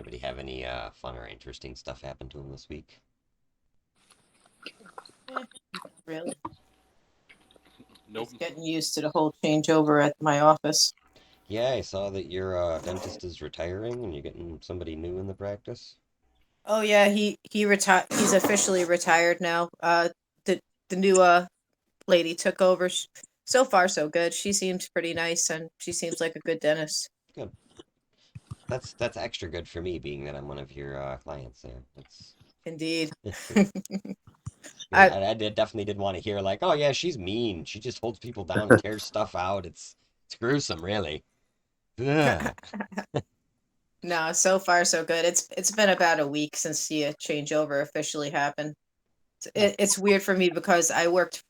anybody have any fun or interesting stuff happen to him this week? Eh, really. Nope. Just getting used to the whole changeover at my office. Yeah, I saw that your dentist is retiring and you're getting somebody new in the practice. Oh yeah, he retired. He's officially retired now. The the new lady took over. So far, so good. She seems pretty nice, and she seems like a good dentist. Good. That's extra good for me, being that I'm one of your clients there. That's Indeed. I I definitely did want to hear like, oh yeah, she's mean. She just holds people down and tears stuff out. It's gruesome, really. Ugh. No, so far so good. It's been about a week since the changeover officially happened. It's weird for me because I worked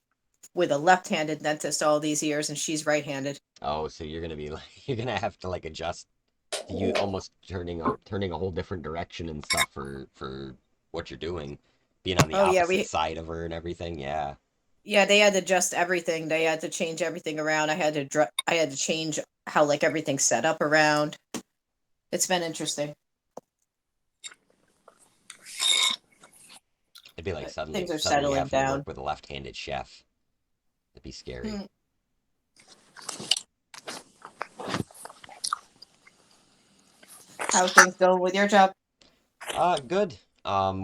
with a left-handed dentist all these years, and she's right-handed. Oh, so you're gonna be like, you're gonna have to like adjust to you almost turning a whole different direction and stuff for what you're doing, being on the Oh yeah, opposite we side of her and everything. Yeah. yeah, they had to adjust everything. They had to change everything around. I had to change how like everything's set up around. It's been interesting. It'd be like But suddenly things are suddenly settling having to down. work with a left-handed chef. It'd be scary. Hmm. How things going with your job? Good.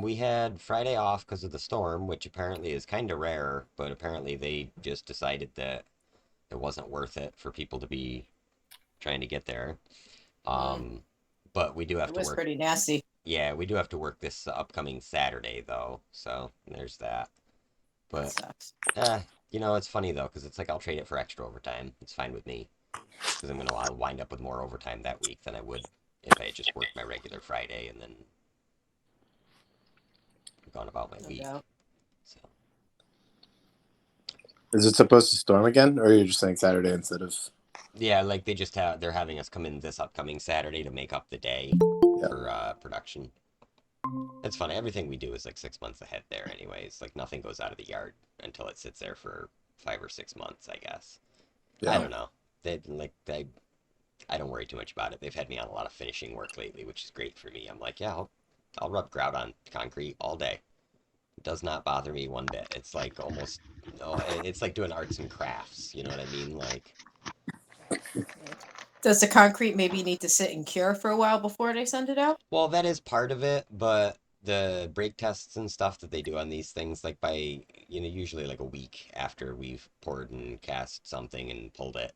We had Friday off because of the storm, which apparently is kind of rare, but apparently they just decided that it wasn't worth it for people to be trying to get there. Hmm. Um, but we do have It to was work. pretty nasty. Yeah, we do have to work this upcoming Saturday though, so there's that. That But sucks. uh, it's funny though, because it's like I'll trade it for extra overtime. It's fine with me, because I'll wind up with more overtime that week than I would if I had just worked my regular Friday and then gone about my No week. doubt. So Is it supposed to storm again, or are you just saying Saturday instead of? yeah, like they're having us come in this upcoming Saturday to make up the day Yeah. for production. It's funny. Everything we do is like 6 months ahead there, anyways. Like nothing goes out of the yard until it sits there for 5 or 6 months, I guess. I Yeah. don't know. They I don't worry too much about it. They've had me on a lot of finishing work lately, which is great for me. I'm like, yeah, I'll rub grout on concrete all day. It does not bother me one bit. It's like almost, no, it's like doing arts and crafts. You know what I mean? Like, Does the concrete maybe need to sit and cure for a while before they send it out? well, that is part of it, but the brake tests and stuff that they do on these things, like by, usually like a week after we've poured and cast something and pulled it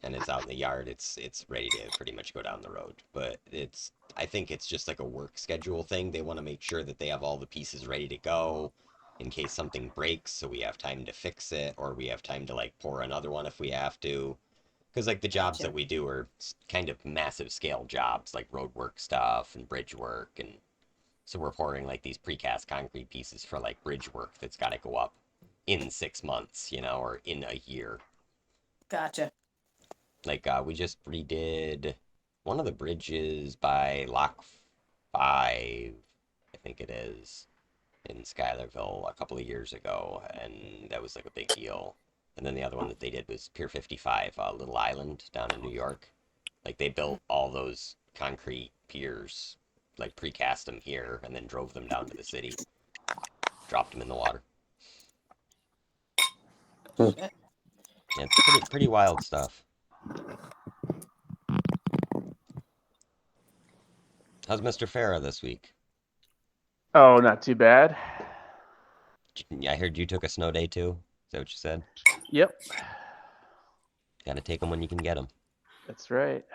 and it's out in the yard, it's ready to pretty much go down the road. But I think it's just like a work schedule thing. They want to make sure that they have all the pieces ready to go in case something breaks, so we have time to fix it, or we have time to like pour another one if we have to. Because like the jobs Gotcha. that we do are kind of massive scale jobs, like road work stuff and bridge work, and so we're pouring like these precast concrete pieces for like bridge work that's got to go up in 6 months, or in a year. Gotcha. Like we just redid one of the bridges by Lock 5, I think it is, in Schuylerville a couple of years ago, and that was like a big deal. And then the other one that they did was Pier 55, Little Island down in New York. Like they built all those concrete piers, like precast them here, and then drove them down to the city, dropped them in the water. Hmm. Shit. Yeah, it's pretty wild stuff. How's Mr. Farah this week? Oh, not too bad. I heard you took a snow day too. Is that what you said? Yep, Got to take them when you can get them. that's right.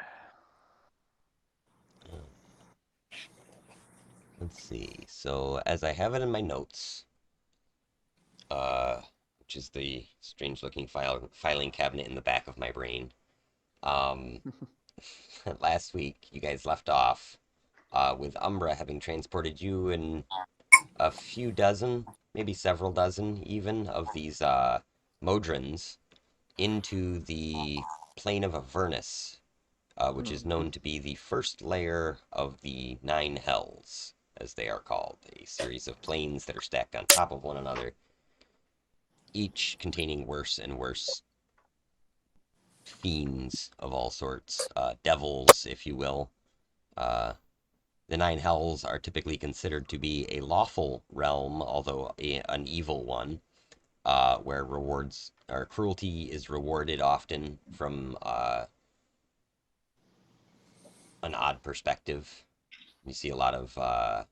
Let's see. So as I have it in my notes, which is the strange-looking filing cabinet in the back of my brain. Um, last week you guys left off with Umbra having transported you and a few dozen, maybe several dozen even, of these modrons into the plane of Avernus, which is Mhm. known to be the first layer of the nine hells, as they are called, a series of planes that are stacked on top of one another, each containing worse and worse fiends of all sorts, devils, if you will, uh, The nine hells are typically considered to be a lawful realm, although an evil one, where rewards or cruelty is rewarded often from an odd perspective. You see a lot of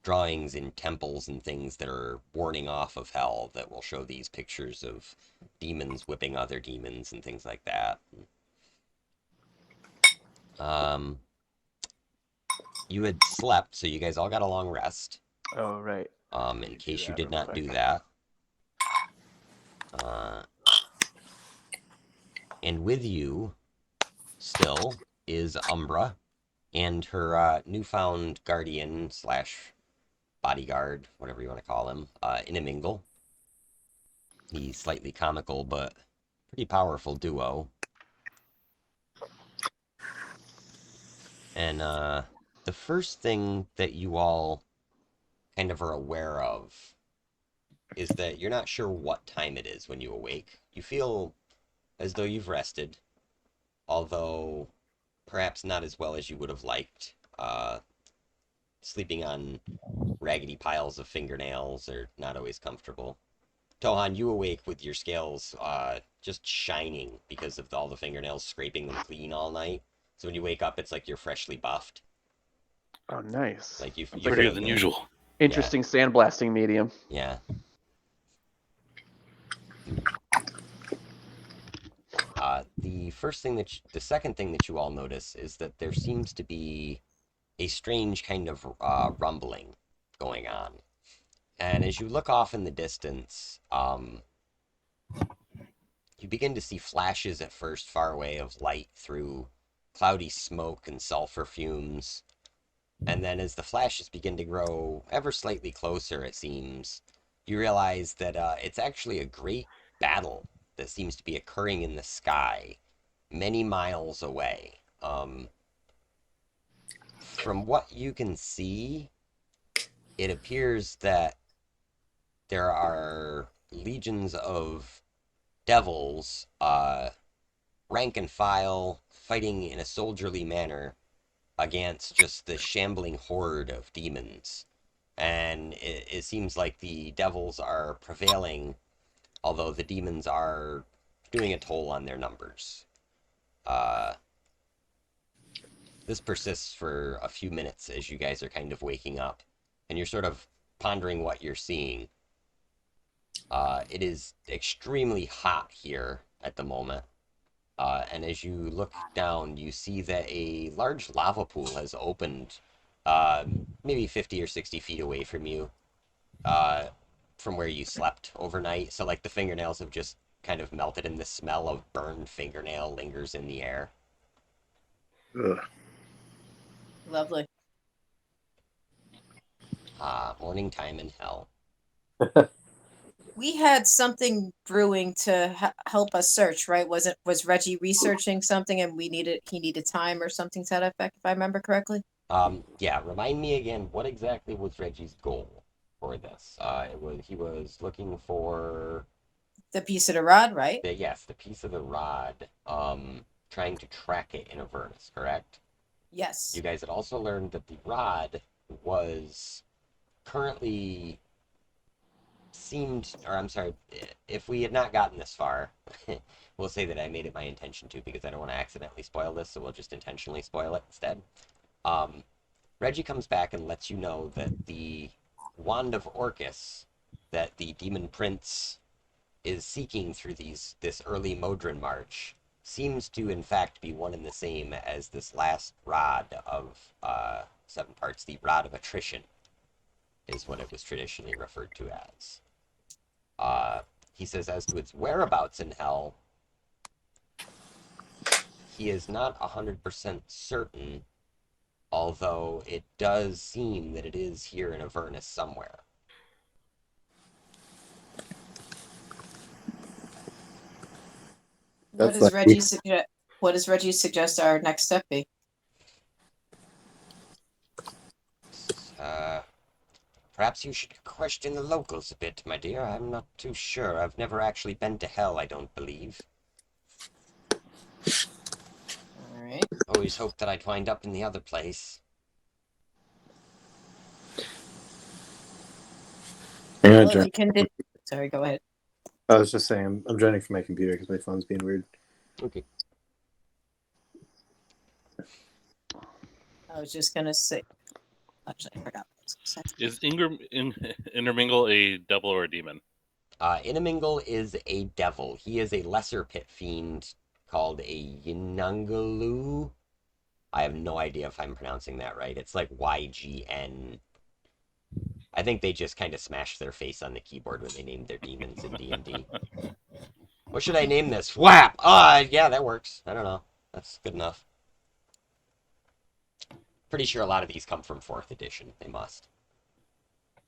drawings in temples and things that are warning off of hell that will show these pictures of demons whipping other demons and things like that. Um, you had slept, so you guys all got a long rest. Oh, right. In case you that did real not do quick. that. Uh, and with you still is Umbra and her newfound guardian slash bodyguard, whatever you want to call him, Inamingle. The slightly comical but pretty powerful duo. And the first thing that you all kind of are aware of is that you're not sure what time it is when you awake. You feel as though you've rested, although perhaps not as well as you would have liked. Sleeping on raggedy piles of fingernails are not always comfortable. Tohan, you awake with your scales just shining because of all the fingernails scraping them clean all night. So when you wake up, it's like you're freshly buffed. Oh, nice. Like you It's feel like an Greater than good. usual. interesting sandblasting medium. Yeah. The second thing that you all notice is that there seems to be a strange kind of rumbling going on. And as you look off in the distance, you begin to see flashes at first far away of light through cloudy smoke and sulfur fumes. And then as the flashes begin to grow ever slightly closer, it seems, you realize that it's actually a great battle that seems to be occurring in the sky many miles away. From what you can see, it appears that there are legions of devils, rank and file, fighting in a soldierly manner against just the shambling horde of demons. And it seems like the devils are prevailing, although the demons are doing a toll on their numbers. Uh, this persists for a few minutes as you guys are kind of waking up, and you're sort of pondering what you're seeing. It is extremely hot here at the moment. And as you look down, you see that a large lava pool has opened maybe 50 or 60 feet away from you, uh, from where you slept overnight. So, like, the fingernails have just kind of melted, and the smell of burned fingernail lingers in the air. Ugh. Lovely. Morning time in hell. We had something brewing to help us search, right? Was Reggie researching something and he needed time or something to that effect, if I remember correctly? Yeah, remind me again, what exactly was Reggie's goal for this? He was looking for The piece of the rod, right? the piece of the rod, trying to track it in Avernus, correct? Yes. You guys had also learned that the rod was currently or I'm sorry, if we had not gotten this far, we'll say that I made it my intention to because I don't want to accidentally spoil this, so we'll just intentionally spoil it instead. Um, Reggie comes back and lets you know that the Wand of Orcus that the Demon Prince is seeking through this early Modron march seems to in fact be one and the same as this last rod of 7 parts. The Rod of Attrition is what it was traditionally referred to as. He says as to its whereabouts in hell, he is not 100% certain, although it does seem that it is here in Avernus somewhere. What That's does lucky. Reggie suggest our next step be? Uh, Perhaps you should question the locals a bit, my dear. I'm not too sure. I've never actually been to hell, I don't believe. All right. Always hoped that I'd wind up in the other place. Yeah, Well, you can do. Sorry, go ahead. I was just saying, I'm joining from my computer because my phone's being weird. Okay. I was just gonna say. Actually, I forgot what I was gonna say. Is Intermingle a devil or a demon? Inamingle is a devil. He is a lesser pit fiend called a Yinangalu. I have no idea if I'm pronouncing that right. It's like YGN. I think they just kind of smashed their face on the keyboard when they named their demons in D&D. What should I name this? Whap! Yeah, that works. I don't know. That's good enough. Pretty sure a lot of these come from 4th edition. They must.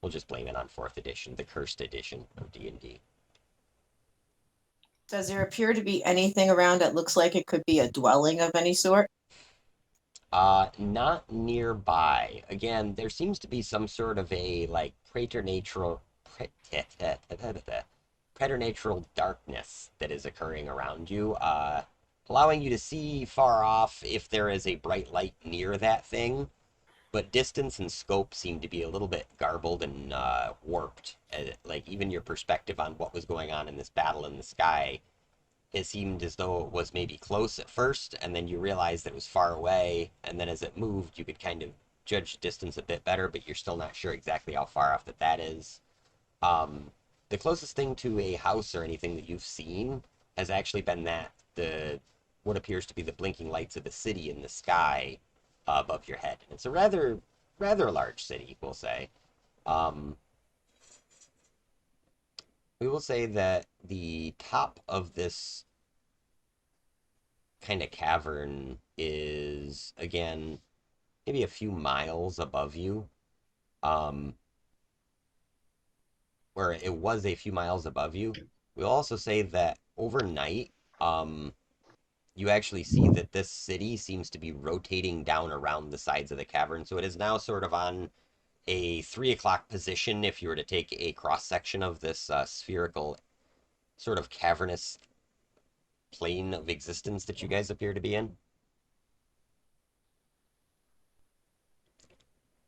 We'll just blame it on 4th edition, the cursed edition of D&D. Does there appear to be anything around that looks like it could be a dwelling of any sort? Not nearby. Again, there seems to be some sort of a like preternatural darkness that is occurring around you, allowing you to see far off if there is a bright light near that thing. But distance and scope seem to be a little bit garbled and warped. Like even your perspective on what was going on in this battle in the sky, it seemed as though it was maybe close at first, and then you realized that it was far away, and then as it moved, you could kind of judge distance a bit better, but you're still not sure exactly how far off that is. The closest thing to a house or anything that you've seen has actually been the what appears to be the blinking lights of the city in the sky above your head. It's a rather large city, we'll say. We will say that the top of this kind of cavern is, again, maybe a few miles above you. Um, where it was a few miles above you. We'll also say that overnight, you actually see that this city seems to be rotating down around the sides of the cavern. So it is now sort of on a 3 o'clock position if you were to take a cross section of this spherical, sort of cavernous plane of existence that you guys appear to be in.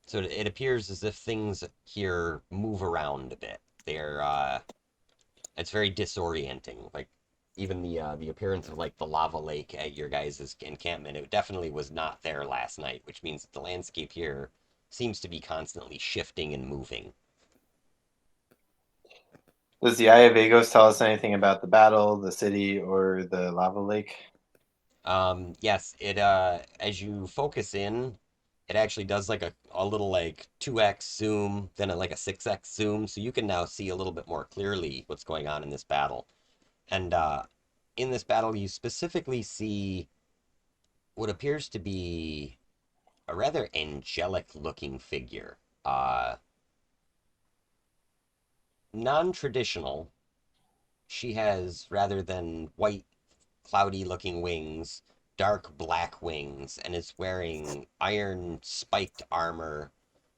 So it appears as if things here move around a bit. It's very disorienting. Like even the appearance of like the lava lake at your guys' encampment, it definitely was not there last night, which means that the landscape here seems to be constantly shifting and moving. Does the Eye of Agos tell us anything about the battle, the city, or the lava lake? Yes, it as you focus in, it actually does like a little like 2x zoom, then like a 6x zoom, so you can now see a little bit more clearly what's going on in this battle. And in this battle, you specifically see what appears to be a rather angelic looking figure. Non-traditional. She has, rather than white cloudy looking wings, dark black wings, and is wearing iron spiked armor,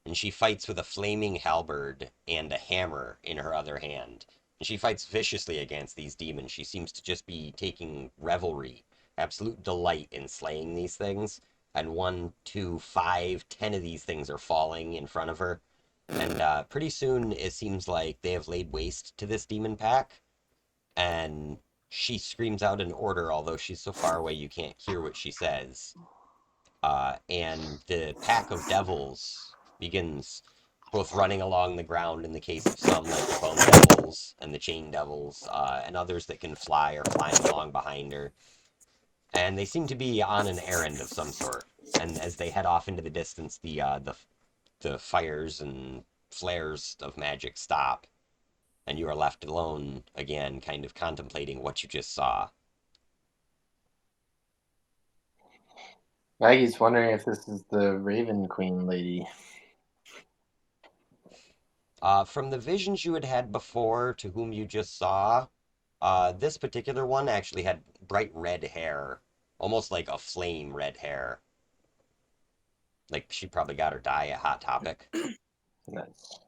and she fights with a flaming halberd and a hammer in her other hand. And she fights viciously against these demons. She seems to just be taking revelry, absolute delight in slaying these things. And 1, 2, 5, 10 of these things are falling in front of her. And pretty soon it seems like they have laid waste to this demon pack, and she screams out an order, although she's so far away you can't hear what she says. And the pack of devils begins both running along the ground in the case of some, like the bone devils and the chain devils, and others that can fly are flying along behind her. And they seem to be on an errand of some sort. And as they head off into the distance, the fires and flares of magic stop, and you are left alone again, kind of contemplating what you just saw. Maggie's wondering if this is the Raven Queen lady. From the visions you had had before to whom you just saw, this particular one actually had bright red hair, almost like a flame red hair. Like she probably got her dye at Hot Topic, Nice.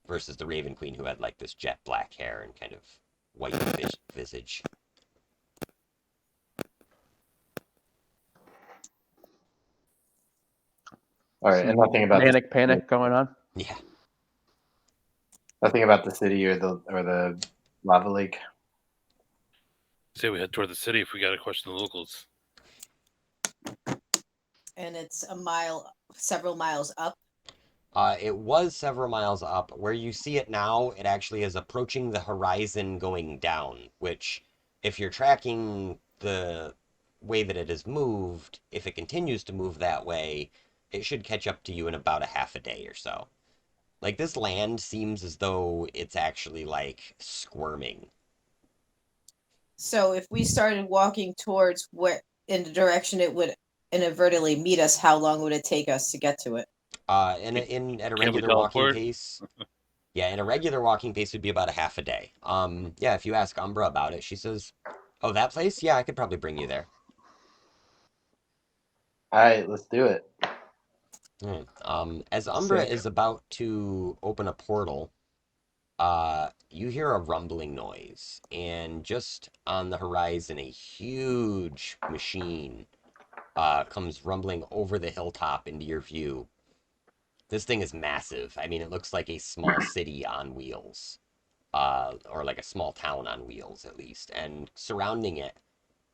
versus the Raven Queen who had like this jet black hair and kind of white visage. All right, and nothing about this. Manic panic going on. Yeah. Nothing about the city or the lava lake. Say we head toward the city if we got to question the locals. And it's several miles up. It was several miles up. Where you see it now, it actually is approaching the horizon going down, which, if you're tracking the way that it has moved, if it continues to move that way, it should catch up to you in about a half a day or so. Like, this land seems as though it's actually, like, squirming. So if we started walking towards where in the direction it would inadvertently meet us, how long would it take us to get to it? At a Can't we regular walking teleport? pace, yeah, in a regular walking pace would be about a half a day. Yeah, if you ask Umbra about it, she says, "Oh, that place? Yeah, I could probably bring you there." All right, let's do it. As Umbra Sick. is about to open a portal, you hear a rumbling noise, and just on the horizon, a huge machine comes rumbling over the hilltop into your view. This thing is massive. I mean, it looks like a small city on wheels, or like a small town on wheels, at least. And surrounding it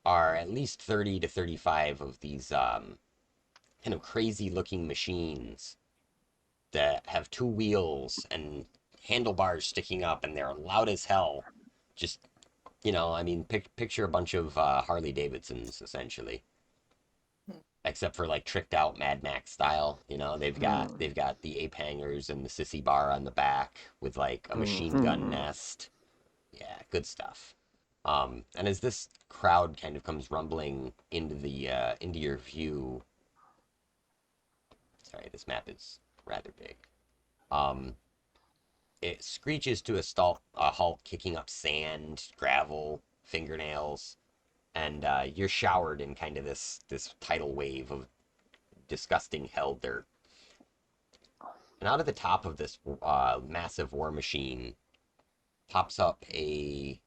are at least 30 to 35 of these kind of crazy looking machines that have two wheels and handlebars sticking up, and they're loud as hell. Just, I mean, picture a bunch of Harley Davidsons, essentially. Except for like tricked out Mad Max style. They've got the ape hangers and the sissy bar on the back with like a machine gun nest. Yeah, good stuff. And as this crowd kind of comes rumbling into your view, sorry, this map is rather big. Um, it screeches to a halt, kicking up sand, gravel, fingernails, and you're showered in kind of this tidal wave of disgusting hell dirt. And out of the top of this massive war machine pops up a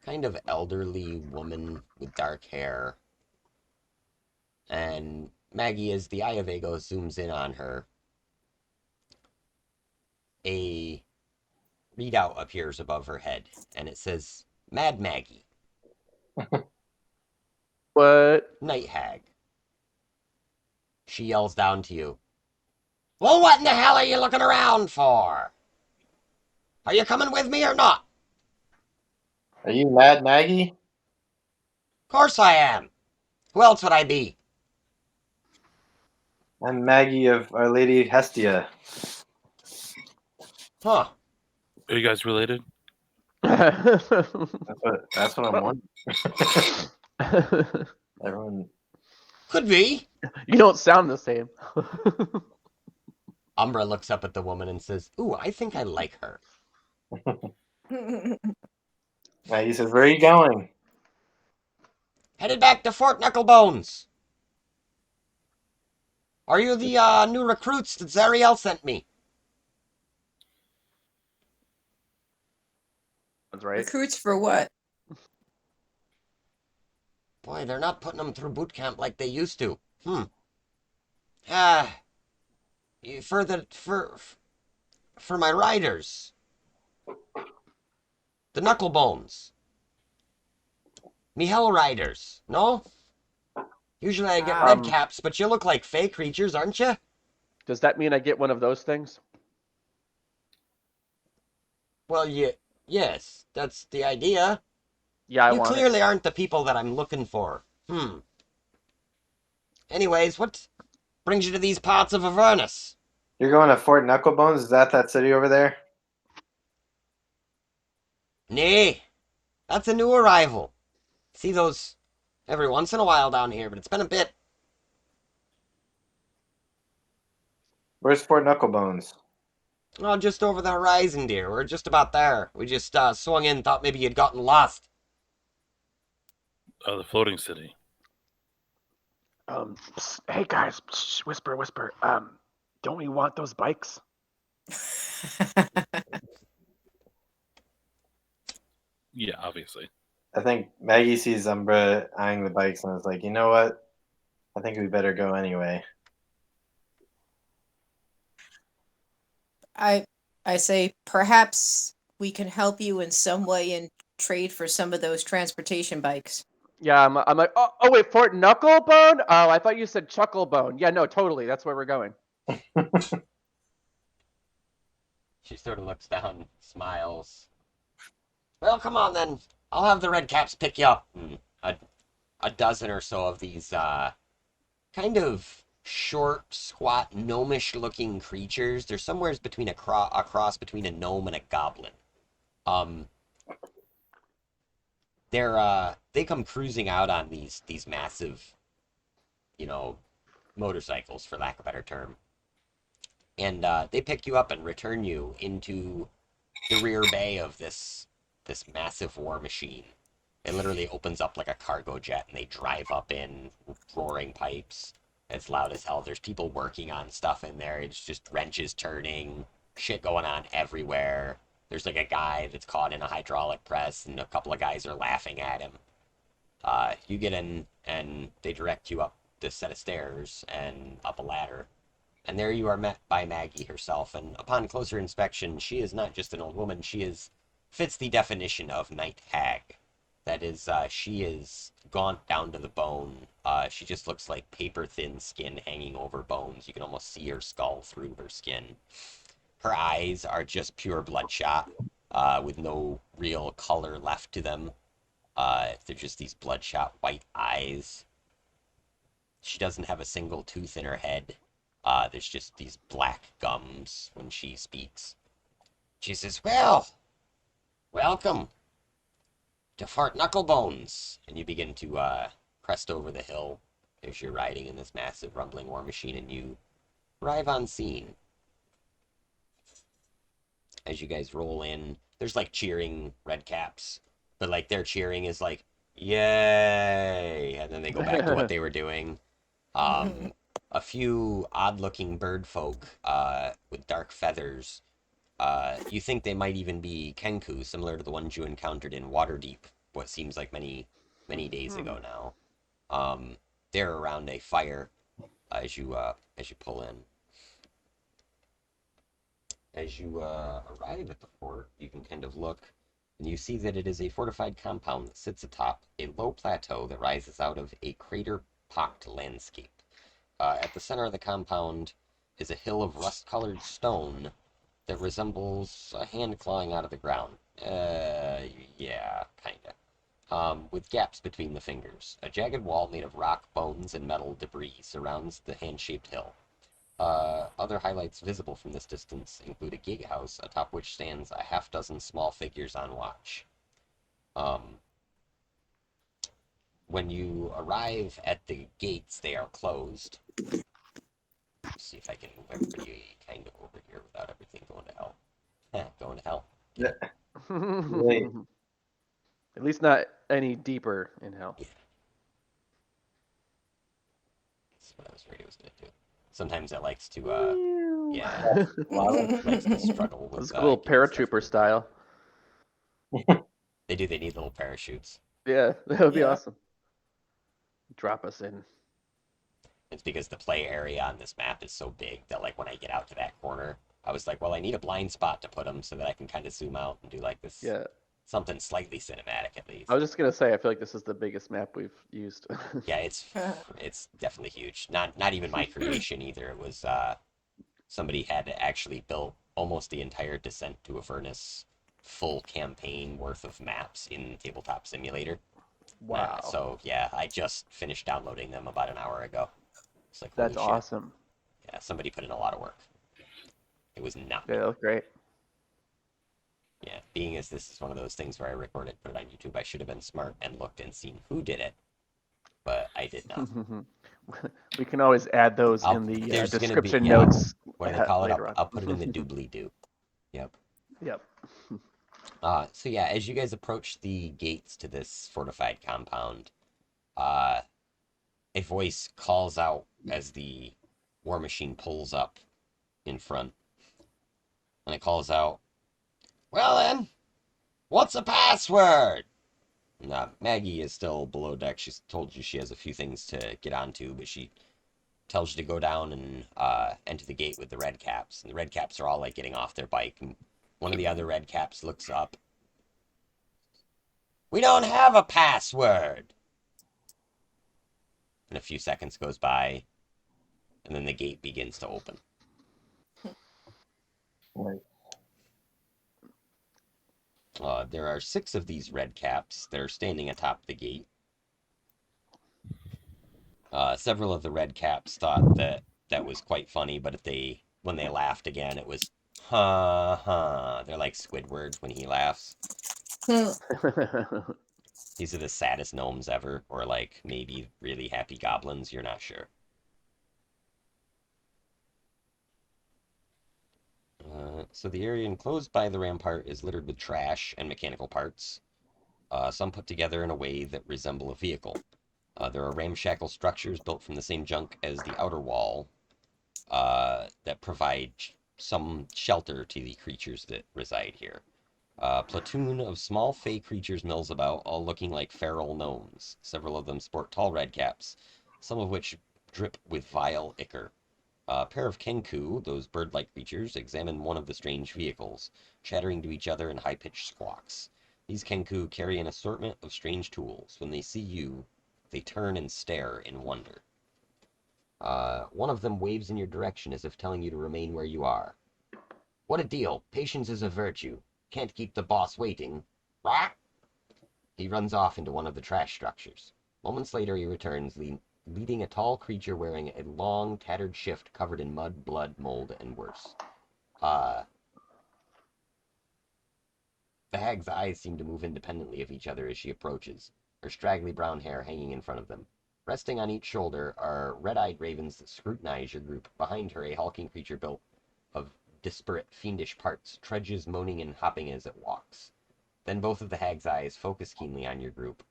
kind of elderly woman with dark hair. And Maggie, as the Eye of Ego zooms in on her, a readout appears above her head, and it says, Mad Maggie, What? Night Hag. She yells down to you, well, what in the hell are you looking around for? Are you coming with me or not? Are you Mad Maggie? Course I am. Who else would I be? I'm Maggie of Our Lady Hestia. Huh. Are you guys related? That's what I'm wondering. Everyone. Could be. You don't sound the same. Umbra looks up at the woman and says, ooh, I think I like her. Maggie says, "Where are you going?" Headed back to Fort Knucklebones. Are you the new recruits that Zariel sent me? That's right. Recruits for what? Boy, they're not putting them through boot camp like they used to. Ah, for my riders, the Knucklebones, me hell riders. No, usually I get red caps, but you look like fey creatures, aren't you? Does that mean I get one of those things? Well, yes, that's the idea. Yeah, I You want clearly aren't the people that I'm looking for. Anyways, what brings you to these parts of Avernus? You're going to Fort Knucklebones? Is that city over there? Nay, that's a new arrival. See those every once in a while down here, but it's been a bit. Where's Fort Knucklebones? Oh, just over the horizon, dear. We're just about there. We just swung in, thought maybe you'd gotten lost. The floating city. Hey guys, whisper, whisper. Don't we want those bikes? Yeah, obviously. I think Maggie sees Umbra eyeing the bikes and is like, you know what? I think we better go anyway. I I say perhaps we can help you in some way in trade for some of those transportation bikes. Yeah, I'm like, oh wait, Fort Knucklebone? Oh, I thought you said Chucklebone. Yeah, no, totally. That's where we're going. She sort of looks down, smiles. Well, come on then. I'll have the red caps pick you up. A dozen or so of these kind of short, squat, gnomish-looking creatures. They're somewhere between a cross between a gnome and a goblin. Um, they come cruising out on these massive, you know, motorcycles, for lack of a better term, and they pick you up and return you into the rear bay of this massive war machine. It literally opens up like a cargo jet, and they drive up in roaring pipes. It's loud as hell. There's people working on stuff in there. It's just wrenches turning, shit going on everywhere. There's like a guy that's caught in a hydraulic press, and a couple of guys are laughing at him. You get in, and they direct you up this set of stairs and up a ladder. And there you are met by Maggie herself. And upon closer inspection, she is not just an old woman. Fits the definition of night hag. That is, she is gaunt down to the bone. She just looks like paper thin skin hanging over bones. You can almost see her skull through her skin. Her eyes are just pure bloodshot, with no real color left to them. They're just these bloodshot white eyes. She doesn't have a single tooth in her head. There's just these black gums when she speaks. She says, well, welcome to Fort Knucklebones. And you begin to crest over the hill as you're riding in this massive rumbling war machine, and you arrive on scene. As you guys roll in, there's like cheering red caps, but like their cheering is like, yay! And then they go back to what they were doing. A few odd-looking bird folk with dark feathers. You think they might even be Kenku, similar to the ones you encountered in Waterdeep, what seems like many days ago now. They're around a fire as you pull in. As you arrive at the fort, you can kind of look, and you see that it is a fortified compound that sits atop a low plateau that rises out of a crater-pocked landscape. At the center of the compound is a hill of rust-colored stone that resembles a hand clawing out of the ground. Yeah, kinda. With gaps between the fingers. A jagged wall made of rock, bones, and metal debris surrounds the hand-shaped hill. Other highlights visible from this distance include a gatehouse atop which stands a half-dozen small figures on watch. When you arrive at the gates, they are closed. Let's see if I can move everybody kind of over here without everything going to hell. Going to hell. Wait. At least not any deeper in hell. That's what I was afraid it was going to do. Sometimes it likes to, likes to struggle with. It's a little paratrooper style. They do. They need little parachutes. Yeah, that would be Yeah. awesome. Drop us in. It's because the play area on this map is so big that, like, when I get out to that corner, I was like, well, I need a blind spot to put them so that I can kind of zoom out and do like this, Yeah, something slightly cinematic at least. I was just gonna say, I feel like this is the biggest map we've used. Yeah, it's definitely huge. Not even my creation either. It was somebody had actually built almost the entire Descent to Avernus full campaign worth of maps in Tabletop Simulator. Wow, So yeah, I just finished downloading them about an hour ago. It's like, that's holy shit. awesome. Yeah, somebody put in a lot of work. It was not Yeah, that was great. Yeah, being as this is one of those things where I recorded, put it on YouTube, I should have been smart and looked and seen who did it, but I did not. We can always add those in the there's gonna description be, yeah, notes. What do they call it? later on. I'll put it in the doobly-doo. Yep. Yep. So yeah, as you guys approach the gates to this fortified compound, a voice calls out as the war machine pulls up in front, and it calls out, "Well then, what's the password?" Maggie is still below deck. She's told you she has a few things to get onto, but she tells you to go down and enter the gate with the red caps. And the red caps are all like getting off their bike. And one of the other red caps looks up. We don't have a password. And a few seconds goes by, and then the gate begins to open. Like, There are 6 of these red caps that are standing atop the gate. Several of the red caps thought that was quite funny, but when they laughed again, it was ha ha. They're like Squidward when he laughs. These are the saddest gnomes ever, or like maybe really happy goblins. You're not sure. So the area enclosed by the rampart is littered with trash and mechanical parts, some put together in a way that resemble a vehicle. There are ramshackle structures built from the same junk as the outer wall that provide some shelter to the creatures that reside here. A platoon of small fey creatures mills about, all looking like feral gnomes. Several of them sport tall red caps, some of which drip with vile ichor. A pair of kenku, those bird-like creatures, examine one of the strange vehicles, chattering to each other in high-pitched squawks. These kenku carry an assortment of strange tools. When they see you, they turn and stare in wonder. One of them waves in your direction as if telling you to remain where you are. What a deal. Patience is a virtue. Can't keep the boss waiting. Rah! He runs off into one of the trash structures. Moments later he returns, leading a tall creature wearing a long, tattered shift covered in mud, blood, mold, and worse. The hag's eyes seem to move independently of each other as she approaches, her straggly brown hair hanging in front of them. Resting on each shoulder are red-eyed ravens that scrutinize your group. Behind her, a hulking creature built of disparate, fiendish parts, trudges, moaning and hopping as it walks. Then both of the hag's eyes focus keenly on your group,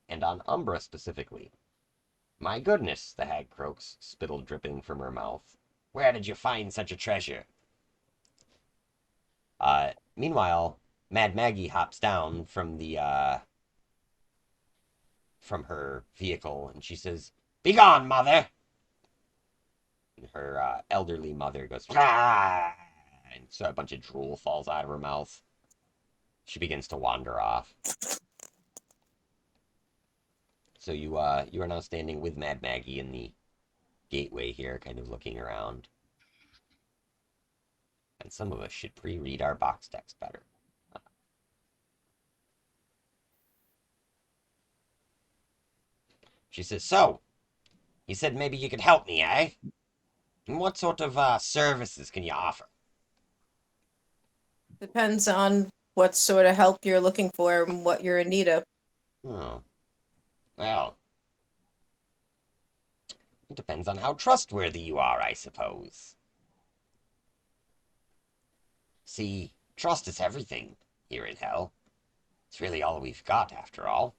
and on Umbra specifically. My goodness, the hag croaks, spittle dripping from her mouth. Where did you find such a treasure? Meanwhile, Mad Maggie hops down from from her vehicle, and she says, "Begone, mother!" And her elderly mother goes, "Rah!" And so a bunch of drool falls out of her mouth. She begins to wander off. So you are now standing with Mad Maggie in the gateway here, kind of looking around. And some of us should pre-read our box text better. She says, "So, you said maybe you could help me, eh? And what sort of services can you offer?" Depends on what sort of help you're looking for and what you're in need of. Oh, well, it depends on how trustworthy you are, I suppose. See, trust is everything here in hell. It's really all we've got, after all.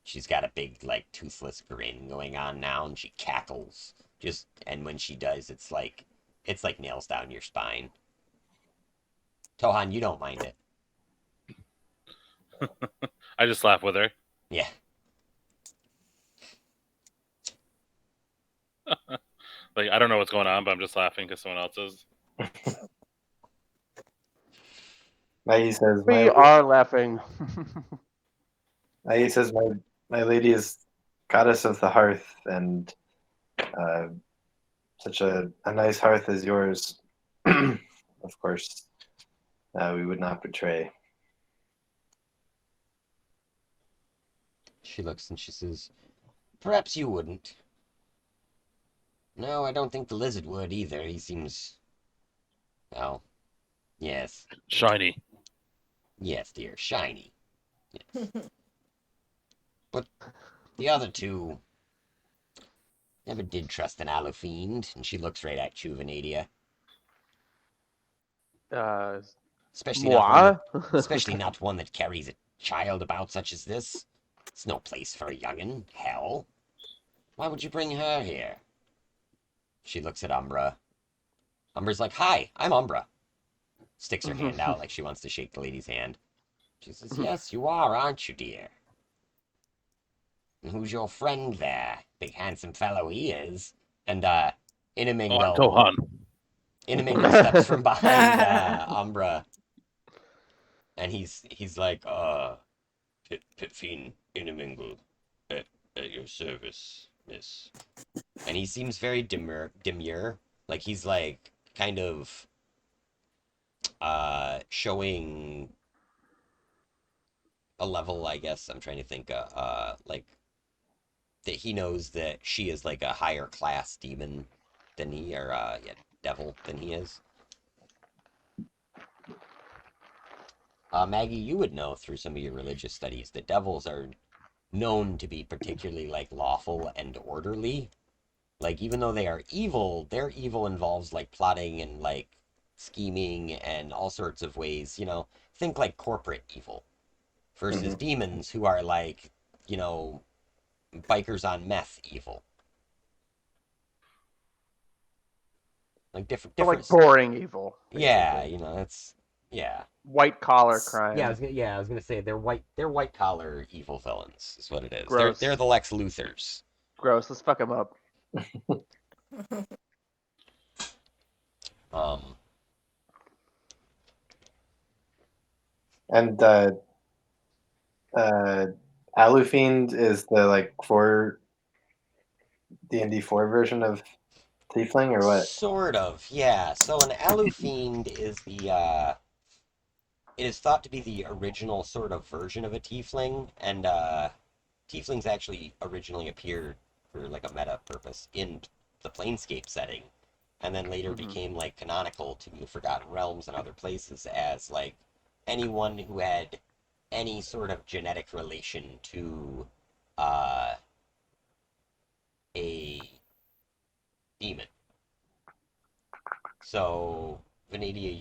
She's got a big, like, toothless grin going on now, and she cackles. And when she does, it's like nails down your spine. Tohan, you don't mind it. I just laugh with her. Yeah. Like, I don't know what's going on, but I'm just laughing because someone else is. Maggie says, We are laughing. Maggie says, my lady is goddess of the hearth, and such a nice hearth as yours, of course, we would not betray. She looks and she says, "Perhaps you wouldn't." "No, I don't think the lizard would either. He seems... well, yes. Shiny. Yes, dear, shiny. Yes. But the other two never did trust an Alofiend." And she looks right at you, Venadia. Especially Moi? not one that carries a child about such as this. It's no place for a young'un. Hell. Why would you bring her here? She looks at Umbra. Umbra's like, "Hi, I'm Umbra." Sticks her hand out like she wants to shake the lady's hand. She says, "Yes, you are, aren't you, dear? And who's your friend there? big handsome fellow he is. And Oh, I'm Inamingo Gohan. Inamingo steps from behind Umbra, and he's like, Pitfine Inamingo, at your service, miss. And he seems very demure, like he's like kind of showing a level, I guess. I'm trying to think, like that he knows that she is like a higher class demon than he, or yeah, devil than he is. Maggie, you would know through some of your religious studies that devils are known to be particularly like lawful and orderly. Like even though they are evil, their evil involves like plotting and like scheming and all sorts of ways, think like corporate evil versus Mhm. demons who are like, you know, bikers on meth evil. Like different So like difference. boring evil. Yeah, Basically. that's yeah. White collar crime. I was gonna say they're white collar evil villains is what it is. They're Gross. they're the Lex Luthers. Gross. Let's fuck him up. Um And Alufiend is the like four D&D 4 version of Tiefling or what? Sort of, yeah. So an Alufiend is it is thought to be the original sort of version of a tiefling, and tieflings actually originally appeared for like a meta purpose in the Planescape setting, and then later became like canonical to the Forgotten Realms and other places as like anyone who had any sort of genetic relation to uh, a demon. So Venedia,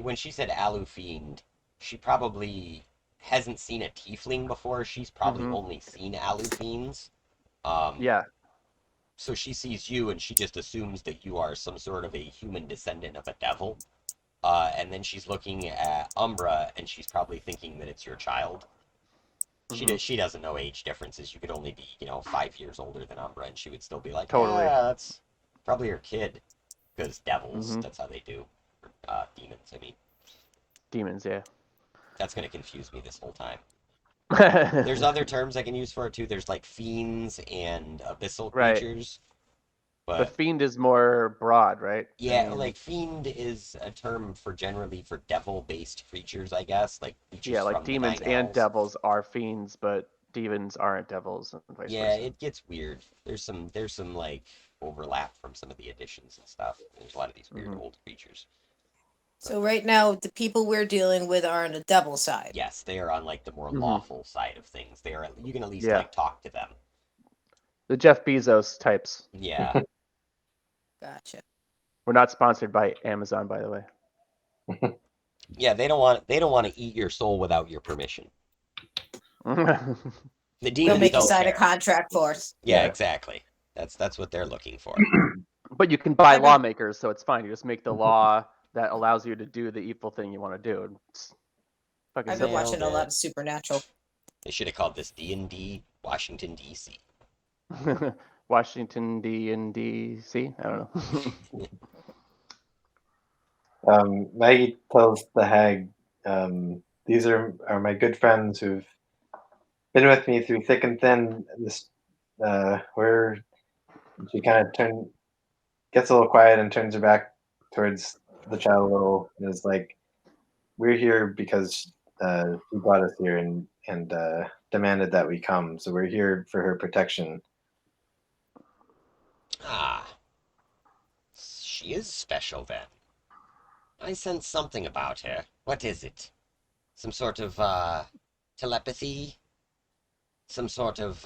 when she said Alufiend, she probably hasn't seen a tiefling before. She's probably only seen Alufiends. Yeah. So she sees you and she just assumes that you are some sort of a human descendant of a devil. And then she's looking at Umbra and she's probably thinking that it's your child. She doesn't know age differences. You could only be, 5 years older than Umbra, and she would still be like, Totally. yeah, that's probably her kid. Because devils, that's how they do. Demons, I mean. Demons, yeah. That's going to confuse me this whole time. There's other terms I can use for it too. There's like fiends and abyssal Right. creatures. But But fiend is more broad, right? yeah, like fiend is a term generally for devil-based creatures, I guess. Like creatures yeah, like from the demons Nine and Hells. devils are fiends, but demons aren't devils, and vice Yeah, versa. it gets weird. There's some like overlap from some of the additions and stuff. There's a lot of these weird old creatures. So right now, the people we're dealing with are on the devil side. Yes, they are on like the more lawful side of things. You can at least Yeah. like talk to them. The Jeff Bezos types. Yeah. Gotcha. We're not sponsored by Amazon, by the way. Yeah, they don't want to eat your soul without your permission. The They'll demons make you don't sign a care. contract for us. Yeah, Yeah. exactly. That's what they're looking for. But you can buy I've been- lawmakers, so it's fine. You just make the law that allows you to do the evil thing you want to do. It's fucking I've been simple. watching a lot of Supernatural. They should have called this D&D Washington D.C. Washington D.C. I don't know. Maggie tells the hag, these are my good friends who've been with me through thick and thin. This where she kind of gets a little quiet and turns her back towards the child a little, and is like, "We're here because she brought us here and demanded that we come. So we're here for her protection." Ah, she is special then. I sense something about her. What is it? Some sort of telepathy? Some sort of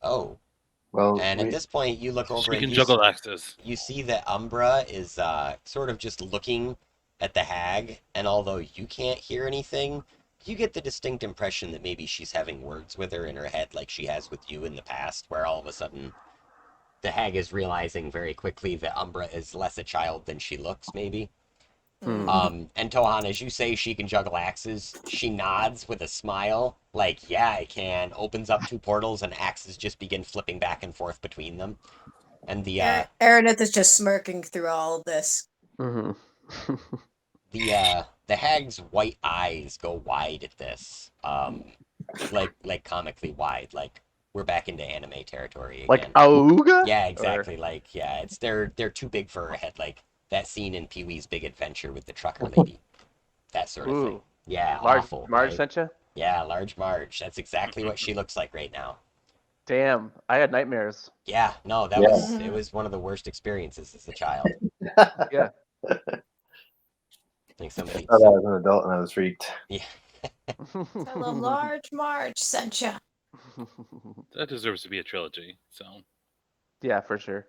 oh. Well, And at this point, you look over She and can juggle axes. you see that Umbra is sort of just looking at the hag, and although you can't hear anything, you get the distinct impression that maybe she's having words with her in her head like she has with you in the past, where all of a sudden the hag is realizing very quickly that Umbra is less a child than she looks, maybe. Hmm. And Tohan, as you say she can juggle axes, she nods with a smile, like, yeah, I can, opens up two portals, and axes just begin flipping back and forth between them. And Aranith is just smirking through all of this. Hmm. the hag's white eyes go wide at this. Like comically wide, like we're back into anime territory Like again. Auga? Yeah, Or exactly. Like, yeah, it's they're too big for her head. Like that scene in Pee-wee's Big Adventure with the trucker lady. That sort of thing. ooh, Yeah, large awful, Marge right? sent you? Yeah, large Marge. That's exactly what she looks like right now. Damn, I had nightmares. Yeah, no, that Yeah. was it was one of the worst experiences as a child. Yeah. Like somebody, I thought I was an adult and I was freaked. yeah, Tell them Large Marge sent ya. That deserves to be a trilogy. So Yeah, for sure.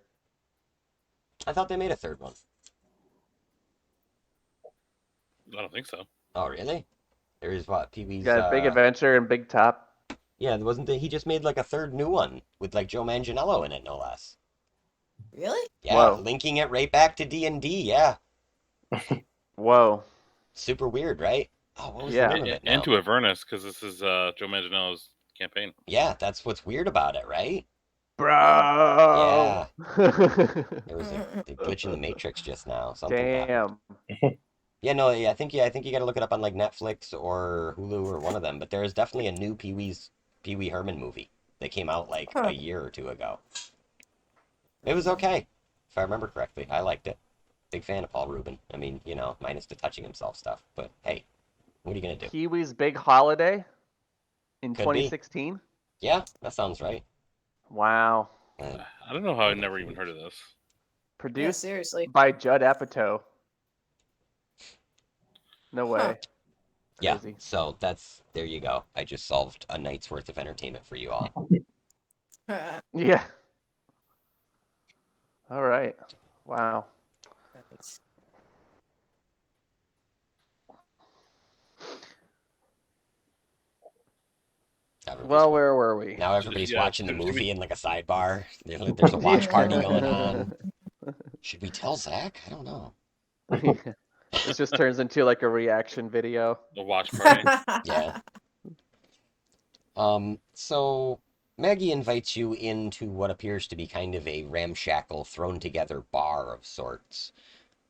I thought they made a third one. I don't think so. Oh, really? There is what You Pee-wee's. got Big Adventure and Big Top. Yeah, wasn't he just made like a third new one with like Joe Manganiello in it, no less. Really? Yeah, Whoa. linking it right back to D&D. Yeah, Whoa. super weird, right? Oh, what was the Yeah. name of it now? And to Avernus, because this is Joe Manganiello's campaign. Yeah, that's what's weird about it, right? Bro. There was a glitch in the Matrix just now. Something happened. Damn. Yeah, I think you got to look it up on like Netflix or Hulu or one of them. But there is definitely a new Pee Wee Herman movie that came out like Huh. a year or two ago. It was okay, if I remember correctly. I liked it. Big fan of Paul Rubin. I mean, you know, minus the touching himself stuff. But hey, what are you gonna do? Pee-wee's Big Holiday in Could be. 2016. Yeah, that sounds right. Wow. I don't know how I never even heard of this. Yeah, Produced seriously. by Judd Apatow. No way. Huh. Yeah, Crazy. so there you go. I just solved a night's worth of entertainment for you all. Yeah. All right. Wow. Well, where were we? Now everybody's Yeah, watching the should we- movie in like a sidebar. There's a watch party going on. Should we tell Zach? I don't know. This just turns into like a reaction video. The watch party. Yeah. So Maggie invites you into what appears to be kind of a ramshackle, thrown together bar of sorts.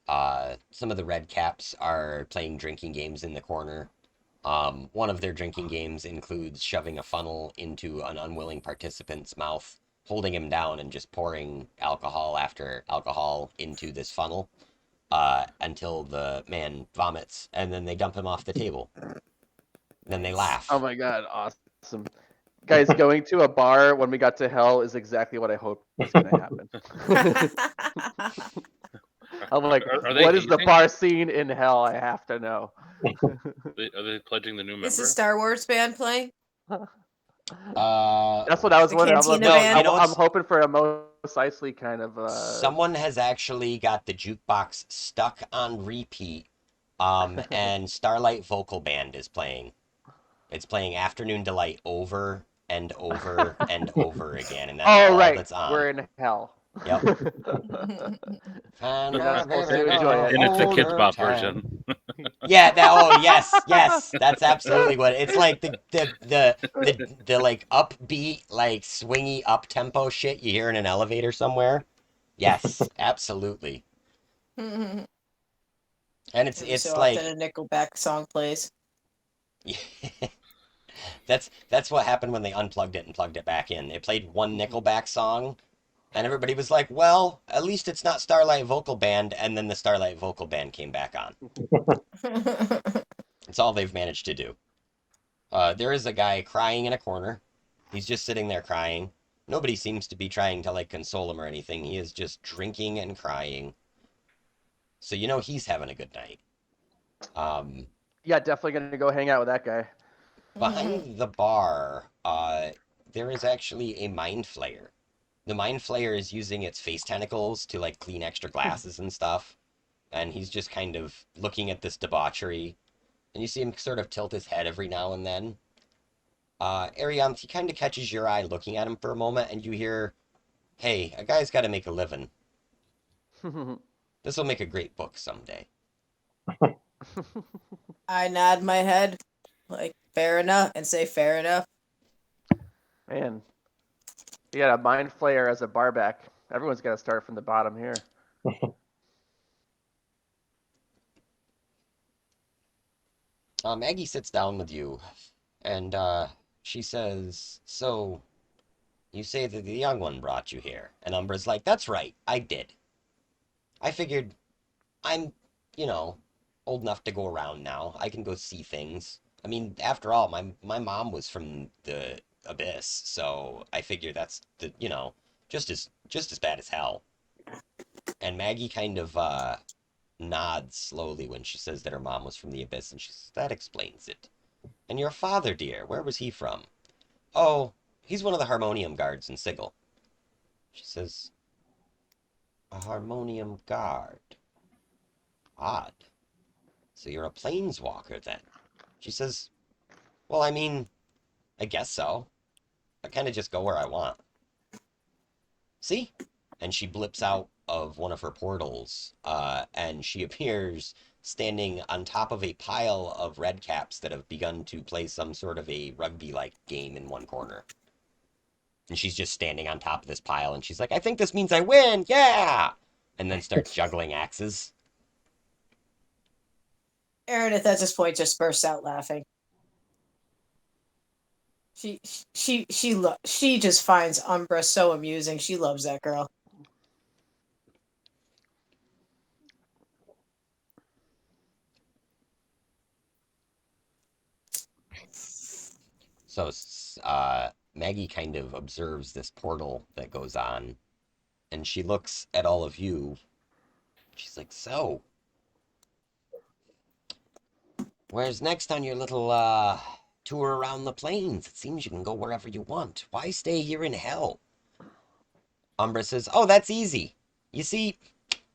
Some of the red caps are playing drinking games in the corner. One of their drinking games includes shoving a funnel into an unwilling participant's mouth, holding him down, and just pouring alcohol after alcohol into this funnel until the man vomits, and then they dump him off the table. Then they laugh. Oh my god, awesome. Guys, going to a bar when we got to hell is exactly what I hoped was going to happen. I'm like, Are they what is the hazing? bar scene in hell? I have to know. Are they pledging the new member? Is the Star Wars band playing? That's what I was The wondering. Cantina no, band? you know I'm what's, hoping for a Mos Eisley kind of. someone has actually got the jukebox stuck on repeat, and Starlight Vocal Band is playing. It's playing Afternoon Delight over and over and over again, and that's Oh all right, that's on. we're in hell. Yep. We're not supposed to enjoy it. And it's the Kids Bop Older version. Yeah, yes, that's absolutely what it's like. The like upbeat, like swingy up tempo shit you hear in an elevator somewhere. Yes, absolutely. Every And it's so like often a Nickelback song plays. that's what happened when they unplugged it and plugged it back in. They played one Nickelback song, and everybody was like, "Well, at least it's not Starlight Vocal Band." And then the Starlight Vocal Band came back on. It's all they've managed to do. There is a guy crying in a corner. He's just sitting there crying. Nobody seems to be trying to like console him or anything. He is just drinking and crying. So you know he's having a good night. Yeah, definitely gonna go hang out with that guy. Behind the bar, there is actually a mind flayer. The mind flayer is using its face tentacles to like clean extra glasses and stuff. And he's just kind of looking at this debauchery. And you see him sort of tilt his head every now and then. Arianth, he kind of catches your eye looking at him for a moment, and you hear, "Hey, a guy's got to make a living. This will make a great book someday." I nod my head, like, fair enough, and say, fair enough. Man, you got a mind flayer as a barback. Everyone's got to start from the bottom here. Maggie sits down with you, and she says, "So, you say that the young one brought you here?" And Umbra's like, "That's right, I did. I figured I'm, you know, old enough to go around now. I can go see things. I mean, after all, my mom was from the abyss, so I figure that's just as bad as hell." And Maggie kind of nods slowly when she says that her mom was from the abyss, and she says, "That explains it. And your father, dear, where was he from?" "Oh, he's one of the harmonium guards in Sigil." She says, "A harmonium guard. Odd. So you're a planeswalker then?" She says, "Well, I mean, I guess so. I kind of just go where I want. See?" And she blips out of one of her portals, and she appears standing on top of a pile of red caps that have begun to play some sort of a rugby-like game in one corner. And she's just standing on top of this pile, and she's like, "I think this means I win, yeah!" And then starts juggling axes. Aaron at this point just bursts out laughing. She just finds Umbra so amusing. She loves that girl. So Maggie kind of observes this portal that goes on, and she looks at all of you. She's like, "So, where's next on your little tour around the plains? It seems you can go wherever you want. Why stay here in hell?" Umbra says, "Oh, that's easy. You see,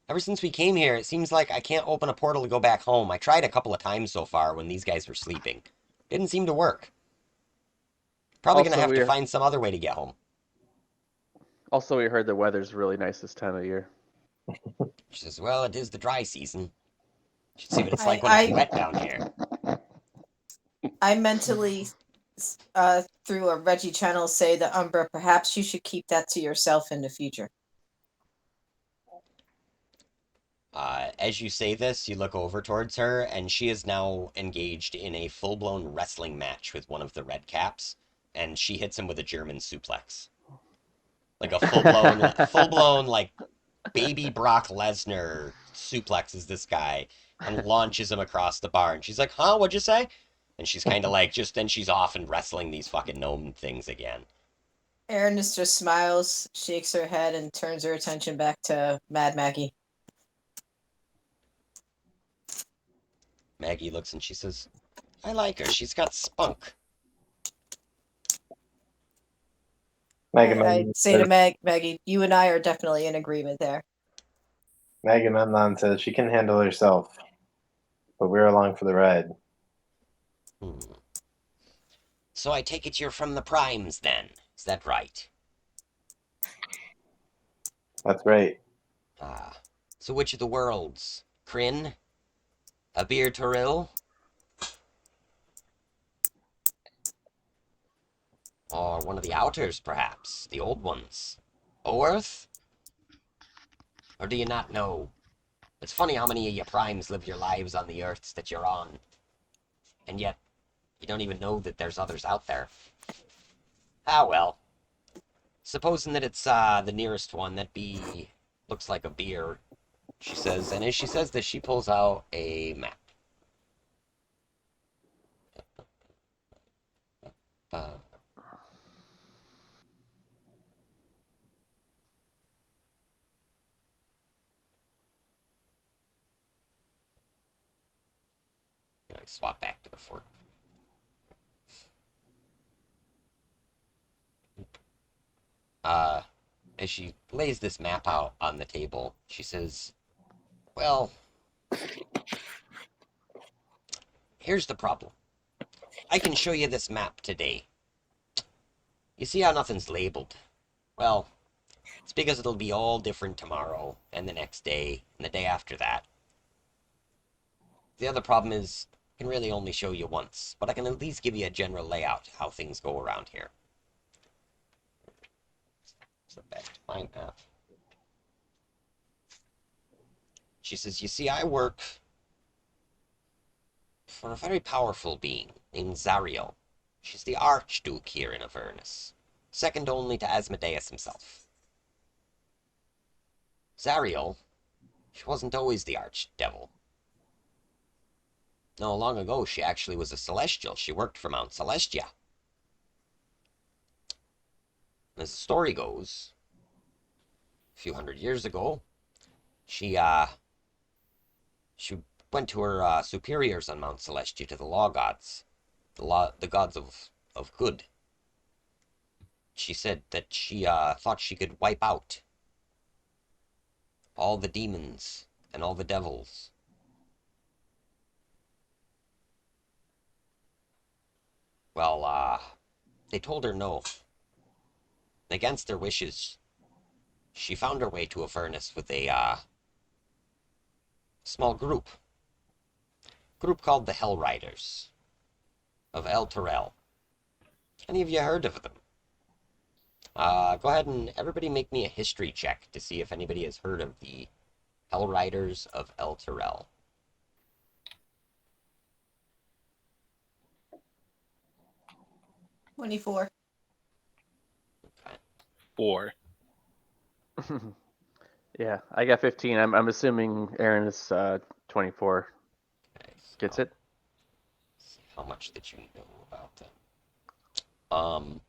ever since we came here, it seems like I can't open a portal to go back home. I tried a couple of times so far when these guys were sleeping. Didn't seem to work. Probably gonna Also, have to we find some other way to get home." also we heard the weather's really nice this time of year. She says, "Well, it is the dry season. You should see what it's I like when it's wet down here." I mentally, through a Reggie channel, say that Umbra, perhaps you should keep that to yourself in the future. As you say this, you look over towards her, and she is now engaged in a full-blown wrestling match with one of the red caps, and she hits him with a German suplex. Like a full-blown, like, baby Brock Lesnar suplexes this guy and launches him across the bar. And she's like, "Huh, what'd you say?" And she's kind of like, then she's off and wrestling these fucking gnome things again. Aaron just smiles, shakes her head, and turns her attention back to Mad Maggie. Maggie looks and she says, "I like her. She's got spunk." I say to Maggie, you and I are definitely in agreement there. Agamemnon says she can handle herself, but we're along for the ride. Hmm. "So I take it you're from the Primes, then. Is that right?" That's right. "Ah. So which of the worlds? Kryn? Abir Toril? Or one of the Outers, perhaps? The old ones? Oerth? Or do you not know? It's funny how many of you Primes live your lives on the Earths that you're on. And yet, you don't even know that there's others out there. Ah, well. Supposing that it's the nearest one, that be looks like a beer," she says, and as she says this, she pulls out a map. Uh, Swap back to the fort. Uh, as she lays this map out on the table, she says, "Well, here's the problem. I can show you this map today. You see how nothing's labeled? Well, it's because it'll be all different tomorrow, and the next day, and the day after that. The other problem is I can really only show you once, but I can at least give you a general layout how things go around here. So back to my map. She says, you see, I work for a very powerful being named Zariel. She's the Archduke here in Avernus, second only to Asmodeus himself. Zariel, she wasn't always the Archdevil. No, long ago she actually was a Celestial. She worked for Mount Celestia. As the story goes, a few hundred years ago, she went to her superiors on Mount Celestia, to the law gods, the gods of good. She said that she thought she could wipe out all the demons and all the devils. Well, they told her no. Against their wishes, she found her way to Avernus with a small group called the Hell Riders of El Terrell. Any of you heard of them? Go ahead and everybody make me a history check to see if anybody has heard of the Hell Riders of El Terrell. 24. Okay. 4. Yeah, I got 15. I'm assuming Aaron is 24. Okay, Gets so it? see how much did you know about them?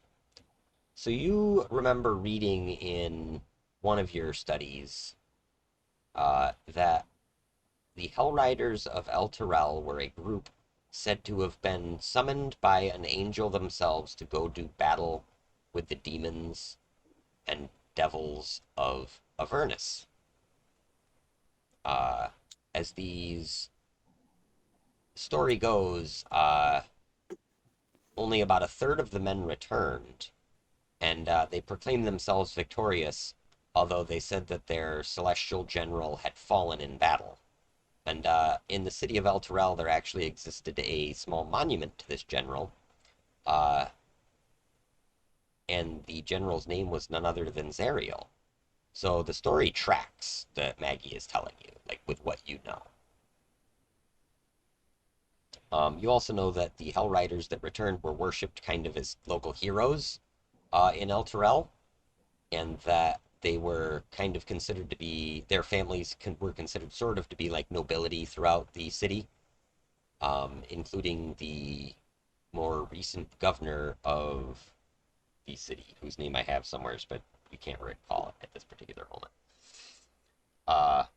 So you remember reading in one of your studies that the Hell Riders of El Terrell were a group said to have been summoned by an angel themselves to go do battle with the demons and devils of Avernus. As these story goes, only about a third of the men returned, and they proclaimed themselves victorious, although they said that their celestial general had fallen in battle. And in the city of El Terrell, there actually existed a small monument to this general, uh, and the general's name was none other than Zariel. So the story tracks that Maggie is telling you, like with what you know. You also know that the Hell Riders that returned were worshipped kind of as local heroes in El Terrell, and that they were kind of considered to be, their families were considered sort of to be like nobility throughout the city, including the more recent governor of the city, whose name I have somewhere, but we can't recall it at this particular moment.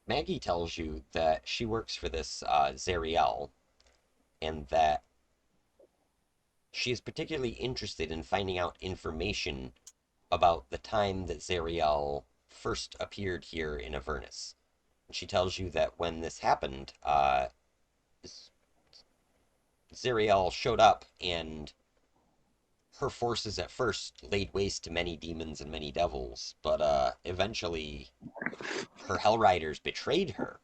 Maggie tells you that she works for this Zariel, and that she is particularly interested in finding out information about the time that Zariel first appeared here in Avernus. And she tells you that when this happened, Zariel showed up, and her forces at first laid waste to many demons and many devils, but eventually her Hell Riders betrayed her,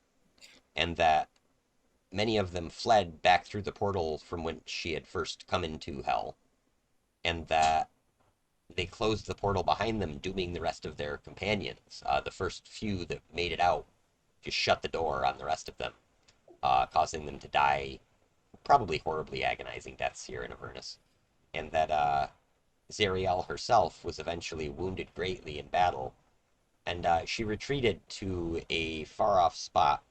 and that many of them fled back through the portal from whence she had first come into Hell, and that they closed the portal behind them, dooming the rest of their companions. The first few that made it out just shut the door on the rest of them, causing them to die probably horribly agonizing deaths here in Avernus. And that Zariel herself was eventually wounded greatly in battle, and she retreated to a far-off spot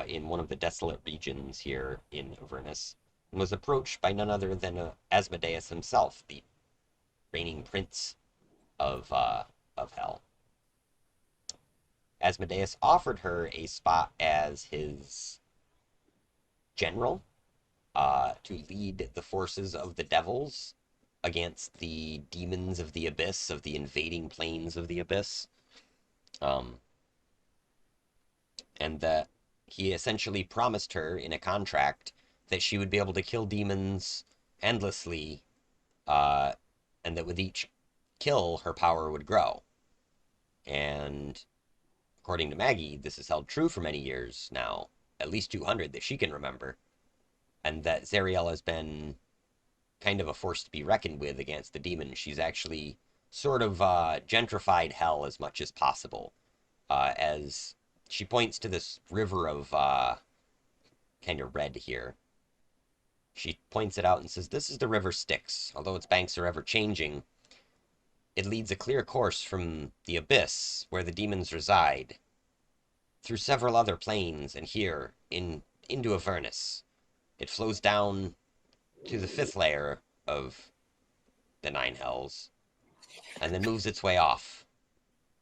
in one of the desolate regions here in Avernus, and was approached by none other than Asmodeus himself, the reigning prince of Hell. Asmodeus offered her a spot as his general, to lead the forces of the devils against the demons of the abyss, of the invading planes of the abyss. And that he essentially promised her in a contract that she would be able to kill demons endlessly, and that with each kill, her power would grow. And according to Maggie, this has held true for many years now, at least 200 that she can remember, and that Zariel has been kind of a force to be reckoned with against the demons. She's actually sort of gentrified hell as much as possible, as she points to this river of kind of red here. She points it out and says, "This is the river Styx. Although its banks are ever changing, it leads a clear course from the abyss where the demons reside, through several other planes, and here into Avernus. It flows down to the fifth layer of the Nine Hells, and then moves its way off,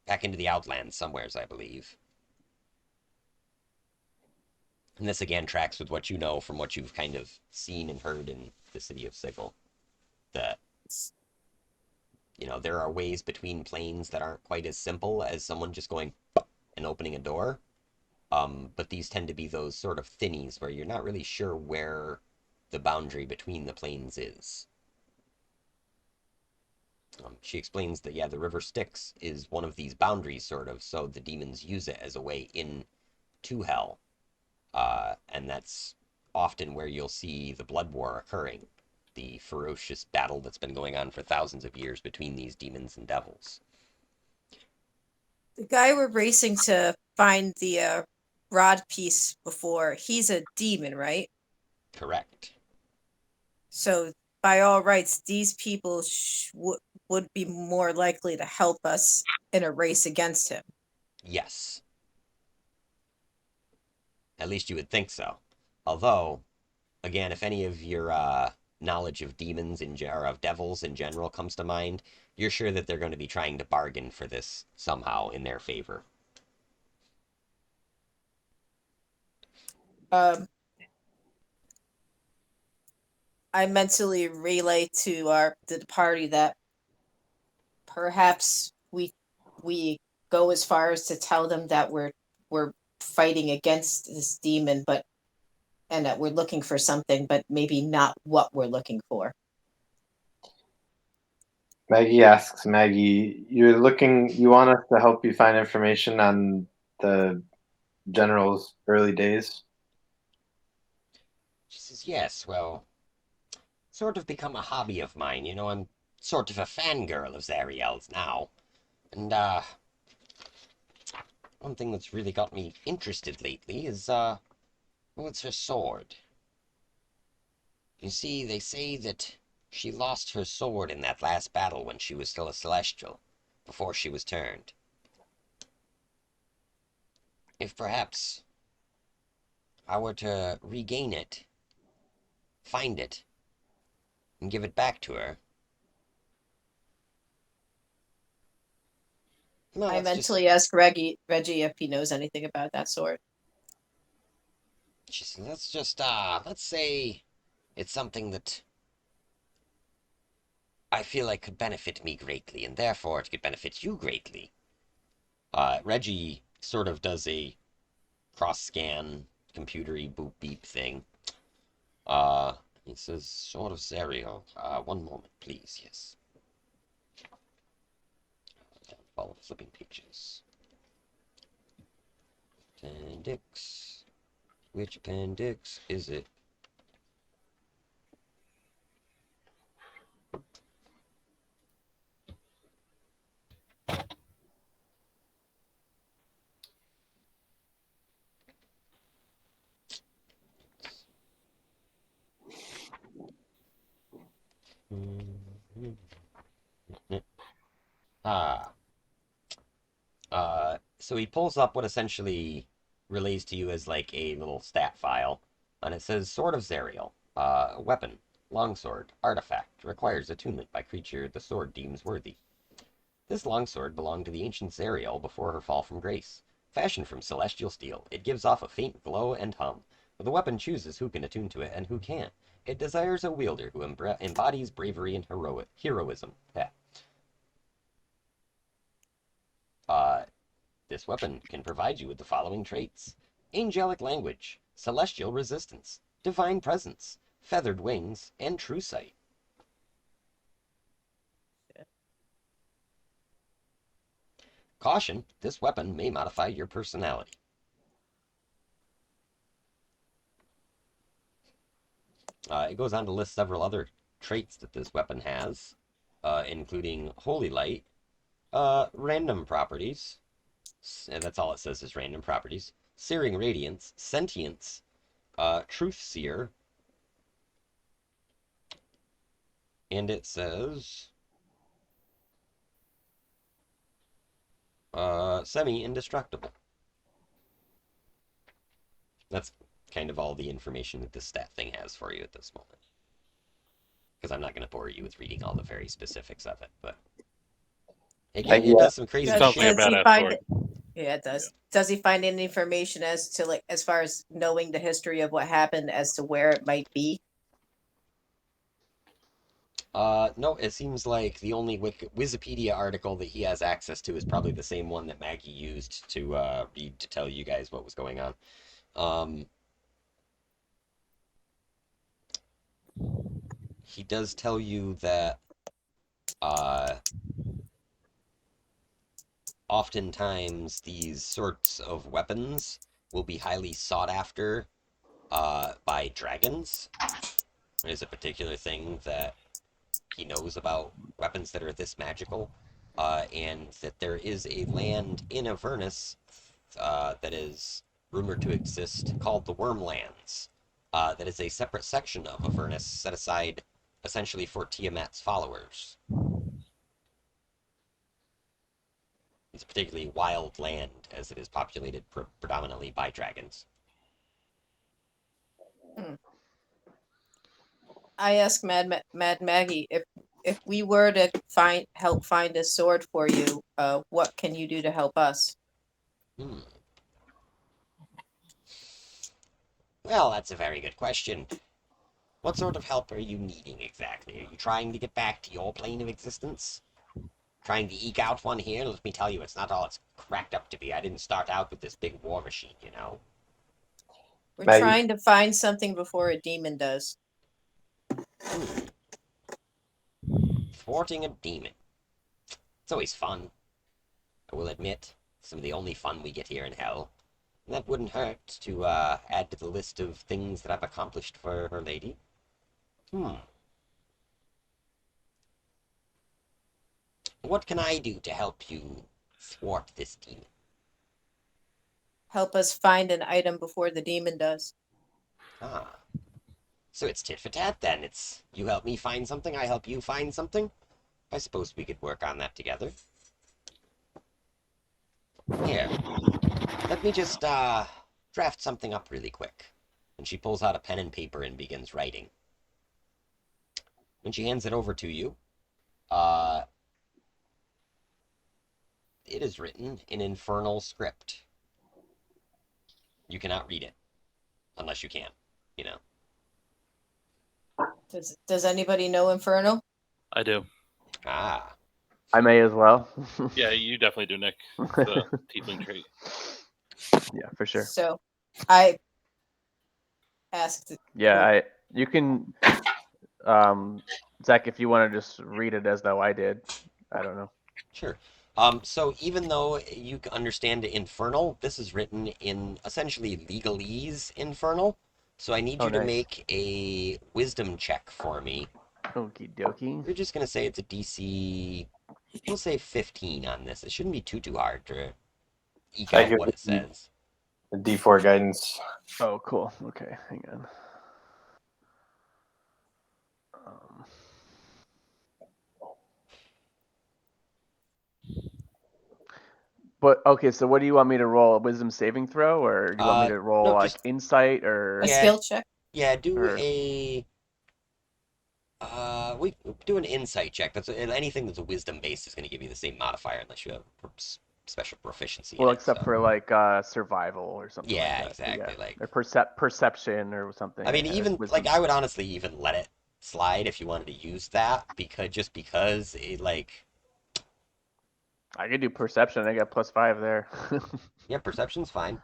back into the Outlands somewheres, I believe." And this again tracks with what you know from what you've kind of seen and heard in the city of Sigil. That, there are ways between planes that aren't quite as simple as someone just going and opening a door. But these tend to be those sort of thinnies where you're not really sure where the boundary between the planes is. She explains that, yeah, the river Styx is one of these boundaries, sort of, so the demons use it as a way in to hell. And that's often where you'll see the blood war occurring, the ferocious battle that's been going on for thousands of years between these demons and devils. The guy we're racing to find the rod piece before, he's a demon, right? Correct. So by all rights, these people would be more likely to help us in a race against him. Yes. At least you would think so. Although, again, if any of your knowledge of demons or of devils in general comes to mind, you're sure that they're going to be trying to bargain for this somehow in their favor. I mentally relay to the party that perhaps we go as far as to tell them that we're fighting against this demon, and that we're looking for something, but maybe not what we're looking for. Maggie asks, Maggie, you want us to help you find information on the general's early days? She says, yes, well, sort of become a hobby of mine. I'm sort of a fangirl of Zariel's now. And, one thing that's really got me interested lately is, it's her sword. You see, they say that she lost her sword in that last battle when she was still a Celestial, before she was turned. If perhaps I were to regain it, find it, and give it back to her. Well, I that's mentally just... ask Reggie if he knows anything about that sword. She said, let's just, let's say it's something that I feel like could benefit me greatly, and therefore it could benefit you greatly. Reggie sort of does a cross-scan, computery boop beep thing. He says, sort of Zariel. One moment, please, yes. Follow flipping pages. Appendix. Which appendix is it? Ah. So he pulls up what essentially relays to you as like a little stat file, and it says Sword of Zariel, weapon, longsword, artifact, requires attunement by creature the sword deems worthy. This longsword belonged to the ancient Zariel before her fall from grace. Fashioned from celestial steel, it gives off a faint glow and hum. The weapon chooses who can attune to it and who can't. It desires a wielder who embodies bravery and heroism. Yeah. This weapon can provide you with the following traits: angelic language, celestial resistance, divine presence, feathered wings, and true sight. Caution, this weapon may modify your personality. It goes on to list several other traits that this weapon has, including Holy Light, random properties, and that's all it says is random properties, Searing Radiance, Sentience, Truth Seer, and it says semi-indestructible. That's kind of all the information that this stat thing has for you at this moment. Because I'm not going to bore you with reading all the very specifics of it, but again, it Yeah. does some crazy It sounds like a shit. Does he badass find sword. it? Yeah, it does. Does he find any information as to like as far as knowing the history of what happened as to where it might be? No, it seems like the only Wikipedia article that he has access to is probably the same one that Maggie used to read to tell you guys what was going on. He does tell you that oftentimes these sorts of weapons will be highly sought after by dragons. There's a particular thing that he knows about weapons that are this magical, and that there is a land in Avernus that is rumored to exist called the Wormlands. That is a separate section of Avernus set aside essentially for Tiamat's followers. It's a particularly wild land as it is populated predominantly by dragons. I asked Mad Maggie if we were to help find a sword for you, what can you do to help us? Hmm. Well, that's a very good question. What sort of help are you needing exactly? Are you trying to get back to your plane of existence? Trying to eke out one here? Let me tell you, it's not all it's cracked up to be. I didn't start out with this big war machine, you know? We're Maggie? trying to find something before a demon does. Hmm. Thwarting a demon. It's always fun. I will admit, some of the only fun we get here in hell. And that wouldn't hurt to add to the list of things that I've accomplished for Her Lady. What can I do to help you thwart this demon? Help us find an item before the demon does. Ah. So it's tit for tat then. It's you help me find something, I help you find something. I suppose we could work on that together. Here, let me just draft something up really quick. And she pulls out a pen and paper and begins writing. When she hands it over to you, uh, it is written in infernal script. You cannot read it unless you can, you know. Does anybody know Infernal? I do. Ah, I may as well. Yeah, you definitely do, Nick. The tiefling trait. Yeah, for sure. So I asked Yeah, you can Zach, if you want to just read it as though I did. I don't know. sure. So even though you can understand infernal, this is written in essentially legalese infernal. So I need Oh, you to nice. make a wisdom check for me. Okie dokie. We're just gonna say it's a DC. We'll say 15 on this. It shouldn't be too hard to eke I out give what it says. a D4 guidance. Oh, cool. Okay, hang on. But okay, so what do you want me to roll? A wisdom saving throw, or do you want me to roll No, like just insight, or a Yeah. skill check. yeah, do Or- a we do an insight check. That's anything that's a wisdom based is going to give you the same modifier unless you have special proficiency in well, it. except So. for like survival or something Yeah, like that. exactly. Yeah, Like, or perception or something. I mean, Yeah, even wisdom. like I would honestly even let it slide if you wanted to use that because it like I could do perception. I got +5 there. yeah, perception's fine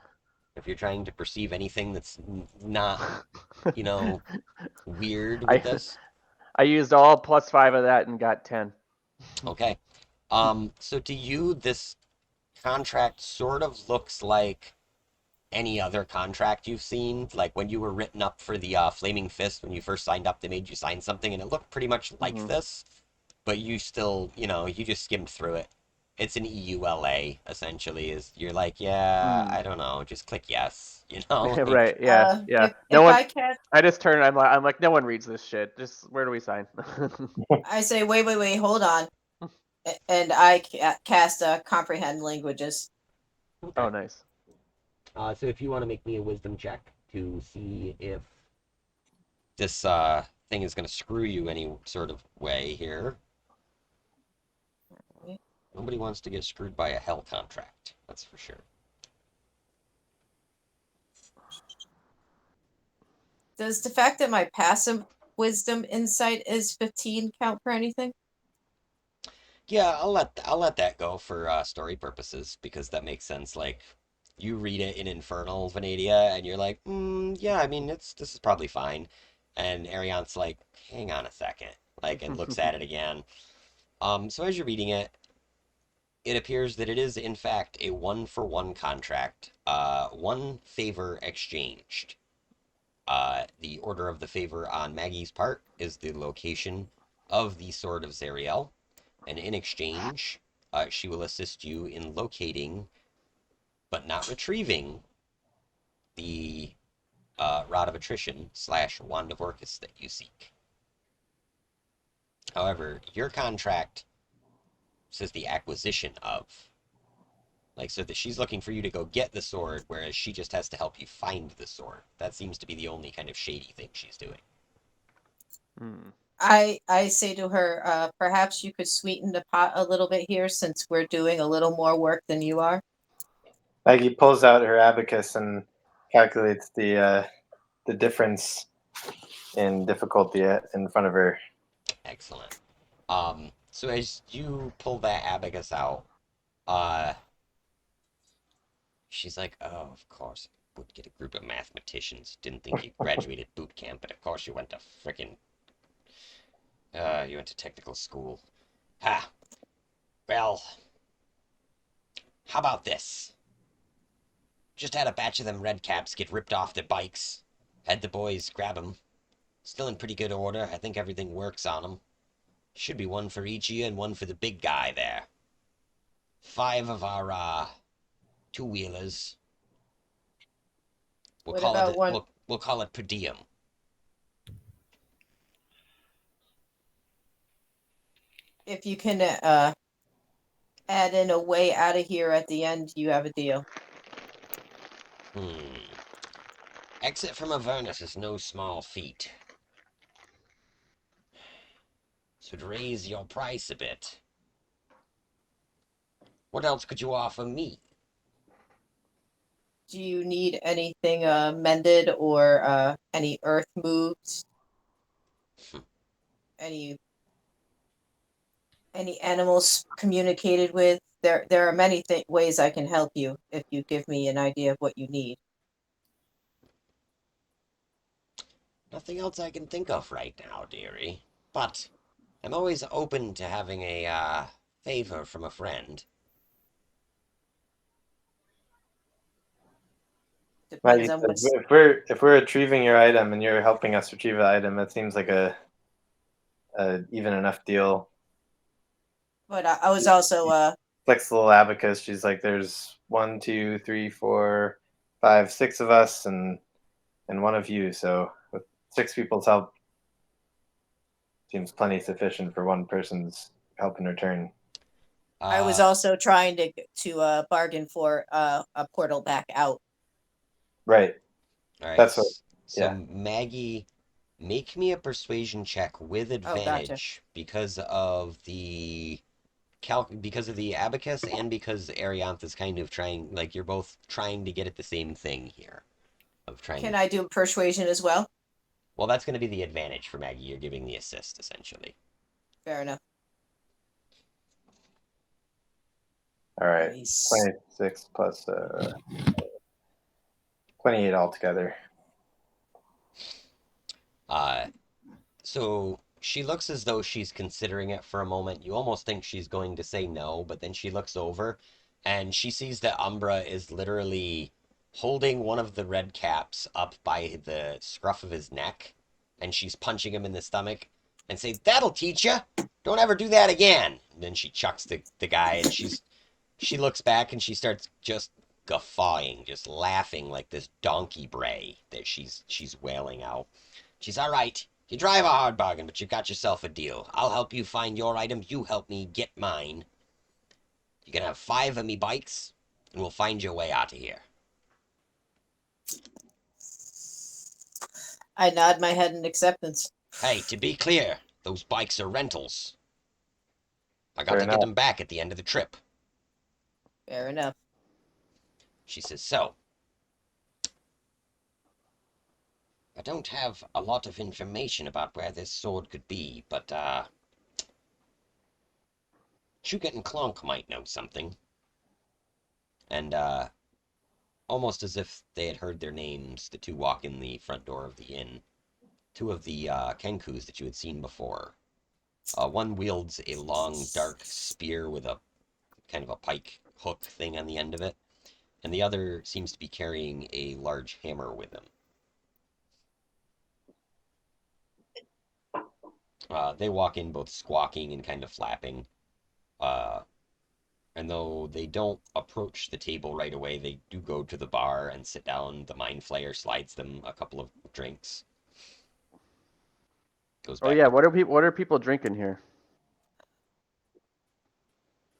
if you're trying to perceive anything that's not weird with I this. I used all +5 of that and got 10. Okay. So to you, this contract sort of looks like any other contract you've seen. Like when you were written up for the Flaming Fist, when you first signed up, they made you sign something, and it looked pretty much like Mhm. this, but you still, you just skimmed through it. It's an EULA, essentially. Is you're like, yeah, Mm. I don't know, just click yes, like, Right. Yeah. Yeah. No If one. I cast, I just turn. I'm like, no one reads this shit. Just where do we sign? I say, wait, hold on, and I cast comprehend languages. Oh, okay. nice. So if you want to make me a wisdom check to see if this thing is going to screw you any sort of way here. Nobody wants to get screwed by a hell contract, that's for sure. Does the fact that my passive wisdom insight is 15 count for anything? Yeah, I'll let that go for story purposes because that makes sense. Like, you read it in Infernal Venadia, and you're like, yeah, I mean, this is probably fine. And Arian's like, hang on a second, like, and looks at it again. So as you're reading it, it appears that it is in fact a one-for-one contract, one favor exchanged. The order of the favor on Maggie's part is the location of the Sword of Zariel, and in exchange, she will assist you in locating, but not retrieving, the Rod of Attrition / Wand of Orcus that you seek. However, your contract says the acquisition of. Like, so that she's looking for you to go get the sword, whereas she just has to help you find the sword. That seems to be the only kind of shady thing she's doing. Hmm. I say to her, perhaps you could sweeten the pot a little bit here since we're doing a little more work than you are. Maggie pulls out her abacus and calculates the difference in difficulty in front of her. Excellent. So as you pull that abacus out, uh, she's like, oh, of course, I would get a group of mathematicians. Didn't think you graduated boot camp, but of course you went to you went to technical school. Ha! Well, how about this? Just had a batch of them red caps get ripped off their bikes. Had the boys grab 'em. Still in pretty good order. I think everything works on 'em. Should be one for each of you and one for the big guy there. 5 of our, two-wheelers. We'll What call it, about one? we'll call it per diem. If you can add in a way out of here at the end, you have a deal. Exit from Avernus is no small feat. Should raise your price a bit. What else could you offer me? Do you need anything mended or any earth moves? Any animals communicated with? There are many ways I can help you if you give me an idea of what you need. Nothing else I can think of right now, dearie. But I'm always open to having a, favor from a friend. Depends Maggie on says, what's. if we're retrieving your item and you're helping us retrieve the item, that seems like a even enough deal. But I was also Flex the little abacus. She's like, there's 1, 2, 3, 4, 5, 6 of us, and one of you. So with 6 people's help, seems plenty sufficient for one person's help in return. I was Uh, also trying to bargain for a portal back out. Right. all right. That's what. So Yeah. Maggie, make me a persuasion check with Oh, gotcha. advantage because of the because of the abacus and because Arianth is kind of trying, like, you're both trying to get at the same thing here of trying Can to. I do persuasion as well? Well, that's going to be the advantage for Maggie. You're giving the assist essentially. Fair enough. All right. Nice. 26 plus 28 altogether. Uh, so she looks as though she's considering it for a moment. You almost think she's going to say no, but then she looks over and she sees that Umbra is literally holding one of the red caps up by the scruff of his neck, and she's punching him in the stomach, and say, "That'll teach you. Don't ever do that again." And then she chucks the guy, and she looks back and she starts just guffawing, just laughing like this donkey bray that she's wailing out. She's all right. You drive a hard bargain, but you've got yourself a deal. I'll help you find your item. You help me get mine. You can have 5 of me bikes, and we'll find your way out of here. I nod my head in acceptance. Hey, to be clear, those bikes are rentals. I got Fair to get enough. them back at the end of the trip. Fair enough. She says, so, I don't have a lot of information about where this sword could be, but, Shuket and Clonk might know something. And, almost as if they had heard their names, the two walk in the front door of the inn. 2 of the, Kenkus that you had seen before. One wields a long, dark spear with a kind of a pike hook thing on the end of it, and the other seems to be carrying a large hammer with him. They walk in both squawking and kind of flapping. And though they don't approach the table right away, they do go to the bar and sit down. The Mind Flayer slides them a couple of drinks. Goes Oh back. yeah, what are people drinking here?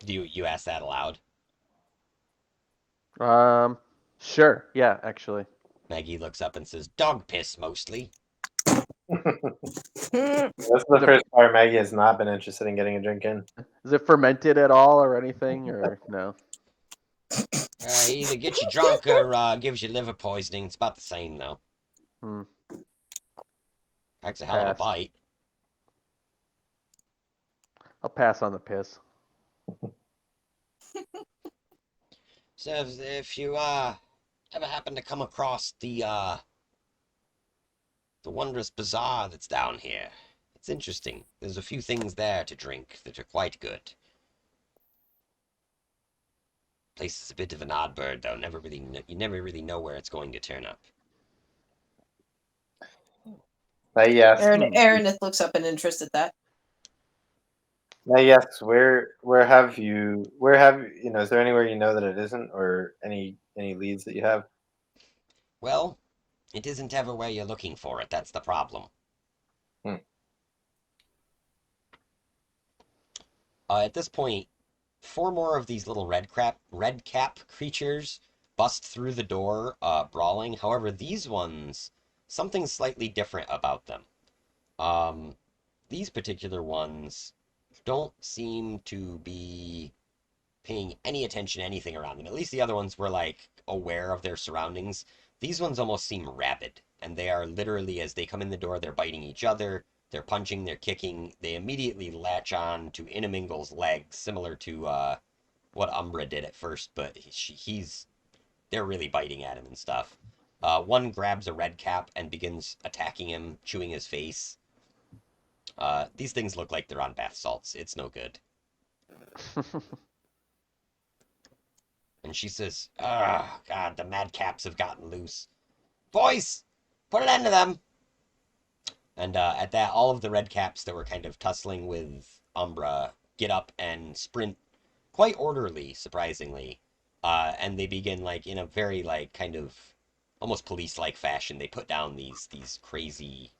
Do you ask that aloud? Sure. Yeah, actually. Maggie looks up and says, "Dog piss mostly." That's the first bar Maggie has not been interested in getting a drink in. Is it fermented at all or anything, or no? Either gets you drunk or gives you liver poisoning. It's about the same though. Hmm. Packs a hell of a Pass. bite. I'll pass on the piss. So if you ever happen to come across the wondrous bazaar that's down here, it's interesting. There's a few things there to drink that are quite good. Place is a bit of an odd bird though. You never really know where it's going to turn up. Yes. Aaron looks up in interest at that. Yes. Where have you know? Is there anywhere you know that it isn't, or any leads that you have? Well, it isn't ever where you're looking for it. That's the problem. Hmm. At this point, 4 more of these little red cap creatures bust through the door, brawling. However, these ones, something slightly different about them. These particular ones don't seem to be paying any attention to anything around them. At least the other ones were like aware of their surroundings. These ones almost seem rabid, and they are literally, as they come in the door, they're biting each other, they're punching, they're kicking. They immediately latch on to Inimingle's legs, similar to what Umbra did at first, but they're really biting at him and stuff. One grabs a red cap and begins attacking him, chewing his face. These things look like they're on bath salts. It's no good. And she says, "Ah, God, the madcaps have gotten loose. Boys, put an end to them." And at that, all of the red caps that were kind of tussling with Umbra get up and sprint quite orderly, surprisingly. And they begin, like, in a very, like, kind of almost police-like fashion. They put down these crazy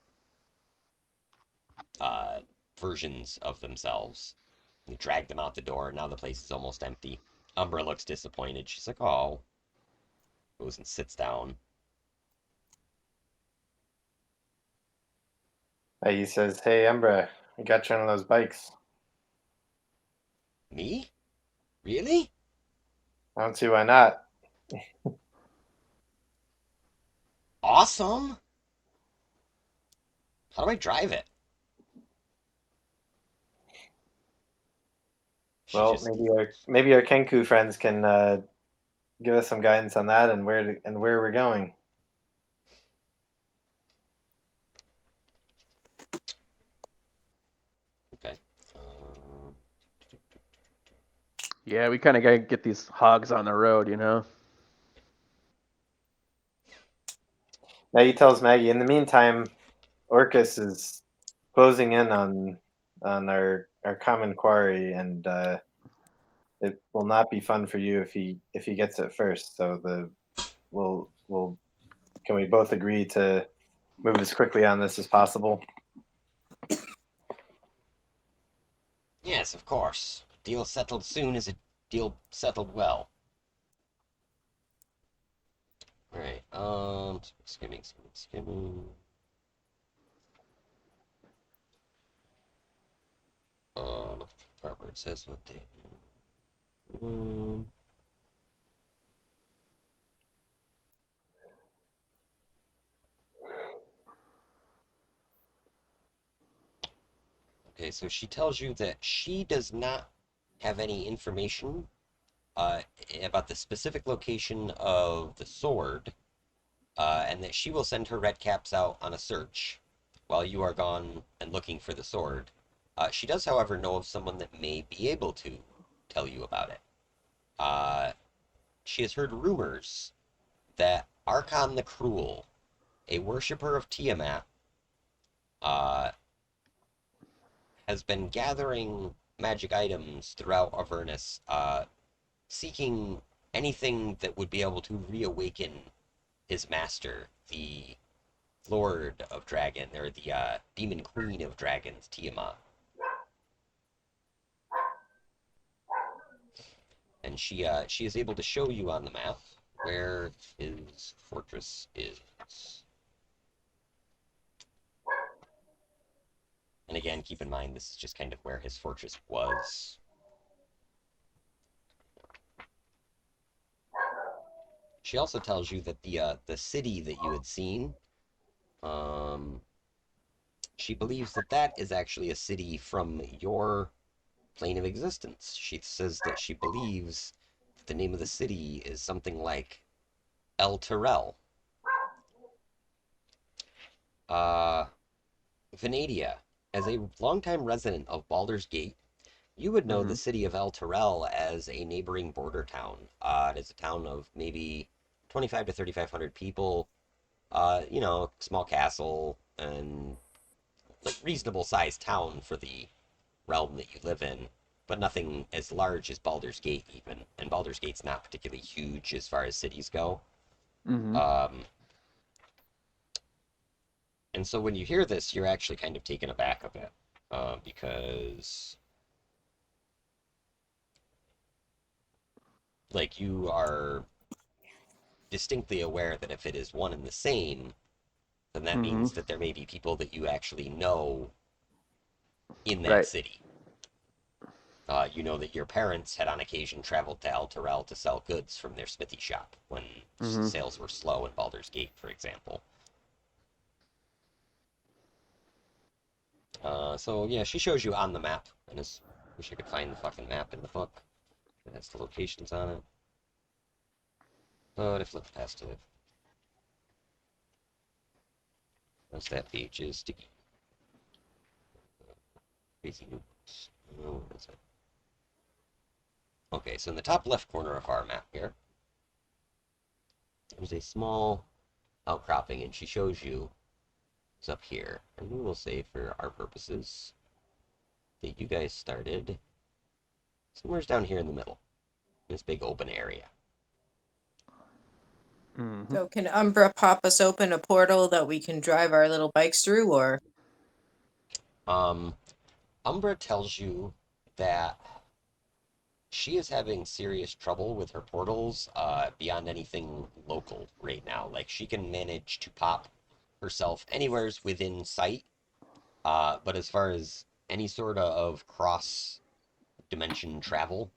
versions of themselves. They drag them out the door. Now the place is almost empty. Umbra looks disappointed. She's like, "Oh." Goes and sits down. He says, "Hey, Umbra, I got you on those bikes. Me? Really? I don't see why not." Awesome. How do I drive it? Well, maybe our Kenku friends can give us some guidance on that and where we're going. Okay. Yeah, we kind of gotta get these hogs on the road, you know. Maggie tells Maggie, in the meantime, Orcus is closing in on our common quarry, and it will not be fun for you if he gets it first. So we'll can we both agree to move as quickly on this as possible? Yes, of course. Deal settled soon is a deal settled well. Alright, skimming. The part where it says what they. Um, okay, so she tells you that she does not have any information uh, about the specific location of the sword, and that she will send her red caps out on a search while you are gone and looking for the sword. She does, however, know of someone that may be able to tell you about it. Uh, she has heard rumors that Archon the Cruel, a worshipper of Tiamat, uh, has been gathering magic items throughout Avernus, seeking anything that would be able to reawaken his master, the Lord of Dragon, or the Demon Queen of Dragons, Tiamat. And she is able to show you on the map where his fortress is. And again, keep in mind this is just kind of where his fortress was. She also tells you that the city that you had seen, um, she believes that that is actually a city from your plane of existence. She says that she believes that the name of the city is something like El Terrell. Uh, Venadia, as a longtime resident of Baldur's Gate, you would know the city of El Terrell as a neighboring border town. It is a town of maybe 25 to 3,500 people. Small castle and like reasonable sized town for the realm that you live in, but nothing as large as Baldur's Gate even. And Baldur's Gate's not particularly huge as far as cities go. Mm-hmm. And so when you hear this, you're actually kind of taken aback a bit, because like you are distinctly aware that if it is one and the same, then that Mm-hmm. means that there may be people that you actually know in that Right. city. You know that your parents had on occasion traveled to El Terrell to sell goods from their smithy shop when Mm-hmm. sales were slow in Baldur's Gate, for example. So yeah, she shows you on the map, and wish I could find the fucking map in the book. It has the locations on it. But I flipped past it. Once that page is sticky. Crazy notes. Oh, what is it? Okay, so in the top left corner of our map here, there's a small outcropping, and she shows you it's up here. And we will say, for our purposes, that you guys started somewhere's down here in the middle, this big open area. Mm-hmm. So can Umbra pop us open a portal that we can drive our little bikes through, or Um, Umbra tells you that she is having serious trouble with her portals beyond anything local right now. Like, she can manage to pop herself anywheres within sight, but as far as any sort of cross dimension travel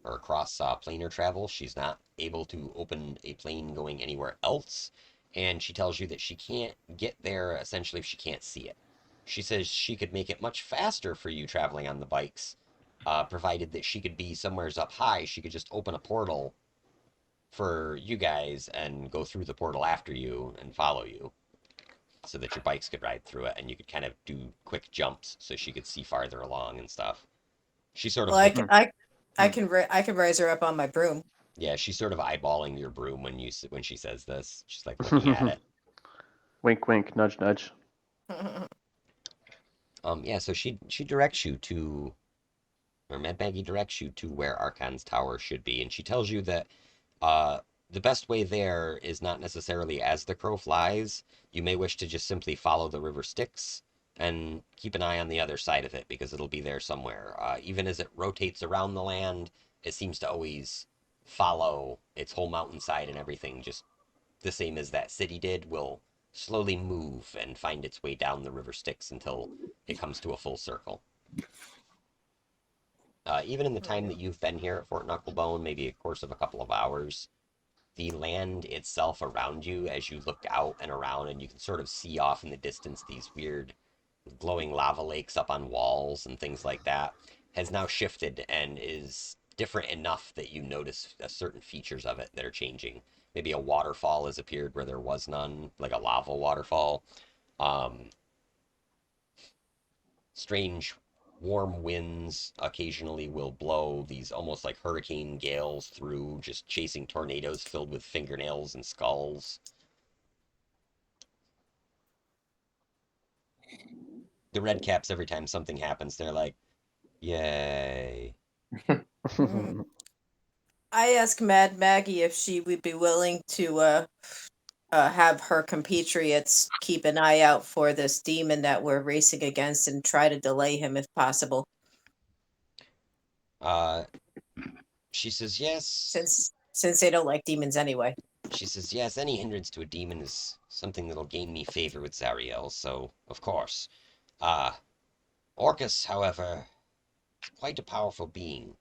or cross planar travel, she's not able to open a plane going anywhere else. And she tells you that she can't get there essentially if she can't see it. She says she could make it much faster for you traveling on the bikes, provided that she could be somewheres up high. She could just open a portal for you guys and go through the portal after you and follow you, so that your bikes could ride through it and you could kind of do quick jumps so she could see farther along and stuff. She's sort well, of looking, I can raise her up on my broom. yeah, she's sort of eyeballing your broom when she says this. She's like looking at it. Wink, wink, nudge, nudge. Yeah, so she directs you to, or Mad Maggie directs you to where Archon's tower should be, and she tells you that uh, the best way there is not necessarily as the crow flies. You may wish to just simply follow the river Styx and keep an eye on the other side of it because it'll be there somewhere. Even as it rotates around the land, it seems to always follow its whole mountainside and everything, just the same as that city did, will slowly move and find its way down the river Styx until it comes to a full circle. Even in the time that you've been here at Fort Knucklebone, maybe a course of a couple of hours, the land itself around you, as you look out and around, and you can sort of see off in the distance these weird glowing lava lakes up on walls and things like that, has now shifted and is different enough that you notice certain features of it that are changing. Maybe a waterfall has appeared where there was none, like a lava waterfall. Um, Strange warm winds occasionally will blow these almost like hurricane gales through, just chasing tornadoes filled with fingernails and skulls. The red caps, every time something happens, they're like, yay. I asked Mad Maggie if she would be willing to have her compatriots keep an eye out for this demon that we're racing against and try to delay him if possible. Uh, she says yes. Since they don't like demons anyway. She says yes, any hindrance to a demon is something that'll gain me favor with Zariel, so of course. Orcus, however, is quite a powerful being.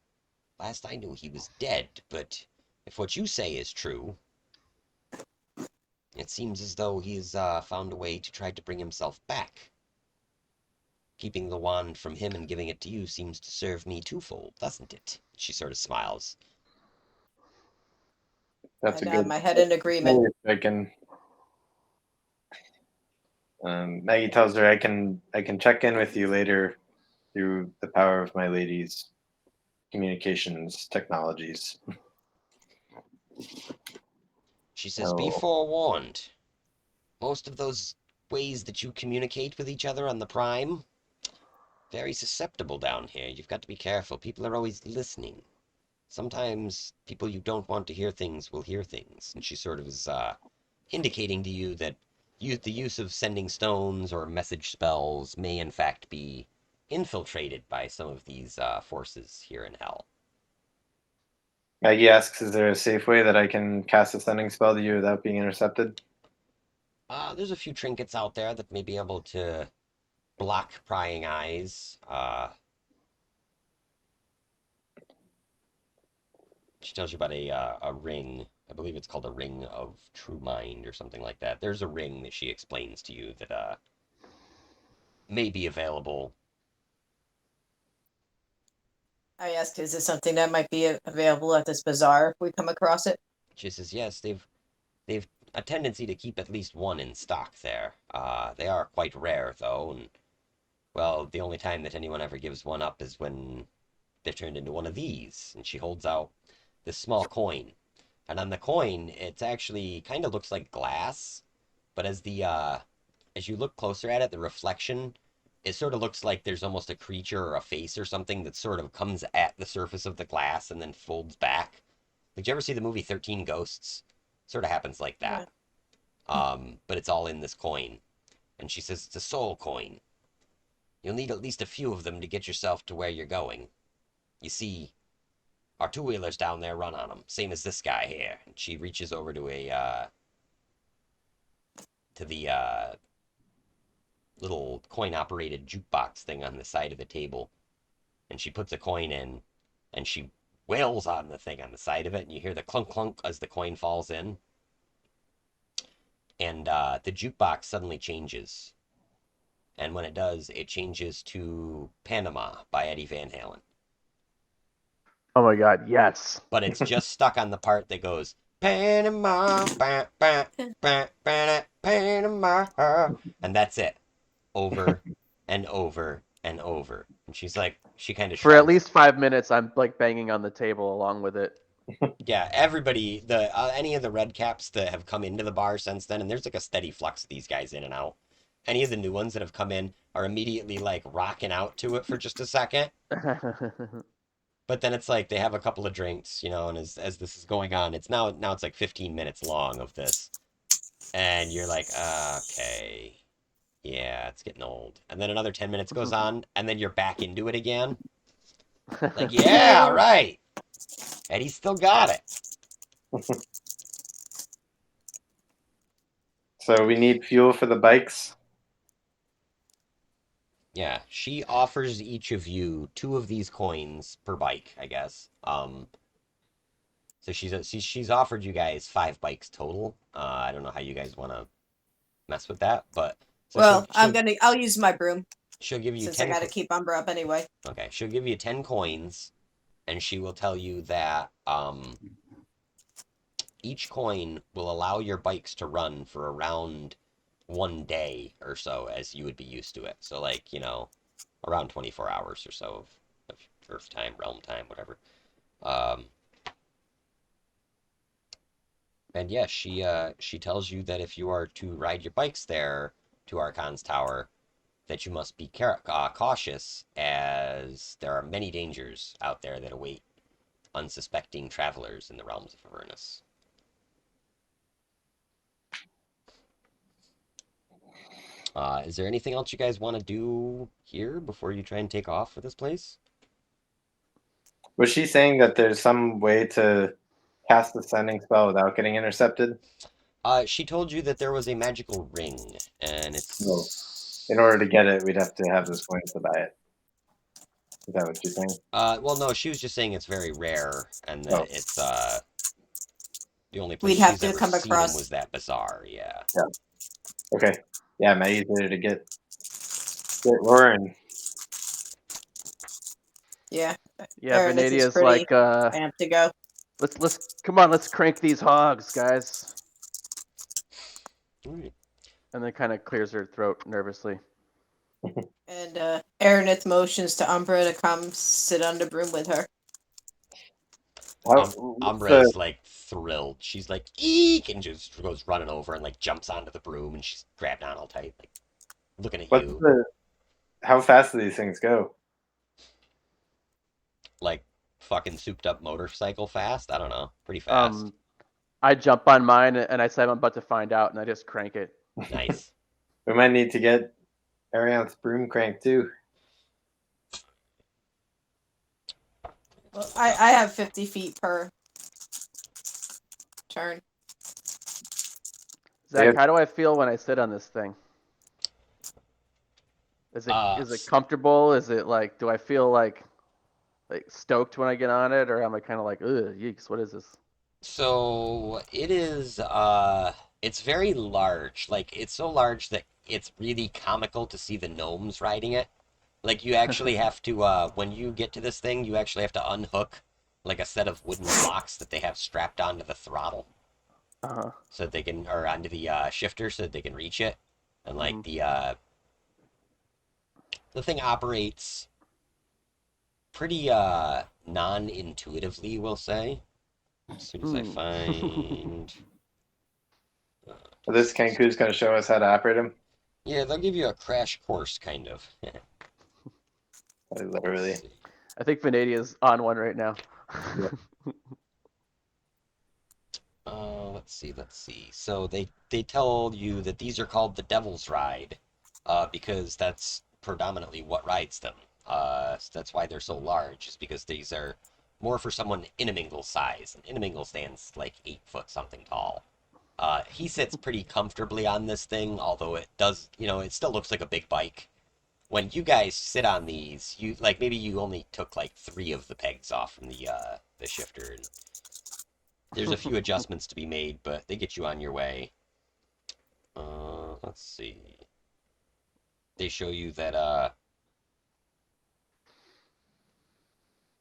Last I knew he was dead, but if what you say is true, it seems as though he's found a way to try to bring himself back. Keeping the wand from him and giving it to you seems to serve me twofold, doesn't it? She sort of smiles. That's I a nod good. my head in agreement. I can. Maggie tells her I can check in with you later through the power of my lady's communications technologies. She says, be Oh, forewarned. Most of those ways that you communicate with each other on the Prime, very susceptible down here. You've got to be careful. People are always listening. Sometimes people you don't want to hear things will hear things. And she sort of is indicating to you that the use of sending stones or message spells may in fact be infiltrated by some of these forces here in Hell. Maggie asks, "Is there a safe way that I can cast a sending spell to you without being intercepted?" There's a few trinkets out there that may be able to block prying eyes. She tells you about a ring. I believe it's called a ring of true mind or something like that. There's a ring that she explains to you that may be available. I asked, is this something that might be available at this bazaar if we come across it? She says yes. They've a tendency to keep at least one in stock there. They are quite rare though, and well, the only time that anyone ever gives one up is when they're turned into one of these. And she holds out this small coin. And on the coin, it's actually kind of looks like glass, but as you look closer at it, the reflection, it sort of looks like there's almost a creature or a face or something that sort of comes at the surface of the glass and then folds back. Did you ever see the movie 13 Ghosts? Sort of happens like that. But it's all in this coin. And she says it's a soul coin. You'll need at least a few of them to get yourself to where you're going. You see, our two-wheelers down there run on them, same as this guy here. And she reaches over to the little coin-operated jukebox thing on the side of the table, and she puts a coin in, and she wails on the thing on the side of it, and you hear the clunk clunk as the coin falls in, and the jukebox suddenly changes, and when it does, it changes to Panama by Eddie Van Halen. Oh my god, yes. But it's just stuck on the part that goes Panama, bah, bah, bah, bah, Panama, and that's it, over and over and over. And she's like, she kind of For at shrugs. least 5 minutes, I'm like banging on the table along with it. Yeah, everybody, the any of the red caps that have come into the bar since then, and there's like a steady flux of these guys in and out. Any of the new ones that have come in are immediately like rocking out to it for just a second, but then it's like they have a couple of drinks, and as this is going on, now it's like 15 minutes long of this, and you're like, okay, yeah, it's getting old. And then another 10 minutes goes on, and then you're back into it again. Like, yeah, all right. And he's still got it. So we need fuel for the bikes. Yeah, she offers each of you two of these coins per bike, I guess. So she's offered you guys 5 bikes total. I don't know how you guys want to mess with that, but so Well, she'll I'll use my broom she'll give you since I 10. gotta keep Umbra up anyway. Okay, she'll give you 10 coins, and she will tell you that each coin will allow your bikes to run for around 1 day or so, as you would be used to it. So like, around 24 hours or so of Earth time, realm time, whatever. Um, and yeah, she tells you that if you are to ride your bikes there to Archon's Tower, that you must be cautious, as there are many dangers out there that await unsuspecting travelers in the realms of Avernus. Is there anything else you guys want to do here before you try and take off for this place? Was she saying that there's some way to cast the sending spell without getting intercepted? She told you that there was a magical ring, and No. it's. In order to get it, we'd have to have those coins to buy it. Is that what you're saying? Well, no, she was just saying it's very rare, and Oh, that it's the only place We'd have she's to ever come seen him across. was that bazaar. Yeah. yeah. Okay. Yeah, maybe easier to get roaring. Yeah, Yeah, Avernus is Venadia's pretty like, amped to go. let's come on, let's crank these hogs, guys. All right. And then kind of clears her throat nervously. And Aranith motions to Umbra to come sit on the broom with her. What's Umbra the is like thrilled. She's like, eek, and just goes running over and like jumps onto the broom, and she's grabbed on all tight, like looking at what's you. the how fast do these things go? Like fucking souped up motorcycle fast. I don't know, pretty fast. I jump on mine and I say I'm about to find out, and I just crank it. Nice. We might need to get Arian's broom crank too. Well, I have 50 feet per turn. Zach, how do I feel when I sit on this thing? Is it comfortable? Is it like, do I feel like stoked when I get on it, or am I kind of like, ugh, yeeks, what is this? So it is it's very large. Like it's so large that it's really comical to see the gnomes riding it. Like you actually have to when you get to this thing, you actually have to unhook like a set of wooden blocks that they have strapped onto the throttle Uh-huh. so that they can, or onto the shifter so that they can reach it. And like the thing operates pretty non-intuitively, we'll say. As soon as I find This Kenku's going to show us how to operate them. Yeah, they'll give you a crash course, kind of. Literally. I think Venadia's on one right now. Let's see. So they tell you that these are called the Devil's Ride, because that's predominantly what rides them. So that's why they're so large, is because these are more for someone Inamingle size. And Inamingle stands like 8 foot something tall. He sits pretty comfortably on this thing, although it does, it still looks like a big bike. When you guys sit on these, you like maybe you only took like 3 of the pegs off from the shifter, and there's a few adjustments to be made, but they get you on your way. Let's see. They show you that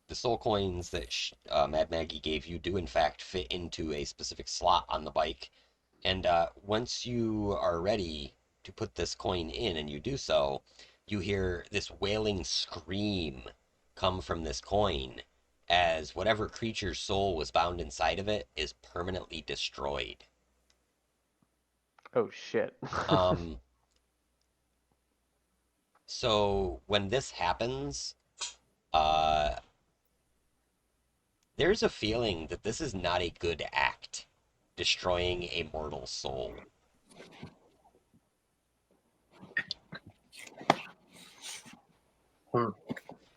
the soul coins that Mad Maggie gave you do in fact fit into a specific slot on the bike. And once you are ready to put this coin in, and you do so, you hear this wailing scream come from this coin, as whatever creature's soul was bound inside of it is permanently destroyed. Oh shit. Um, so when this happens, uh, there's a feeling that this is not a good act, destroying a mortal soul.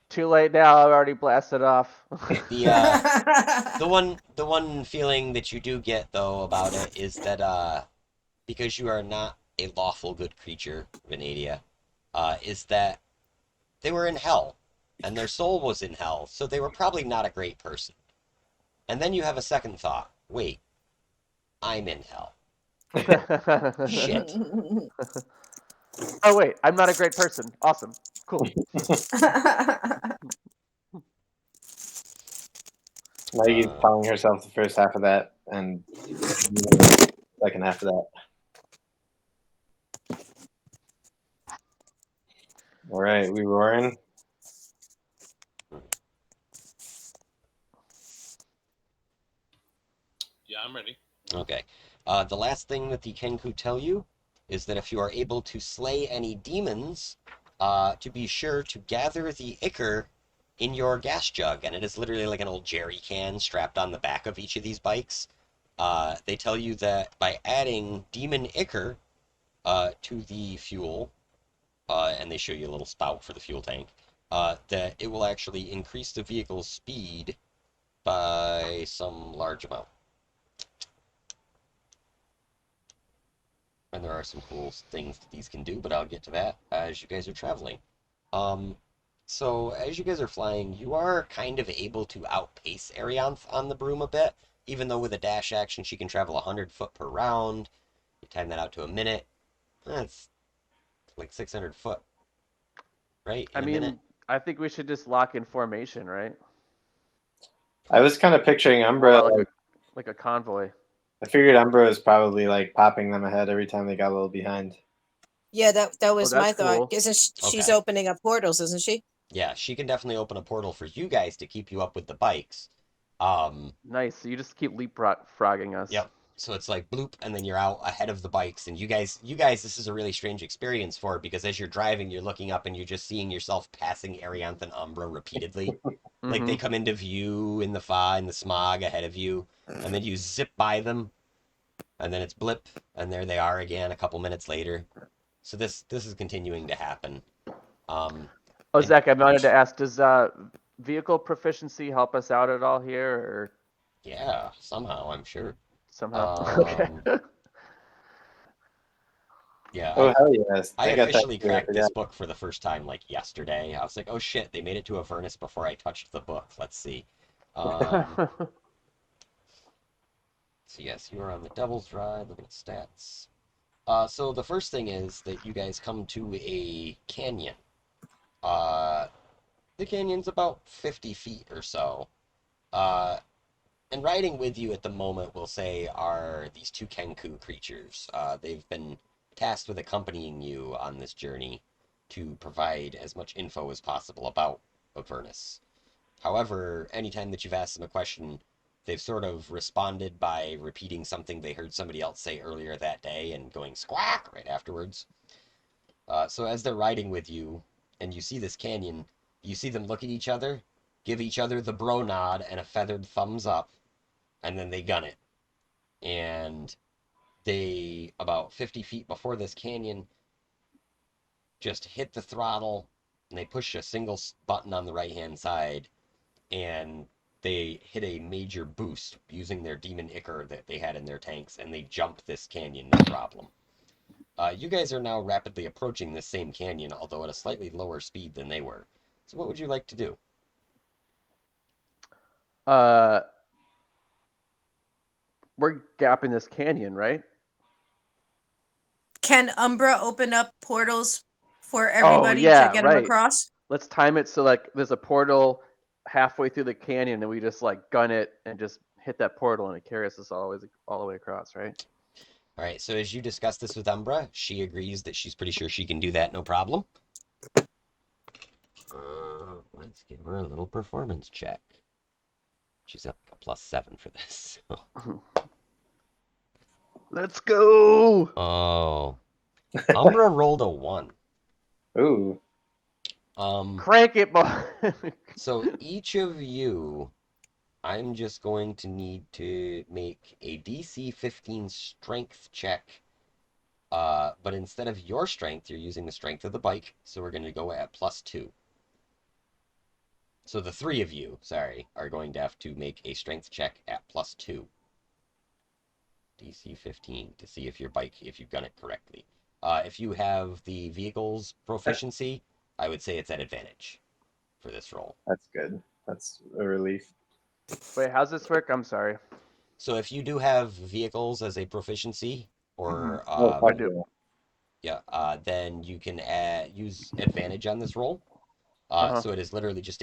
Too late now. I've already blasted off. The one feeling that you do get though about it is that because you are not a lawful good creature, Venadia, is that they were in hell, and their soul was in hell, so they were probably not a great person. And then you have a second thought. Wait, I'm in hell. Shit. Oh wait, I'm not a great person. Awesome. Cool. Maggie's Uh, telling herself the first half of that, and the second half of that. All right, we roaring. Yeah, I'm ready. okay. The last thing that the Kenku tell you is that if you are able to slay any demons, to be sure to gather the ichor in your gas jug, and it is literally like an old jerry can strapped on the back of each of these bikes. They tell you that by adding demon ichor to the fuel, and they show you a little spout for the fuel tank, that it will actually increase the vehicle's speed by some large amount. And there are some cool things that these can do, but I'll get to that as you guys are traveling. Um, so as you guys are flying, you are kind of able to outpace Arianth on the broom a bit, even though with a dash action she can travel 100 foot per round. You time that out to a minute. That's like 600 foot, right? I In a minute. mean, I think we should just lock in formation, right? I was kind of picturing Or Umbra. like a convoy. I figured Umbra was probably like popping them ahead every time they got a little behind. Yeah, that Oh, was my that's thought. cool. Isn't she's Okay. opening up portals, isn't she? Yeah, she can definitely open a portal for you guys to keep you up with the bikes. Um, Nice. So you just keep leapfrogging us. Yep. So it's like bloop, and then you're out ahead of the bikes. And you guys, this is a really strange experience for it because as you're driving, you're looking up and you're just seeing yourself passing Arianth and Umbra repeatedly. Like they Mm-hmm. come into view in the fog, in the smog ahead of you, and then you zip by them, and then it's blip, and there they are again a couple minutes later. So this is continuing to happen. Um, Oh, and Zach, I wanted to ask, does vehicle proficiency help us out at all here, or yeah, somehow I'm sure. somehow? Okay. Um, yeah, Oh hell yes! I I got that officially too. I cracked forgot. this book for the first time like yesterday. I was like, oh shit, they made it to Avernus before I touched the book. Let's see. Um, so yes, you are on the Devil's Ride. Look at stats. So the first thing is that you guys come to a canyon. Uh, the canyon's about 50 feet or so. Uh, and riding with you at the moment, we'll say, are these two Kenku creatures. They've been tasked with accompanying you on this journey to provide as much info as possible about Avernus. However, anytime that you've asked them a question, they've sort of responded by repeating something they heard somebody else say earlier that day and going squawk right afterwards. So as they're riding with you and you see this canyon, you see them look at each other, give each other the bro nod and a feathered thumbs up, and then they gun it. And they, about 50 feet before this canyon, just hit the throttle and they push a single button on the right hand side and they hit a major boost using their demon ichor that they had in their tanks and they jump this canyon no problem. You guys are now rapidly approaching this same canyon, although at a slightly lower speed than they were. So what would you like to do? uh, we're gapping this canyon, right? Can Umbra open up portals for Oh everybody to yeah, get them right. across? Let's time it so like there's a portal halfway through the canyon, and we just like gun it and just hit that portal, and it carries us all the way across, right? All right, so as you discuss this with Umbra, she agrees that she's pretty sure she can do that, no problem. Let's give her a little performance check. She's up a +7 for this. Let's go. Oh. Umbra rolled a 1. Ooh. Crank it, boy. So each of you, I'm just going to need to make a DC 15 strength check. But instead of your strength, you're using the strength of the bike, so we're going to go at +2. So the 3 of you, sorry, are going to have to make a strength check at +2. DC 15 to see if if you've done it correctly. If you have the vehicle's proficiency, I would say it's at advantage for this roll. That's good. That's a relief. Wait, how's this work? I'm sorry. So if you do have vehicles as a proficiency, or Oh, I fuck do. yeah. then you can use advantage on this roll. So it is literally just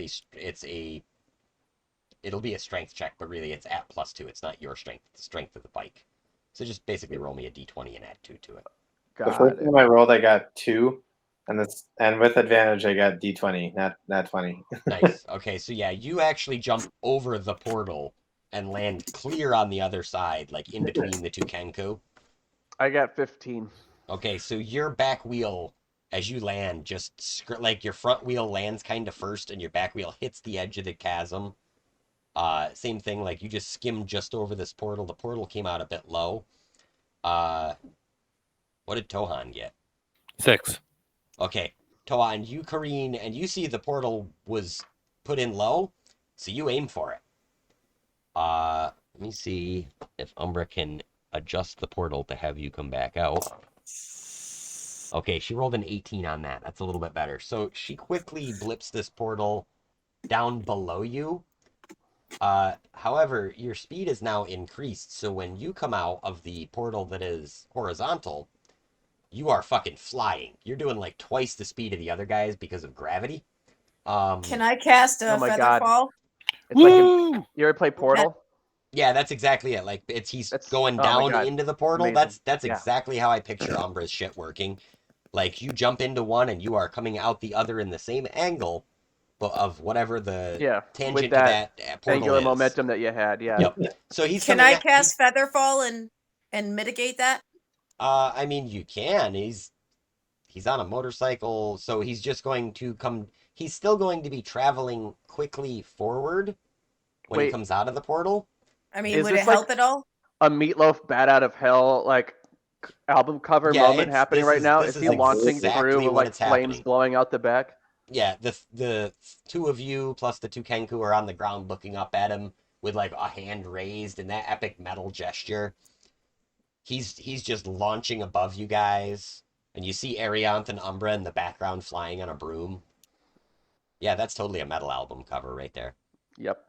it'll be a strength check, but really it's at +2. It's not your strength, it's the strength of the bike. So just basically roll me a d20 and add 2 to it. The Got first it. time I rolled, I got 2, and with advantage, I got D20, not 20. Nice. Okay, so yeah, you actually jump over the portal and land clear on the other side, like in between the two Kenku. I got 15. Okay, so your back wheel, as you land, just like your front wheel lands kind of first, and your back wheel hits the edge of the chasm. Same thing, like you just skimmed just over this portal. The portal came out a bit low. What did Tohan get? 6. Okay, Tohan, you careen, and you see the portal was put in low, so you aim for it. Let me see if Umbra can adjust the portal to have you come back out. Okay, she rolled an 18 on that. That's a little bit better. So she quickly blips this portal down below you. However, your speed is now increased, so when you come out of the portal that is horizontal, you are fucking flying. You're doing like twice the speed of the other guys because of gravity. Can I cast a Oh my feather God. fall? It's like Woo! you ever play Portal? Yeah, that's exactly it. Like he's That's going oh my down God. into the portal. Amazing. That's Yeah. exactly how I picture Umbra's shit working. Like you jump into one and you are coming out the other in the same angle, but of whatever the Yeah. With tangent to that that portal angular is. momentum that you had. Yeah. Yep. So he's Can coming I at. cast feather fall and mitigate that? I mean, you can. He's on a motorcycle, so he's just going to come. He's still going to be traveling quickly forward when he Wait, comes out of the portal. I mean, is would it this like help at all? a Meatloaf Bat Out of Hell like album cover Yeah, moment happening right now? this Is is he launching through exactly with what like it's flames happening. blowing out the back? Yeah, the 2 of you plus the 2 Kenku are on the ground looking up at him with like a hand raised in that epic metal gesture. He's just launching above you guys, and you see Arianth and Umbra in the background flying on a broom. Yeah, that's totally a metal album cover right there. Yep.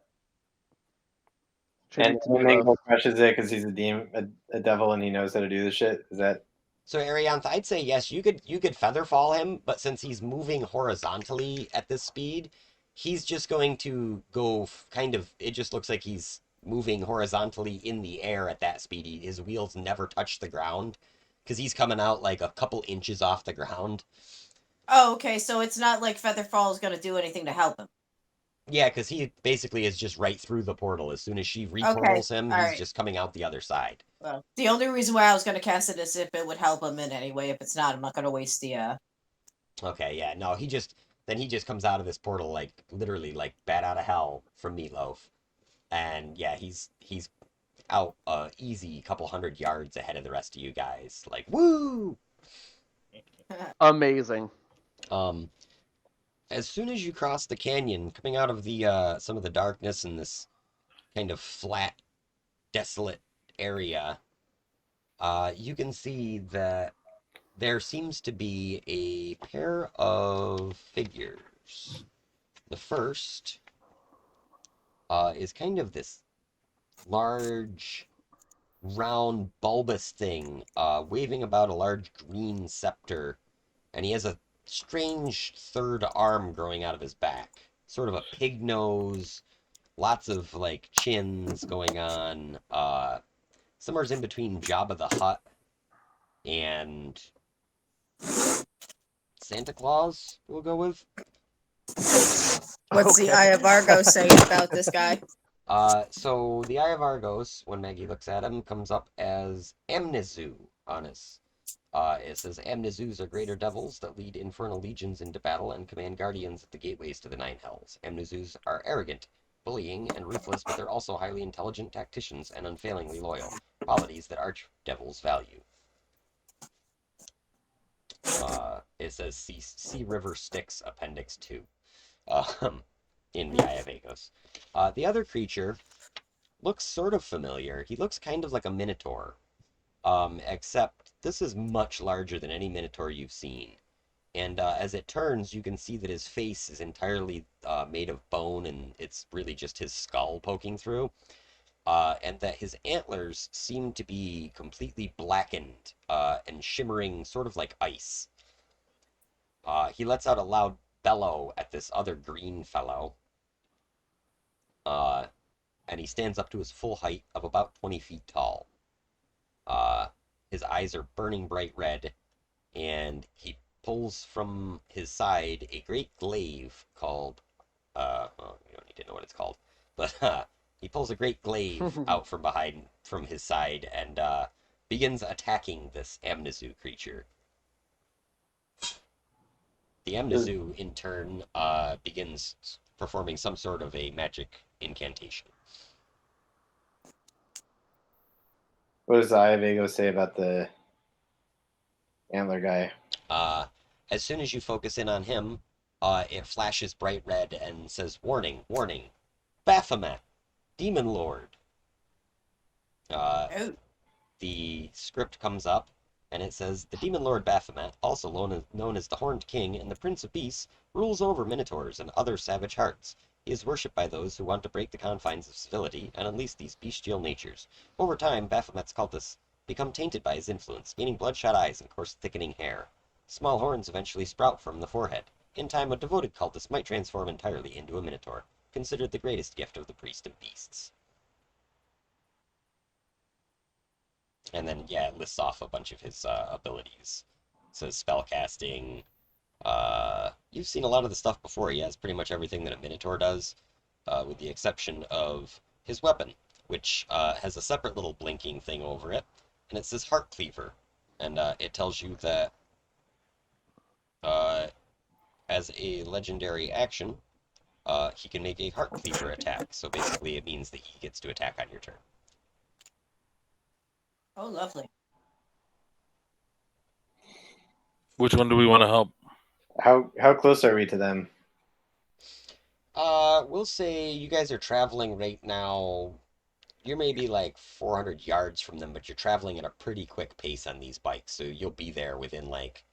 And Tribute to Meatloaf. Mingo crushes it because he's a devil, and he knows how to do this shit. Is that So Arianth, I'd say yes, you could feather fall him, but since he's moving horizontally at this speed, he's just going to go kind of. It just looks like he's moving horizontally in the air at that speed. His wheels never touch the ground because he's coming out like a couple inches off the ground. Oh, okay. So it's not like feather fall is going to do anything to help him. Yeah, because he basically is just right through the portal. As soon as she Okay, reportals him, all he's right. just coming out the other side. Well, the only reason why I was going to cast it is if it would help him in any way. If it's not, I'm not going to waste the. Okay, yeah, no, he just comes out of this portal like literally like bat out of hell from Meatloaf, and yeah, he's out easy couple hundred yards ahead of the rest of you guys. Like woo! Amazing. As soon as you cross the canyon, coming out of the some of the darkness in this kind of flat, desolate area, you can see that there seems to be a pair of figures. The first is kind of this large, round, bulbous thing, waving about a large green scepter, and he has a strange third arm growing out of his back. Sort of a pig nose, lots of like chins going on. Somewhere's in between Jabba the Hutt and Santa Claus, we'll go with. What's the Okay. Eye of Argo saying about this guy? So the Eye of Argos, when Maggie looks at him, comes up as Amnesu on his. It says Amnesus are greater devils that lead infernal legions into battle and command guardians at the gateways to the nine hells. Amnesus are arrogant, bullying, and ruthless, but they're also highly intelligent tacticians and unfailingly loyal, qualities that archdevils value. It says see River Styx Appendix 2 in the Eye of Argos. The other creature looks sort of familiar. He looks kind of like a minotaur. Except this is much larger than any minotaur you've seen. And as it turns, you can see that his face is entirely made of bone, and it's really just his skull poking through. And that his antlers seem to be completely blackened and shimmering, sort of like ice. He lets out a loud bellow at this other green fellow. And he stands up to his full height of about 20 feet tall. His eyes are burning bright red, and he pulls from his side a great glaive called, well, you don't need to know what it's called, but he pulls a great glaive out from his side, and begins attacking this Amnesu creature. The Amnesu, in turn, begins performing some sort of a magic incantation. What does the Eye of Argos say about the antler guy? As soon as you focus in on him, it flashes bright red and says, "Warning, warning, Baphomet, Demon Lord." Oh, The script comes up, and it says, "The Demon Lord Baphomet, also known as the Horned King and the Prince of Beasts, rules over minotaurs and other savage hearts. He is worshipped by those who want to break the confines of civility and unleash these bestial natures. Over time, Baphomet's cultists become tainted by his influence, gaining bloodshot eyes and coarse thickening hair. Small horns eventually sprout from the forehead. In time, a devoted cultist might transform entirely into a minotaur, considered the greatest gift of the priest of beasts." And then, yeah, it lists off a bunch of his abilities. It says spellcasting. You've seen a lot of the stuff before. He has pretty much everything that a Minotaur does, with the exception of his weapon, which has a separate little blinking thing over it, and it says Heart Cleaver. And it tells you that uh, as a legendary action, he can make a Heart Cleaver attack. So basically, it means that he gets to attack on your turn. oh, lovely. Which one do we want to help? How close are we to them? We'll say you guys are traveling right now. You're maybe like 400 yards from them, but you're traveling at a pretty quick pace on these bikes, so you'll be there within like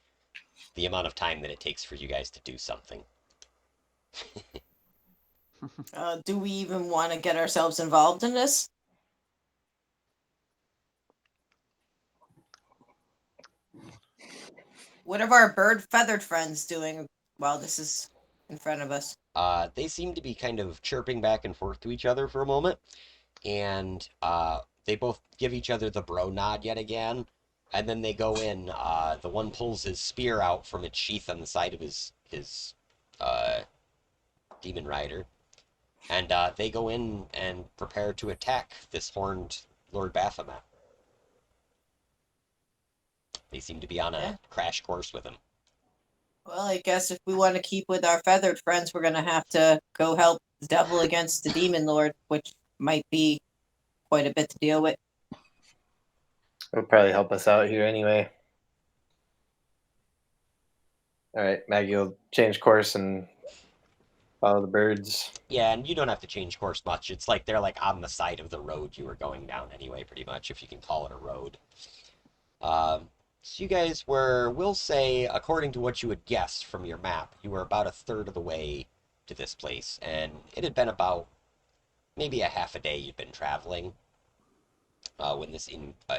the amount of time that it takes for you guys to do something. Do we even want to get ourselves involved in this? What are our bird feathered friends doing while this is in front of us? They seem to be kind of chirping back and forth to each other for a moment, and they both give each other the bro nod yet again, and then they go in. The one pulls his spear out from its sheath on the side of his demon rider, and they go in and prepare to attack this horned Lord Baphomet. They seem to be on a Yeah. crash course with him. Well, I guess if we want to keep with our feathered friends, we're going to have to go help the devil against the demon lord, which might be quite a bit to deal with. It'll probably help us out here anyway. All right, Maggie will change course and follow the birds. Yeah, and you don't have to change course much. It's like they're like on the side of the road you were going down anyway, pretty much, if you can call it a road. So you guys were, we'll say, according to what you had guessed from your map, you were about a third of the way to this place, and it had been about maybe a half a day you'd been traveling when this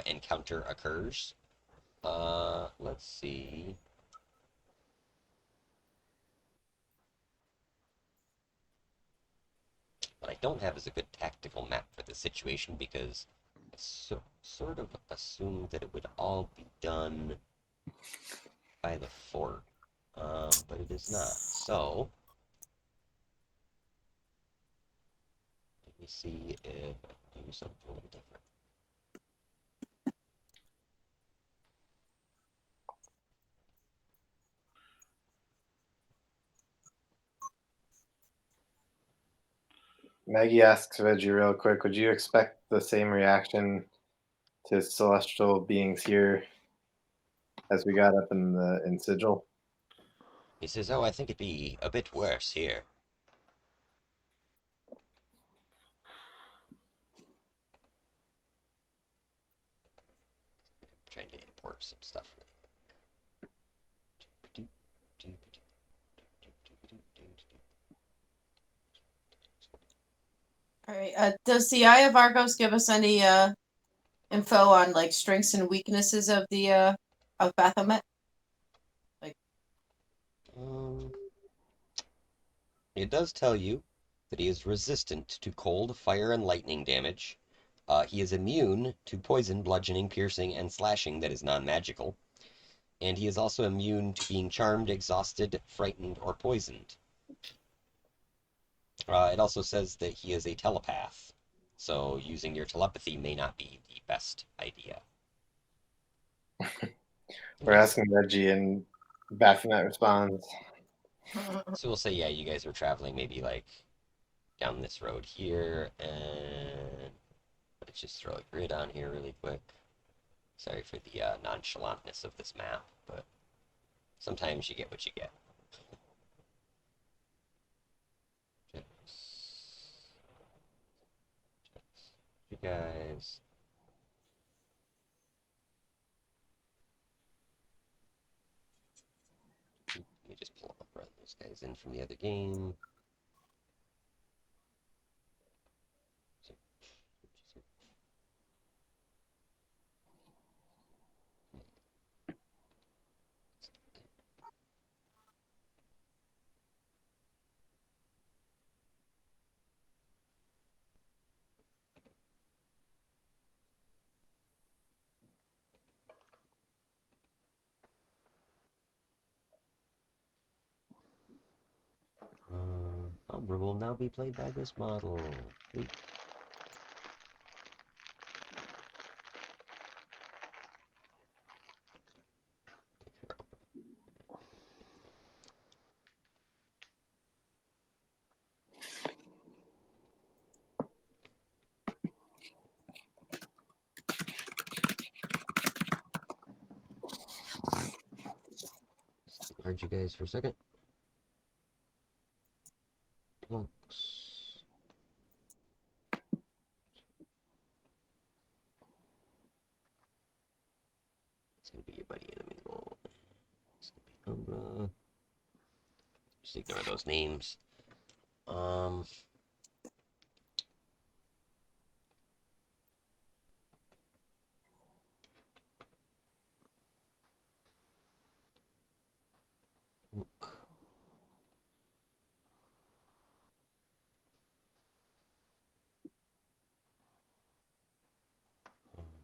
encounter occurs. Let's see. What I don't have is a good tactical map for the situation because I sort of assumed that it would all be done by the fort, but it is not. So Let me see if I do something a little different. Maggie asks Reggie real quick, would you expect the same reaction to celestial beings here as we got up in Sigil? He says, "Oh, I think it'd be a bit worse here." I'm trying to import some stuff. All right. Does the Eye of Argos give us any info on like strengths and weaknesses of the of Baphomet? Um, it does tell you that he is resistant to cold, fire, and lightning damage. He is immune to poison, bludgeoning, piercing, and slashing that is non-magical. And he is also immune to being charmed, exhausted, frightened, or poisoned. It also says that he is a telepath, so using your telepathy may not be the best idea. We're asking Reggie, and Baphomet responds, So we'll say, yeah, you guys were traveling maybe like down this road here, and let's just throw a grid on here really quick. Sorry for the nonchalantness of this map, but sometimes you get what you get. You guys. Let me just run those guys in from the other game. Umbra will now be played by this model. Ooh. Heard you guys for a second. Looks. It's gonna be your buddy in the middle. It's gonna be Umbra. Just ignore those names. Look.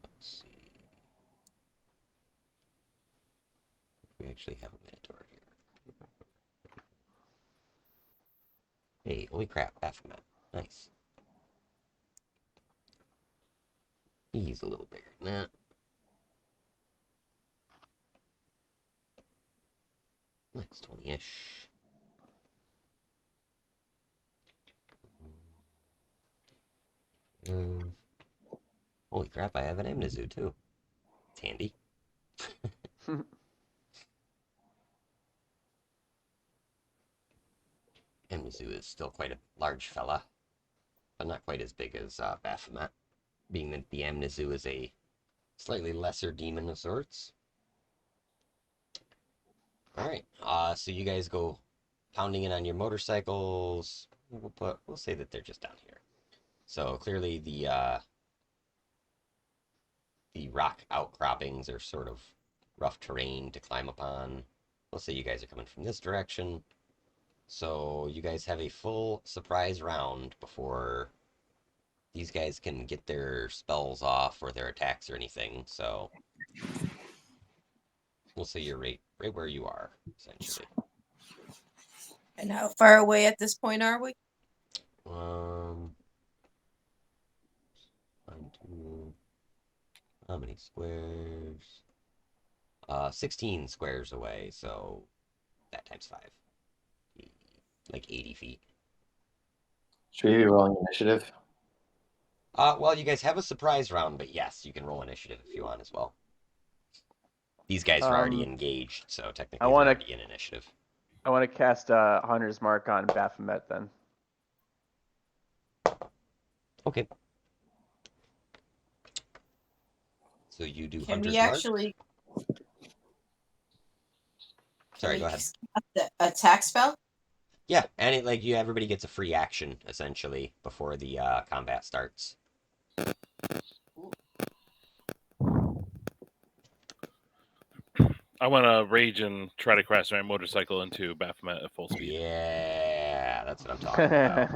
Let's see. We actually have a Minotaur here. Hey, holy crap, Baphomet. Nice. He's a little bigger than that. That's 20-ish. Holy crap, I have an Amnesu too. It's handy. Amnesu is still quite a large fella, but not quite as big as Baphomet, being that the Amnesu is a slightly lesser demon of sorts. Alright, so you guys go pounding in on your motorcycles. We'll say that they're just down here. So clearly the rock outcroppings are sort of rough terrain to climb upon. We'll say you guys are coming from this direction. So you guys have a full surprise round before these guys can get their spells off or their attacks or anything. So we'll say you're right where you are, essentially. And how far away at this point are we? How many squares? 16 squares away, so that times 5. Like 80 feet. Should we be rolling initiative? Well, you guys have a surprise round, but yes, you can roll initiative if you want as well. These guys are already engaged, so I technically they're want already in initiative. to cast Hunter's Mark on Baphomet then. Okay. So you do Can Hunter's we Mark. actually? Sorry, go ahead. Cast the attack spell? Yeah, and everybody gets a free action essentially before the combat starts. I want to rage and try to crash my motorcycle into Baphomet at full speed. Yeah, that's what I'm talking about.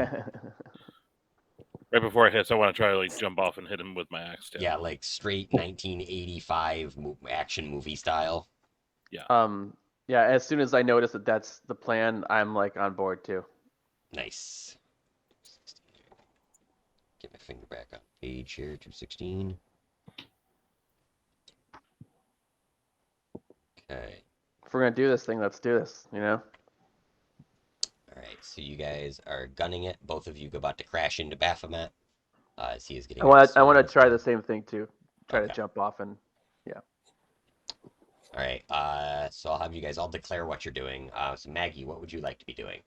Right before it hits, I want to try to jump off and hit him with my axe too. Yeah, like straight 1985 action movie style. Yeah, as soon as I notice that that's the plan, I'm on board too. Nice. Get my finger back on page here, 216. Okay. If we're gonna do this thing, let's do this. All right, so you guys are gunning it. Both of you go about to crash into Baphomet as he is getting. I want to try the same thing too. Try to Okay. jump off and All right, so I'll have you guys all declare what you're doing. So Maggie, what would you like to be doing?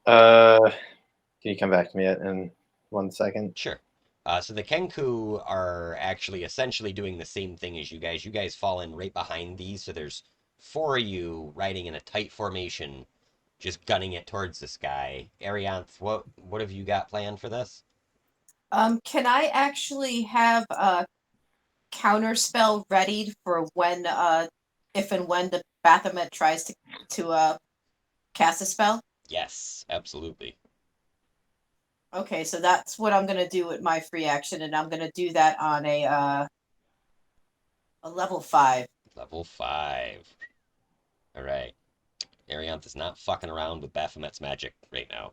Can you come back to me in 1 second? Sure. So the Kenku are actually essentially doing the same thing as you guys. You guys fall in right behind these, so there's 4 of you riding in a tight formation, just gunning it towards this guy. Arianth, what have you got planned for this? Can I actually have a counter spell readied for when, if and when the Baphomet tries to cast a spell? Yes, absolutely. Okay, so that's what I'm gonna do with my free action, and I'm gonna do that on a level 5. Level 5. All right. Arianth is not fucking around with Baphomet's magic right now.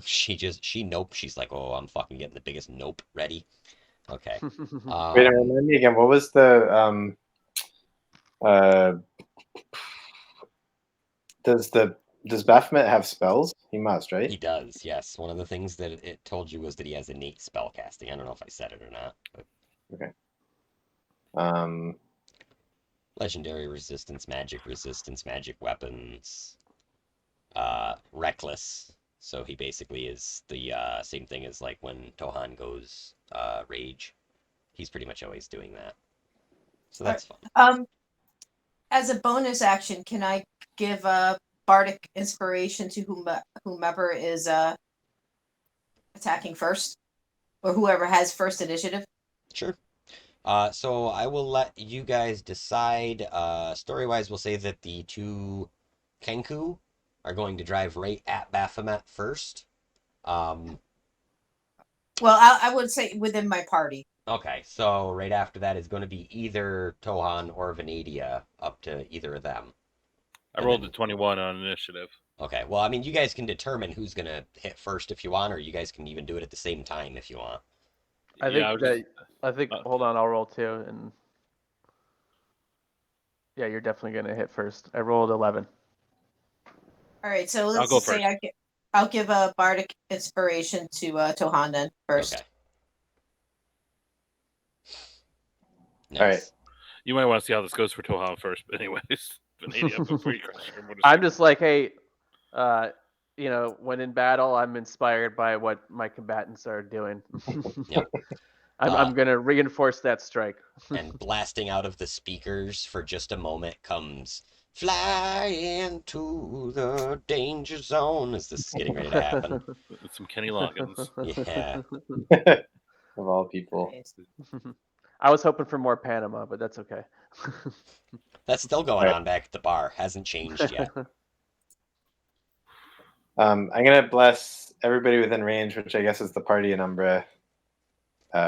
She nope. She's like, oh, I'm fucking getting the biggest nope ready. Okay. Wait, remind me again. What was the does Baphomet have spells? He must, right? He does, yes. One of the things that it told you was that he has innate spell casting. I don't know if I said it or not. But... Okay. Legendary resistance, magic weapons, reckless. So he basically is the same thing as when Tohan goes rage. He's pretty much always doing that. So that's fun. As a bonus action, can I give a bardic inspiration to whomever is attacking first, or whoever has first initiative? Sure. So I will let you guys decide. Story-wise, we'll say that the 2 Kenku are going to drive right at Baphomet first. Well, I would say within my party. Okay, so right after that is going to be either Tohan or Venadia, up to either of them. I rolled a 21 on initiative. Okay, well, I mean, you guys can determine who's going to hit first if you want, or you guys can even do it at the same time if you want. I think hold on, I'll roll too, and yeah, you're definitely gonna hit first. I rolled 11. All right, so let's go just say I'll give a bardic inspiration to Tohan then first. Okay. Nice. All right. You might want to see how this goes for Tohan first, but anyways, Venadia before you crash your motorcycle. I'm just like, hey, when in battle, I'm inspired by what my combatants are doing. Yep. I'm gonna reinforce that strike. And blasting out of the speakers for just a moment comes "Fly into the danger zone" as this is getting ready to happen. It's some Kenny Loggins. Yeah. Of all people. I was hoping for more Panama, but that's okay. That's still going on back at the bar. Hasn't changed yet. I'm gonna bless everybody within range, which I guess is the party in Umbra,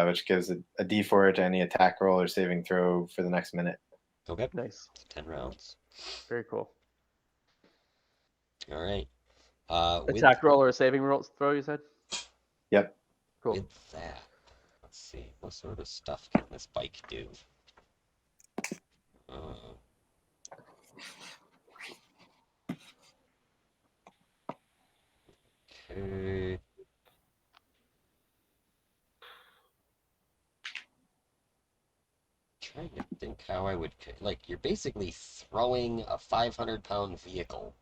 which gives a D4 to any attack roll or saving throw for the next minute. Okay. Nice. 10 rounds. Very cool. All right. Attack roll or a saving roll throw, you said? Yep. Cool. With that, let's see, what sort of stuff can this bike do? Uh, okay. Trying to think how I would like. You're basically throwing a 500-pound vehicle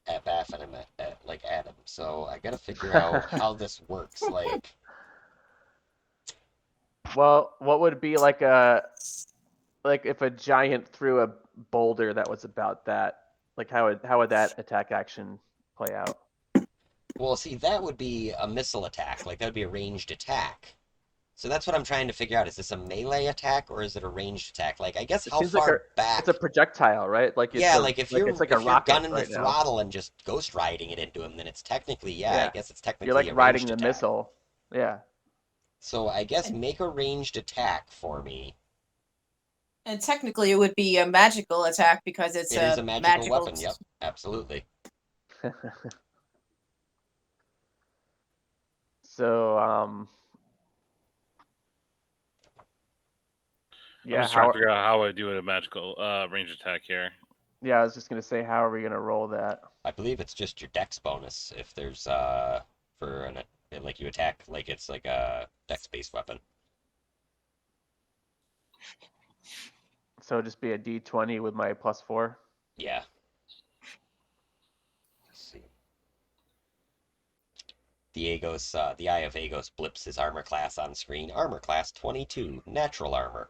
at Baphomet, like Adam. So I gotta figure out how this works. Like, Well, what would be like if a giant threw a boulder that was about that? Like how would that attack action play out? well, see, that would be a missile attack. Like that would be a ranged attack. So that's what I'm trying to figure out. Is this a melee attack or is it a ranged attack? Like, I guess It how seems like far it's back? a projectile, right? Like it's Yeah, a like it's like a if you're rocket gunning the right now. throttle and just ghost riding it into him, then it's technically, yeah, I Yeah. guess it's You're technically like a riding ranged the attack. missile. Yeah. So I guess make a ranged attack for me. And technically, it would be a magical attack because it's It is a a magical magical. weapon. Yep, absolutely. So I'm yeah, just trying to figure out how I do a magical range attack here. I was just gonna say, how are we gonna roll that? I believe it's just your dex bonus if there's for an like you attack like it's like a dex-based weapon. So just be a D20 with my +4. Yeah. Let's see. The Eye of Aegos blips his armor class on screen. Armor class 22, natural armor.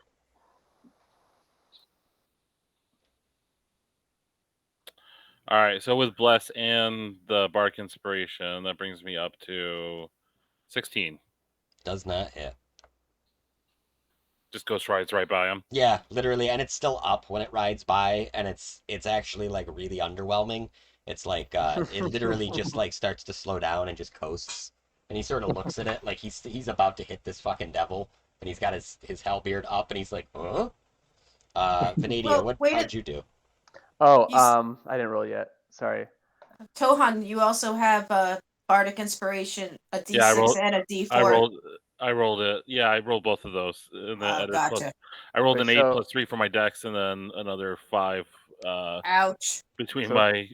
All right, so with Bless and the Bark Inspiration, that brings me up to 16. Does not hit. Just ghost rides right by him. Yeah, literally, and it's still up when it rides by, and it's actually like really underwhelming. It's like it literally just like starts to slow down and just coasts, and he sort of looks at it like he's about to hit this fucking devil, and he's got his hellbeard up, and he's like, huh? Venadia, Well, wait how'd you do? Oh, You s- I didn't roll yet. Sorry. Tohan, you also have a bardic inspiration, a Yeah, I D6 rolled. and a I D4. rolled. I rolled it. Yeah, I rolled both of those. And then added Gotcha. I rolled Wait, an 8 so- plus 3 for my dex, and then another 5 Ouch. between So- my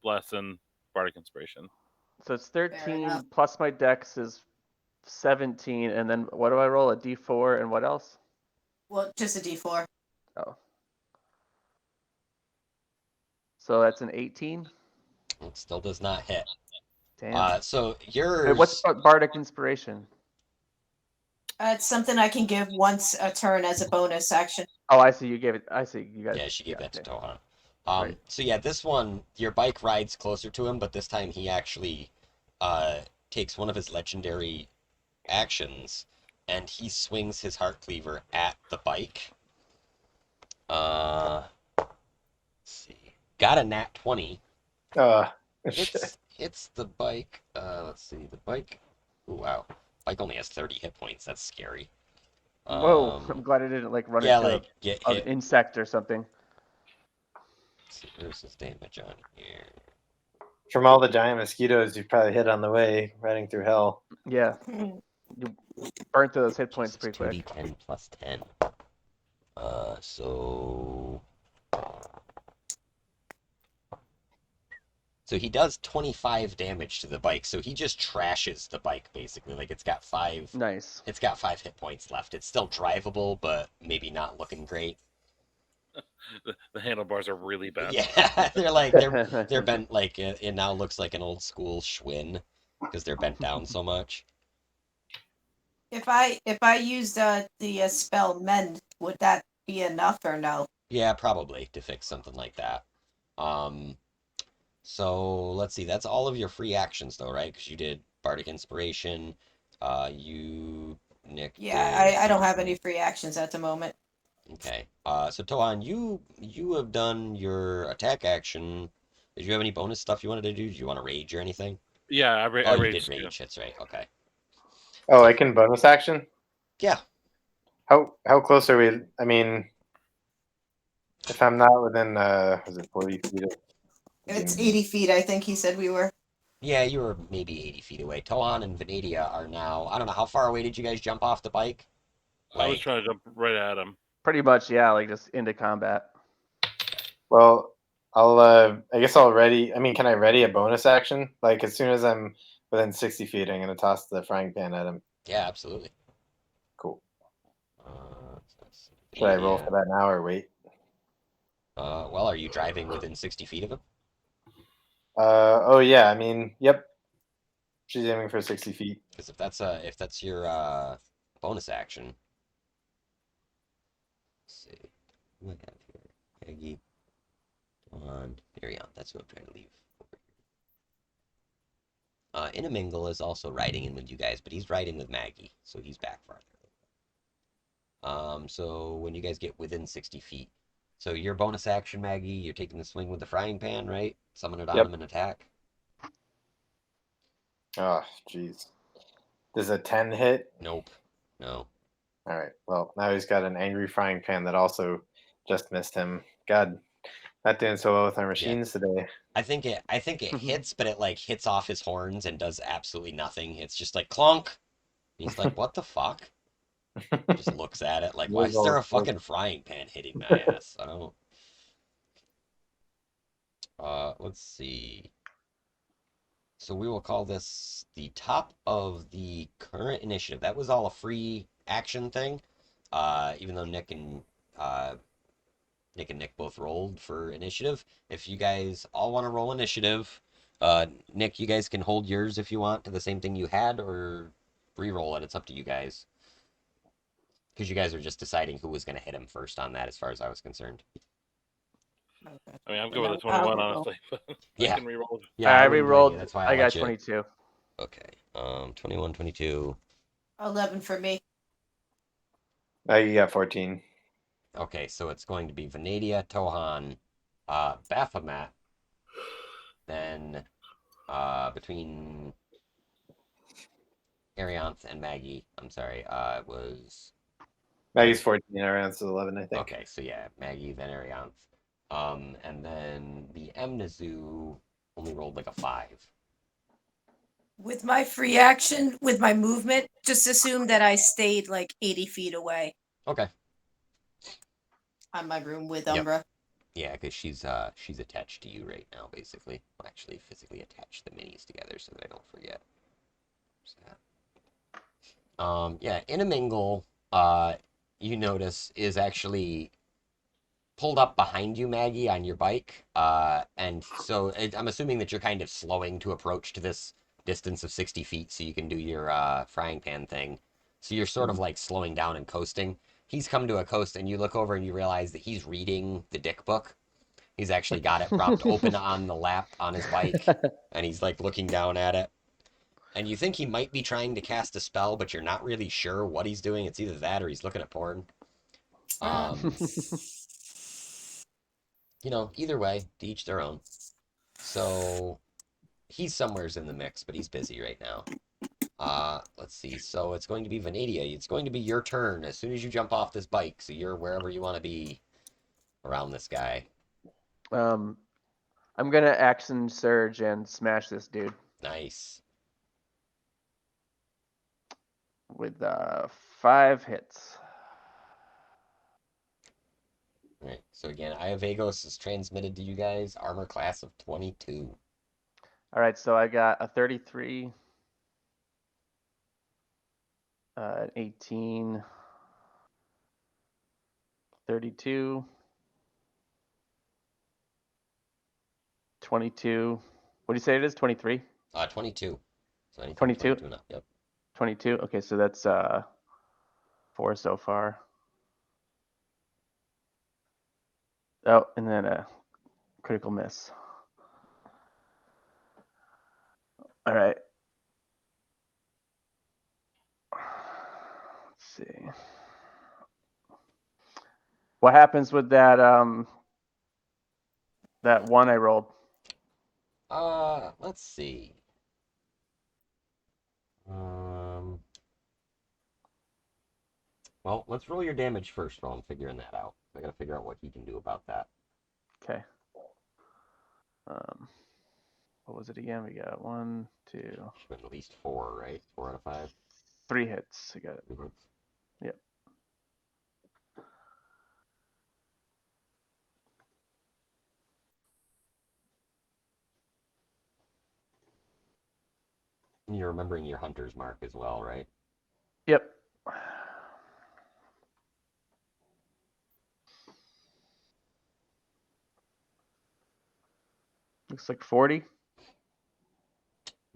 Bless and Bardic Inspiration. So it's enough. 13 plus my dex is 17, and then what do I roll? A D4 and what else? Well, just a D4. Oh. So that's an 18. It still does not hit. Damn. So Wait, yours. what's Bardic Inspiration? It's something I can give once a turn as a bonus action. Oh, I see. You gave it. I see. You guys. Yeah, she gave that to okay. Tohan. Right. So yeah, this one, your bike rides closer to him, but this time he actually takes one of his legendary actions, and he swings his heart cleaver at the bike. Let's see. Got a nat 20. Hits the bike. Let's see. The bike. Ooh, wow. Bike only has 30 hit points. That's scary. Whoa! I'm glad I didn't like run Yeah, into like get an hit. insect or something. Let's see, where's his damage on here? From all the giant mosquitoes you've probably hit on the way, riding through hell. Yeah, you burnt through those hit points It's pretty quick. 2d10 plus 10. So he does 25 damage to the bike. So he just trashes the bike basically. Like it's got 5 Nice. hit points left. It's still drivable, but maybe not looking great. The handlebars are really bad. Yeah, they're bent like it now looks like an old school Schwinn because they're bent down so much. If I used the spell mend, would that be enough or no? Yeah, probably to fix something like that. So let's see. That's all of your free actions though, right? Because you did Bardic Inspiration. You Nick. Yeah, did- I don't have any free actions at the moment. Okay. So Toan, you have done your attack action. Did you have any bonus stuff you wanted to do? Did you want to rage or anything? Yeah, I Oh, you did raged. rage. That's right. Okay. Oh, I can bonus action? Yeah. How close are we? I mean, if I'm not within, was it 40 feet? It's 80 feet, I think he said we were. Yeah, you were maybe 80 feet away. Tohan and Venedia are now, I don't know, how far away did you guys jump off the bike? I was Like, trying to jump right at him. Pretty much, yeah, like just into combat. Well, I guess I'll ready. I mean, can I ready a bonus action? Like as soon as I'm within 60 feet, I'm gonna toss the frying pan at him. yeah, absolutely. Cool. So let's Should I see, roll for that now or wait? well, are you driving within 60 feet of him? Oh yeah. I mean, yep. She's aiming for 60 feet. Because if that's your bonus action, let's see, what do I have here? Peggy, on, Miriam. That's what I'm trying to leave. Inamingle is also riding in with you guys, but he's riding with Maggie, so he's back farther. So when you guys get within 60 feet, so your bonus action, Maggie, you're taking the swing with the frying pan, right? Summon it on Yep. him and attack. Oh, jeez. Does a 10 hit? Nope. No. All right. Well, now he's got an angry frying pan that also just missed him. God, not doing so well with our Yeah. machines today. I think it hits, but it like hits off his horns and does absolutely nothing. It's just like clunk. He's like, what the fuck? Just looks at it like, why is there a fucking frying pan hitting my ass? I don't. Let's see. So we will call this the top of the current initiative. That was all a free action thing. Even though Nick and Nick both rolled for initiative. If you guys all want to roll initiative, Nick, you guys can hold yours if you want to the same thing you had, or re-roll it. It's up to you guys. Because you guys are just deciding who was going to hit him first on that, as far as I was concerned. Okay. I mean, I'm good Then with the I'll 21, roll. honestly. But I Yeah. can reroll. Yeah, I I wouldn't blame you. re-rolled. That's why I I'll got let you. 22. Okay. 21, 22. 11 for me. You got 14. Okay, so it's going to be Venadia, Tohan, Baphomet, then between Arianth and Maggie. I'm sorry, it was. Maggie's 14. Around 11, I think. Okay, so yeah, Maggie, then Arianth. And then the Mnazu only rolled like a 5. With my free action, with my movement, just assume that I stayed like 80 feet away Okay. on my room with Yep. Umbra. Yeah, because she's attached to you right now, basically. Well, actually, physically attach the minis together so that I don't forget. Yeah, Inamingle, you notice is actually pulled up behind you, Maggie, on your bike. And so I'm assuming that you're kind of slowing to approach to this distance of 60 feet so you can do your frying pan thing. So you're sort of like slowing down and coasting. He's come to a coast, and you look over and you realize that he's reading the dick book. He's actually got it propped open on the lap on his bike, and he's like looking down at it. And you think he might be trying to cast a spell, but you're not really sure what he's doing. It's either that or he's looking at porn. Either way, to each their own. So he's somewheres in the mix, but he's busy right now. Let's see. So it's going to be Venadia. It's going to be your turn as soon as you jump off this bike. So you're wherever you want to be around this guy. I'm gonna action surge and smash this dude Nice. with 5 hits. All right. So again, Iavagos is transmitted to you guys. Armor class of 22. All right, so I got a 33, an 18, 32, 22. What do you say it is? 23? 22. So anything 22? 22 and up. Yep. 22. Okay, so that's 4 so far. Oh, and then a critical miss. All right. Let's see. What happens with that that one I rolled? Let's see. Well, let's roll your damage first while I'm figuring that out. I gotta figure out what he can do about that. Okay. what was it again? We got 1, 2, Should have been at least 4, right? 4 out of 5. 3 hits. I got it. Mhm. Yep. And you're remembering your hunter's mark as well, right? Yep. Looks like 40.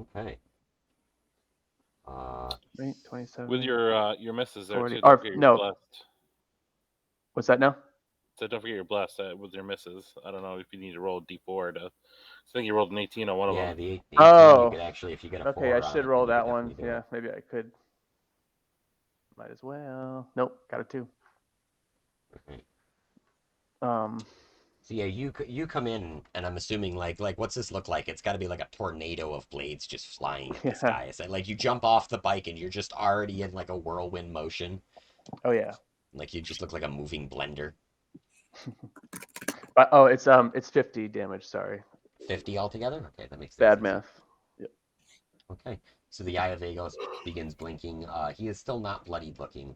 Okay. Right, 27. With your misses there 40. too. Or Don't forget your no. blessed. What's that now? So don't forget your blessed with your misses. I don't know if you need to roll a d4 to. I think you rolled an 18 on one of yeah, them. the 18 you Oh. could actually, if you get a Okay, I 4 on should it, roll then you that could one. definitely do Yeah, it. maybe I could. Might as well. Nope, got a 2. Okay. Um, So yeah, you come in, and I'm assuming like what's this look like? It's got to be like a tornado of blades just flying at this yeah. guy. So like you jump off the bike and you're just already in like a whirlwind motion. Oh yeah. Like you just look like a moving blender. But, it's 50 damage. Sorry, 50 altogether. Okay, that makes things bad easy. math. Yep. Okay, so the Eye of Vagos begins blinking. He is still not bloodied looking.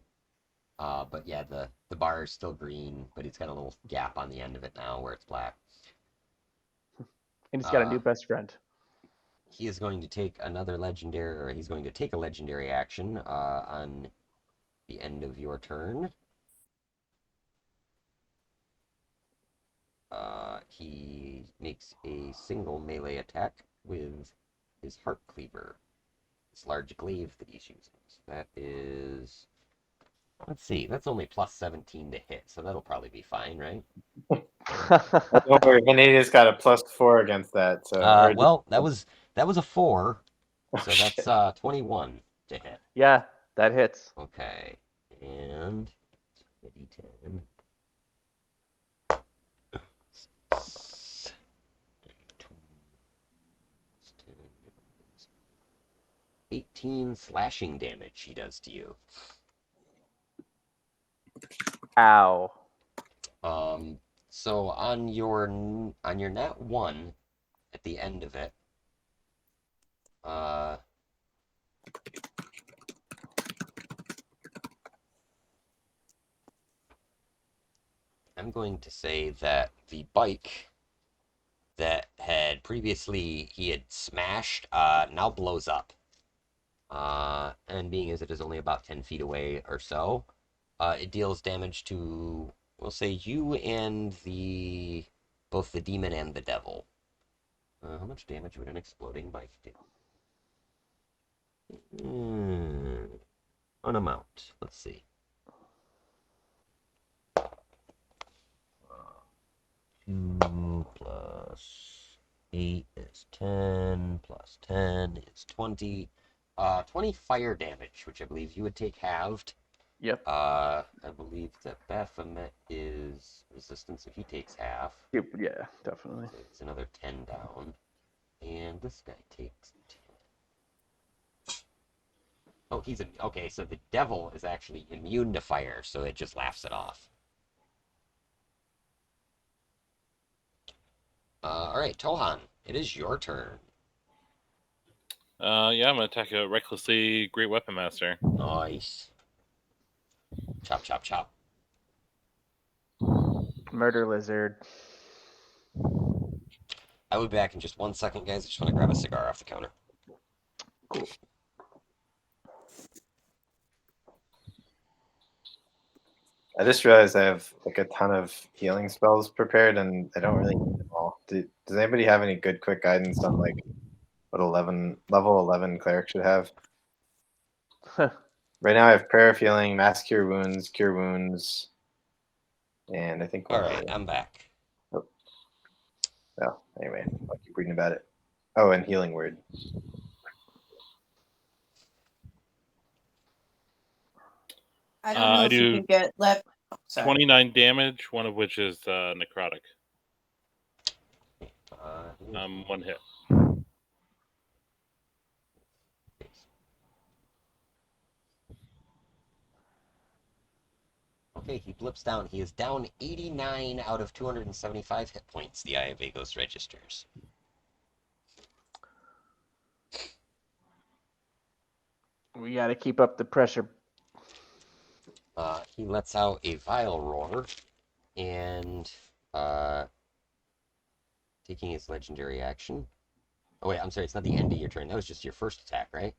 But yeah, the bar is still green, but it's got a little gap on the end of it now where it's black. And he's got a new best friend. He is going to take another legendary, or he's going to take a legendary action on the end of your turn. He makes a single melee attack with his Heart Cleaver. This large glaive that he's using. So that is, let's see, that's only plus 17 to hit, so that'll probably be fine, right? Don't worry, Vanadia's got a +4 against that. So Well, that was a 4, so shit. that's 21 to hit. Yeah, that hits. Okay, and a d10. 18 slashing damage he does to you. Ow. So on your nat 1 at the end of it, I'm going to say that the bike that had previously he had smashed now blows up. And being as it is only about 10 feet away or so, it deals damage to, we'll say, you and both the demon and the devil. How much damage would an exploding bike do? An amount. Let's see. 2 plus 8 is 10, plus 10 is 20. 20 fire damage, which I believe you would take halved. Yep. I believe that Baphomet is resistant, so he takes half. Yeah, definitely. So it's another 10 down. And this guy takes 10. Oh, okay, so the devil is actually immune to fire, so it just laughs it off. Alright, Tohan, it is your turn. Yeah, I'm gonna attack a recklessly great weapon master. Nice. Chop, chop, chop. Murder lizard. I will be back in just 1 second, guys. I just want to grab a cigar off the counter. Cool. I just realized I have like a ton of healing spells prepared, and I don't really need them all. Does anybody have any good quick guidance on like what level 11 cleric should have? Right now I have prayer of healing, mass cure wounds, and I think one Alright, other. I'm back. Well, anyway, I'll keep reading about it. Oh, and healing word. I don't know I if you do can get left. Sorry. 29 damage, one of which is necrotic. One hit. Okay, he blips down. He is down 89 out of 275 hit points, the Eye of Vagos registers. We gotta keep up the pressure. He lets out a vile roar, and taking his legendary action. Oh wait, I'm sorry, it's not the end of your turn. That was just your first attack, right?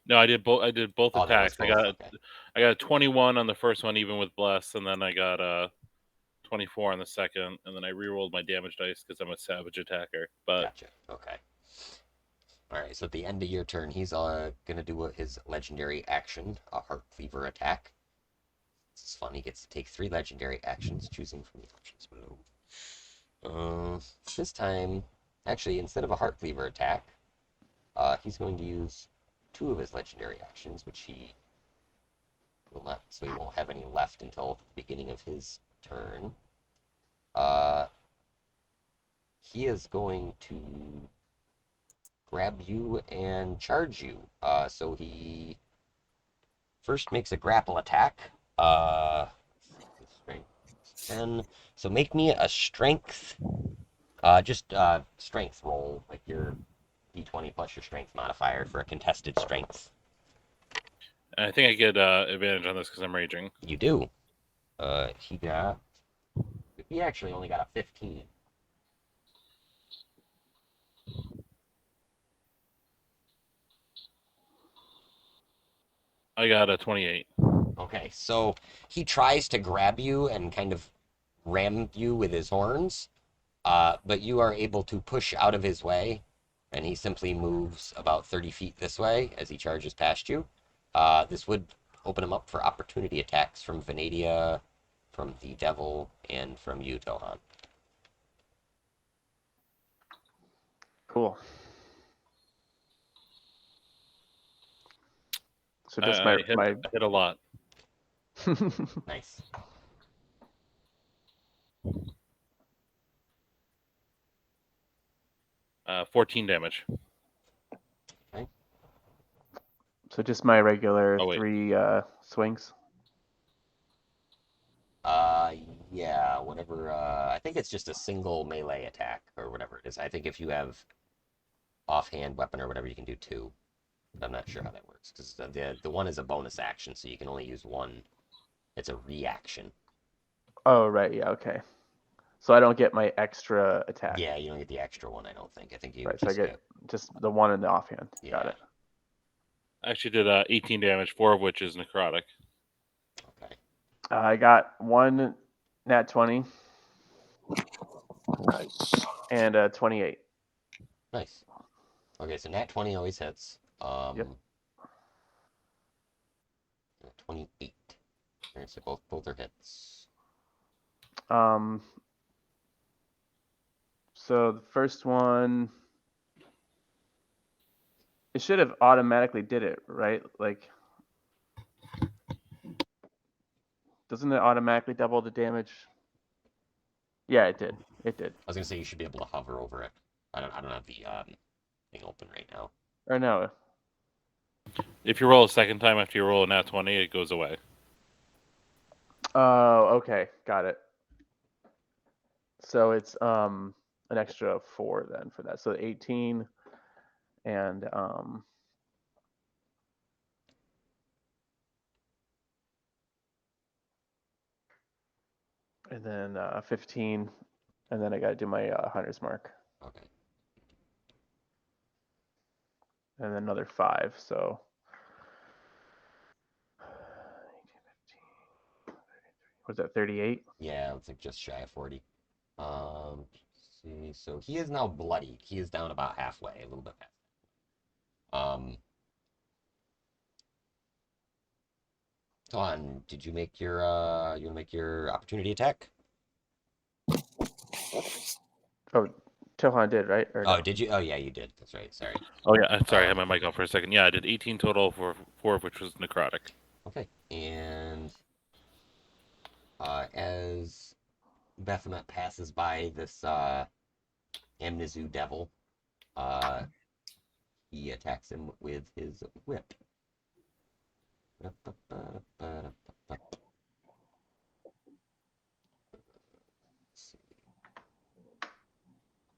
No, I did both. I did both Oh, that was attacks. both. Okay. I got a 21 on the first one, even with bless, and then I got a 24 on the second, and then I rerolled my damage dice because I'm a savage attacker. But Gotcha. Okay. All right. So at the end of your turn, he's gonna do his legendary action, a heart cleaver attack. This is fun. He gets to take 3 legendary actions, choosing from the options below. This time, actually, instead of a heart cleaver attack, he's going to use 2 of his legendary actions, which he will not, so he won't have any left until the beginning of his turn. Uh, he is going to grab you and charge you. So he first makes a grapple attack. Strength 10. So make me a strength, just strength roll, like your d20 plus your strength modifier for a contested strength. I think I get advantage on this because I'm raging. You do. He actually only got a 15. I got a 28. Okay, so he tries to grab you and kind of ram you with his horns, but you are able to push out of his way, and he simply moves about 30 feet this way as he charges past you. This would open him up for opportunity attacks from Venadia, from the Devil, and from you, Tohan. Cool. So just I my hit a lot. Nice. Uh, 14 damage. So just my regular Oh, wait. 3 swings. Uh, yeah, whatever. I think it's just a single melee attack or whatever it is. I think if you have offhand weapon or whatever, you can do 2. But I'm not sure how that works because the one is a bonus action, so you can only use 1. It's a reaction. Oh right, yeah, okay. So I don't get my extra attack. Yeah, you don't get the extra one, I don't think. I think you Right, so I just get just the 1 in the offhand. Got Yeah. it. I actually did 18 damage, 4 of which is necrotic. Okay. I got 1 nat 20 Nice. and 28. Nice. Okay, so nat 20 always hits. Yep. 28. Alright, so both are hits. So the first one, it should have automatically did it, right? Like, doesn't it automatically double the damage? Yeah, it did. It did. I was gonna say you should be able to hover over it. I don't have the thing open right now. Or no? If you roll a second time after you roll a nat 20, it goes away. Oh, okay, got it. So it's an extra 4 then for that. So 18 and then 15, and then I got to do my hunter's mark, Okay. and then another 5. So was that 38? Yeah, it's like just shy of 40. Let's see. So he is now bloodied. He is down about halfway, a little bit past. Tohan, did you make your you wanna make your opportunity attack? Oh, Tohan did, right? Or Oh, no? did you? Oh yeah, you did. That's right. Sorry. Oh, yeah. Sorry, I had my mic off for a second. Yeah, I did 18 total, for 4 of which was necrotic. Okay. And as Baphomet passes by this Amnizu devil, he attacks him with his whip.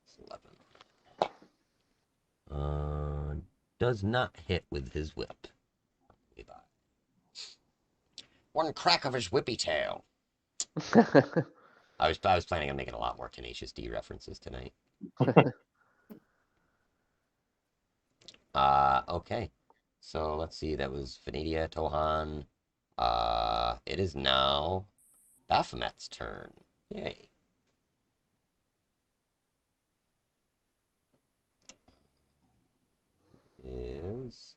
It's 11. Does not hit with his whip. one crack of his whippy tail. I was planning on making a lot more Tenacious D references tonight. Okay. So let's see. That was Venedia, Tohan. It is now Baphomet's turn. Yay. Is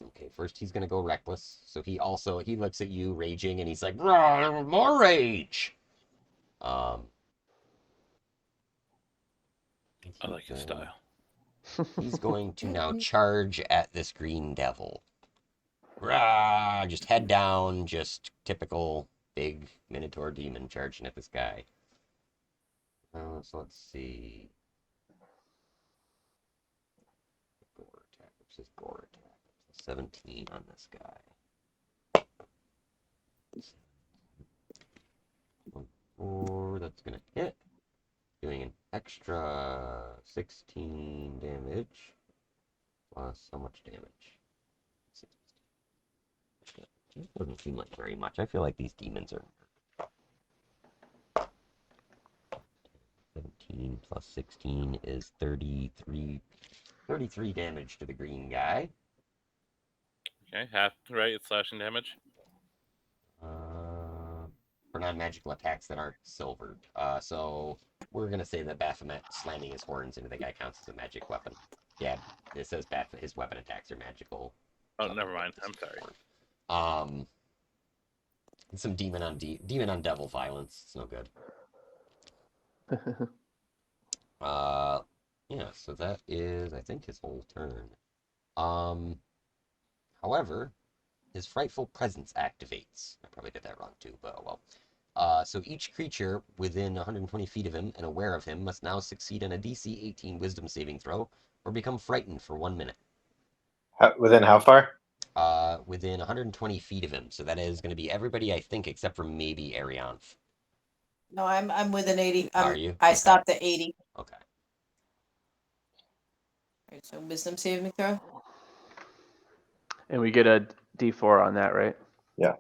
okay. First, he's gonna go reckless. So he looks at you raging, and he's like, "More rage." Um, I like his style. He's going to now charge at this green devil. Rah! Just head down, just typical big Minotaur demon charging at this guy. So let's see. Gore attack versus gore attack. 17 on this guy. 4, that's gonna hit. Doing an extra 16 damage. Plus how much damage? 16. Doesn't seem like very much. I feel like these demons are 17 plus 16 is 33 damage to the green guy. Okay, half, right? It's slashing damage. For non-magical attacks that aren't silvered. So we're going to say that Baphomet slamming his horns into the guy counts as a magic weapon. Yeah, it says his weapon attacks are magical. Oh, never mind. I'm sorry. Some demon on devil violence. It's no good. Yeah, so that is, I think, his whole turn. However, his frightful presence activates. I probably did that wrong too, but oh well. So each creature within 120 feet of him and aware of him must now succeed on a DC 18 Wisdom saving throw or become frightened for 1 minute. Within how far? Within 120 feet of him. So that is going to be everybody, I think, except for maybe Arianth. No, I'm within 80. Are you? I Okay. stopped at 80. Okay. Alright, so wisdom saving throw. And we get a D4 on that, right? Yeah.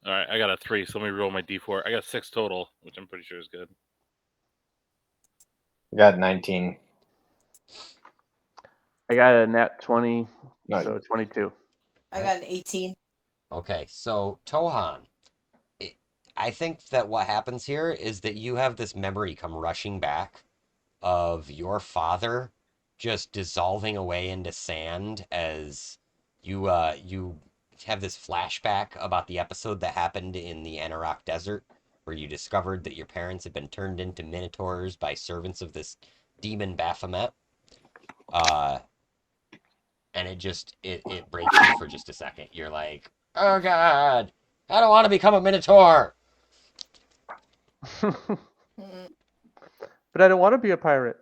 All right, I got a 3, so let me roll my D4. I got 6 total, which I'm pretty sure is good. I got 19. I got a nat 20, No. so 22. I got an 18. Okay, so Tohan, I think that what happens here is that you have this memory come rushing back of your father just dissolving away into sand as you have this flashback about the episode that happened in the Anarok Desert where you discovered that your parents had been turned into minotaurs by servants of this demon Baphomet. And it breaks you for just a second. You're like, oh god, I don't want to become a minotaur. But I don't want to be a pirate.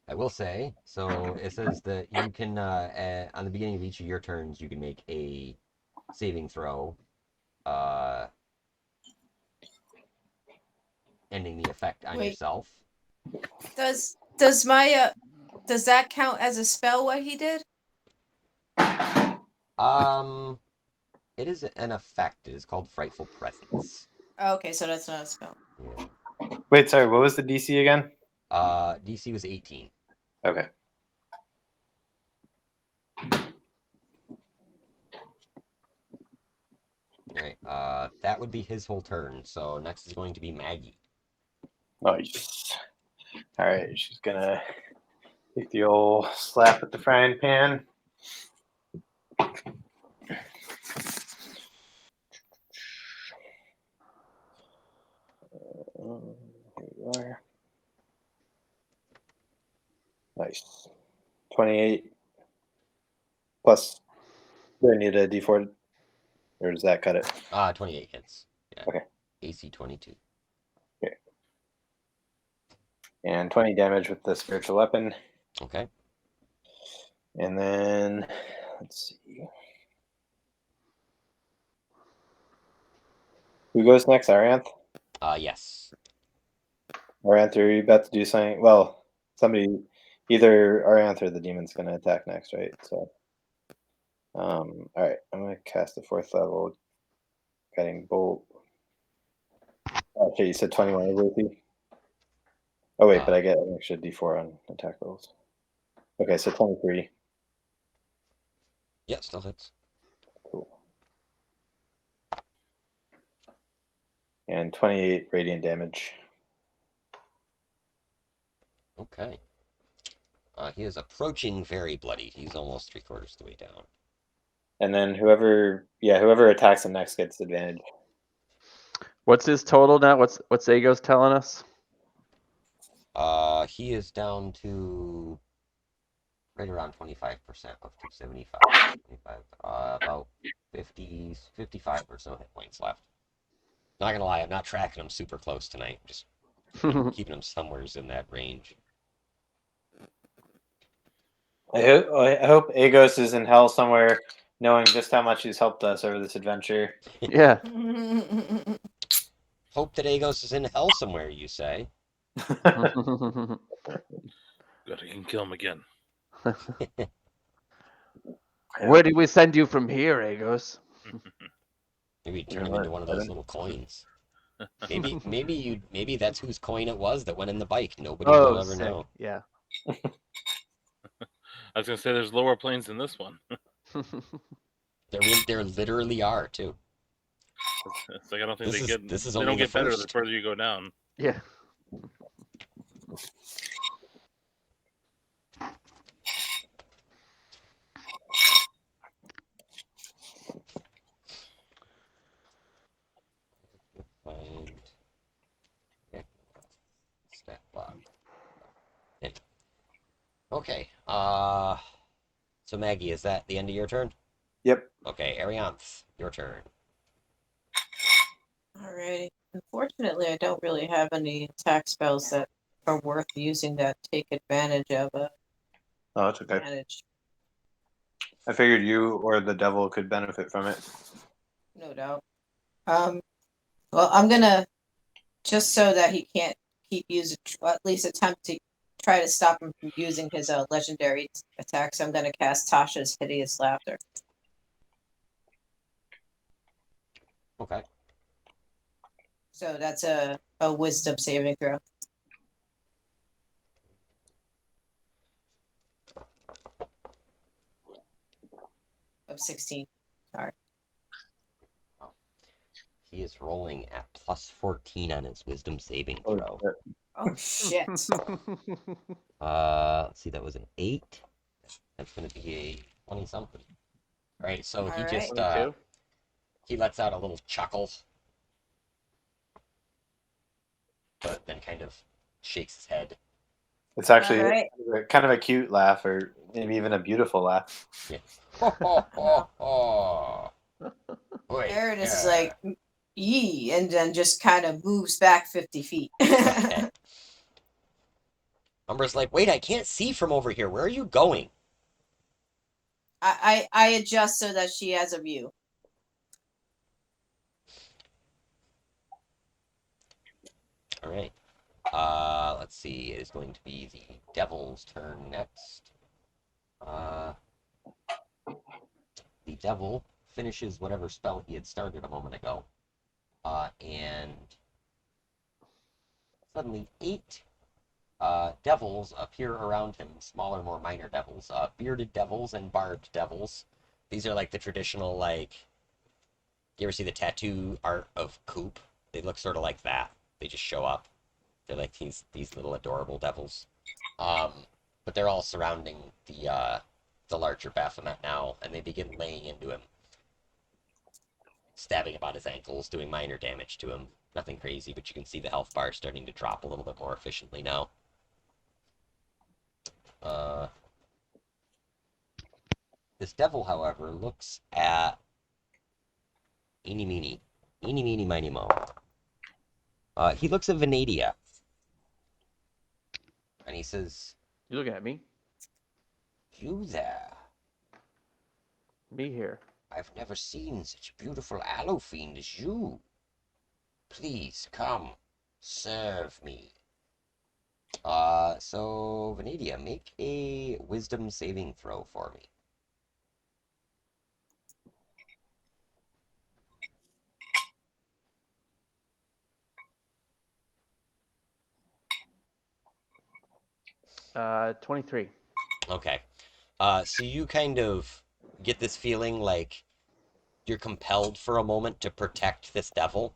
I will say, so it says that you can, on the beginning of each of your turns, you can make a saving throw, ending the effect on Wait. yourself. Does that count as a spell? What he did? It is an effect. It is called Frightful Presence. Oh, okay, so that's not a spell. Yeah. Wait, sorry. What was the DC again? DC was 18. Okay. Alright, that would be his whole turn. So next is going to be Maggie. Nice. All right, she's gonna take the old slap at the frying pan. Here you are. Nice. 28 plus. Do I need a D4, or does that cut it? 28 hits. Yeah. Okay. AC 22. Okay. And 20 damage with the spiritual weapon. Okay. And then, let's see. Who goes next, Arianth? Yes. Arantha, are you about to do something? Well, somebody, either Arantha or the demon's going to attack next, right? So, all right, I'm going to cast the 4th level guiding bolt. Okay, you said 21 ability. Oh wait, but I get an extra D4 on attack rolls. Okay, so 23. Yeah, still hits. Cool. And 28 radiant damage. Okay. He is approaching very bloody. He's almost 3/4 of the way down. And then whoever attacks him next gets advantage. What's his total now? What's Ago's telling us? He is down to right around 25% of 275. 25, about 50, 55 or so hit points left. Not gonna lie, I'm not tracking him super close tonight. Just keeping him somewheres in that range. I hope Agos is in hell somewhere, knowing just how much he's helped us over this adventure. Yeah. Hope that Agos is in hell somewhere, you say? Good, I can kill him again. Where do we send you from here, Agos? Maybe turn him into one of those little coins. Maybe that's whose coin it was that went in the bike. Nobody will ever sick. know. Yeah. I was gonna say there's lower planes than this one. There literally are too. It's like I don't think This is they only don't the get better the first. further you go down. Yeah. Find stat block. Okay. So Maggie, is that the end of your turn? Yep. Okay, Arianth, your turn. Alrighty. Unfortunately, I don't really have any attack spells that are worth using that take advantage of a Oh, that's okay. advantage. I figured you or the devil could benefit from it. No doubt. Well, I'm gonna just so that he can't keep using, well, at least attempt to try to stop him from using his legendary attacks. I'm gonna cast Tasha's Hideous Laughter. Okay. So that's a Wisdom saving throw of 16. Sorry. He is rolling at plus 14 on his wisdom saving Oh, throw. shit. Oh shit. Let's see, that was an 8. That's gonna be a 20 something. Right, so he All just right. he lets out a little chuckle, but then kind of shakes his head. It's actually All right. kind of a cute laugh, or maybe even a beautiful laugh. Yeah. Ho, ho, ho, ho. Boy, There it is, yeah. like yee, and then just kind of moves back 50 feet. Okay. Umbra's like, wait, I can't see from over here. Where are you going? I adjust so that she has a view. All right. Let's see. It is going to be the devil's turn next. The devil finishes whatever spell he had started a moment ago. And suddenly 8 devils appear around him, smaller, more minor devils. Bearded devils and barbed devils. These are like the traditional, like, you ever see the tattoo art of Coop? They look sort of like that. They just show up. They're like these little adorable devils. But they're all surrounding the larger Baphomet now, and they begin laying into him, stabbing about his ankles, doing minor damage to him. Nothing crazy, but you can see the health bar starting to drop a little bit more efficiently now. This devil, however, looks at eeny meeny, miny mo. He looks at Venadia, and he says, You looking at me? "You there? Me here. I've never seen such a beautiful aloe fiend as you." Please come, serve me. So Vanadia, make a wisdom saving throw for me. Uh, 23. Okay. So you kind of get this feeling like you're compelled for a moment to protect this devil,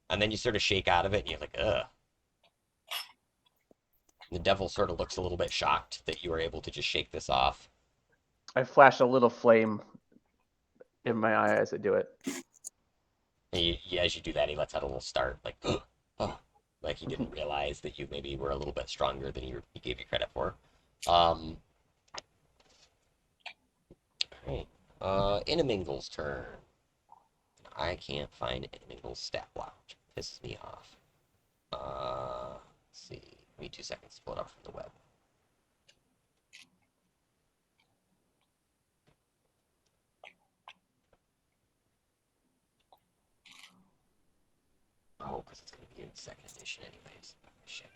and then you sort of shake out of it, and you're like, ugh. The devil sort of looks a little bit shocked that you were able to just shake this off. I flash a little flame in my eye as I do it. And as you do that, he lets out a little start, like, oh, like he didn't realize that you maybe were a little bit stronger than he gave you credit for. Right. Inimingle's turn. I can't find Inimingle's stat block, which pisses me off. Let's see. Give me 2 seconds to pull it up from the web. Oh, because it's going to be in 2nd edition anyways. Shit.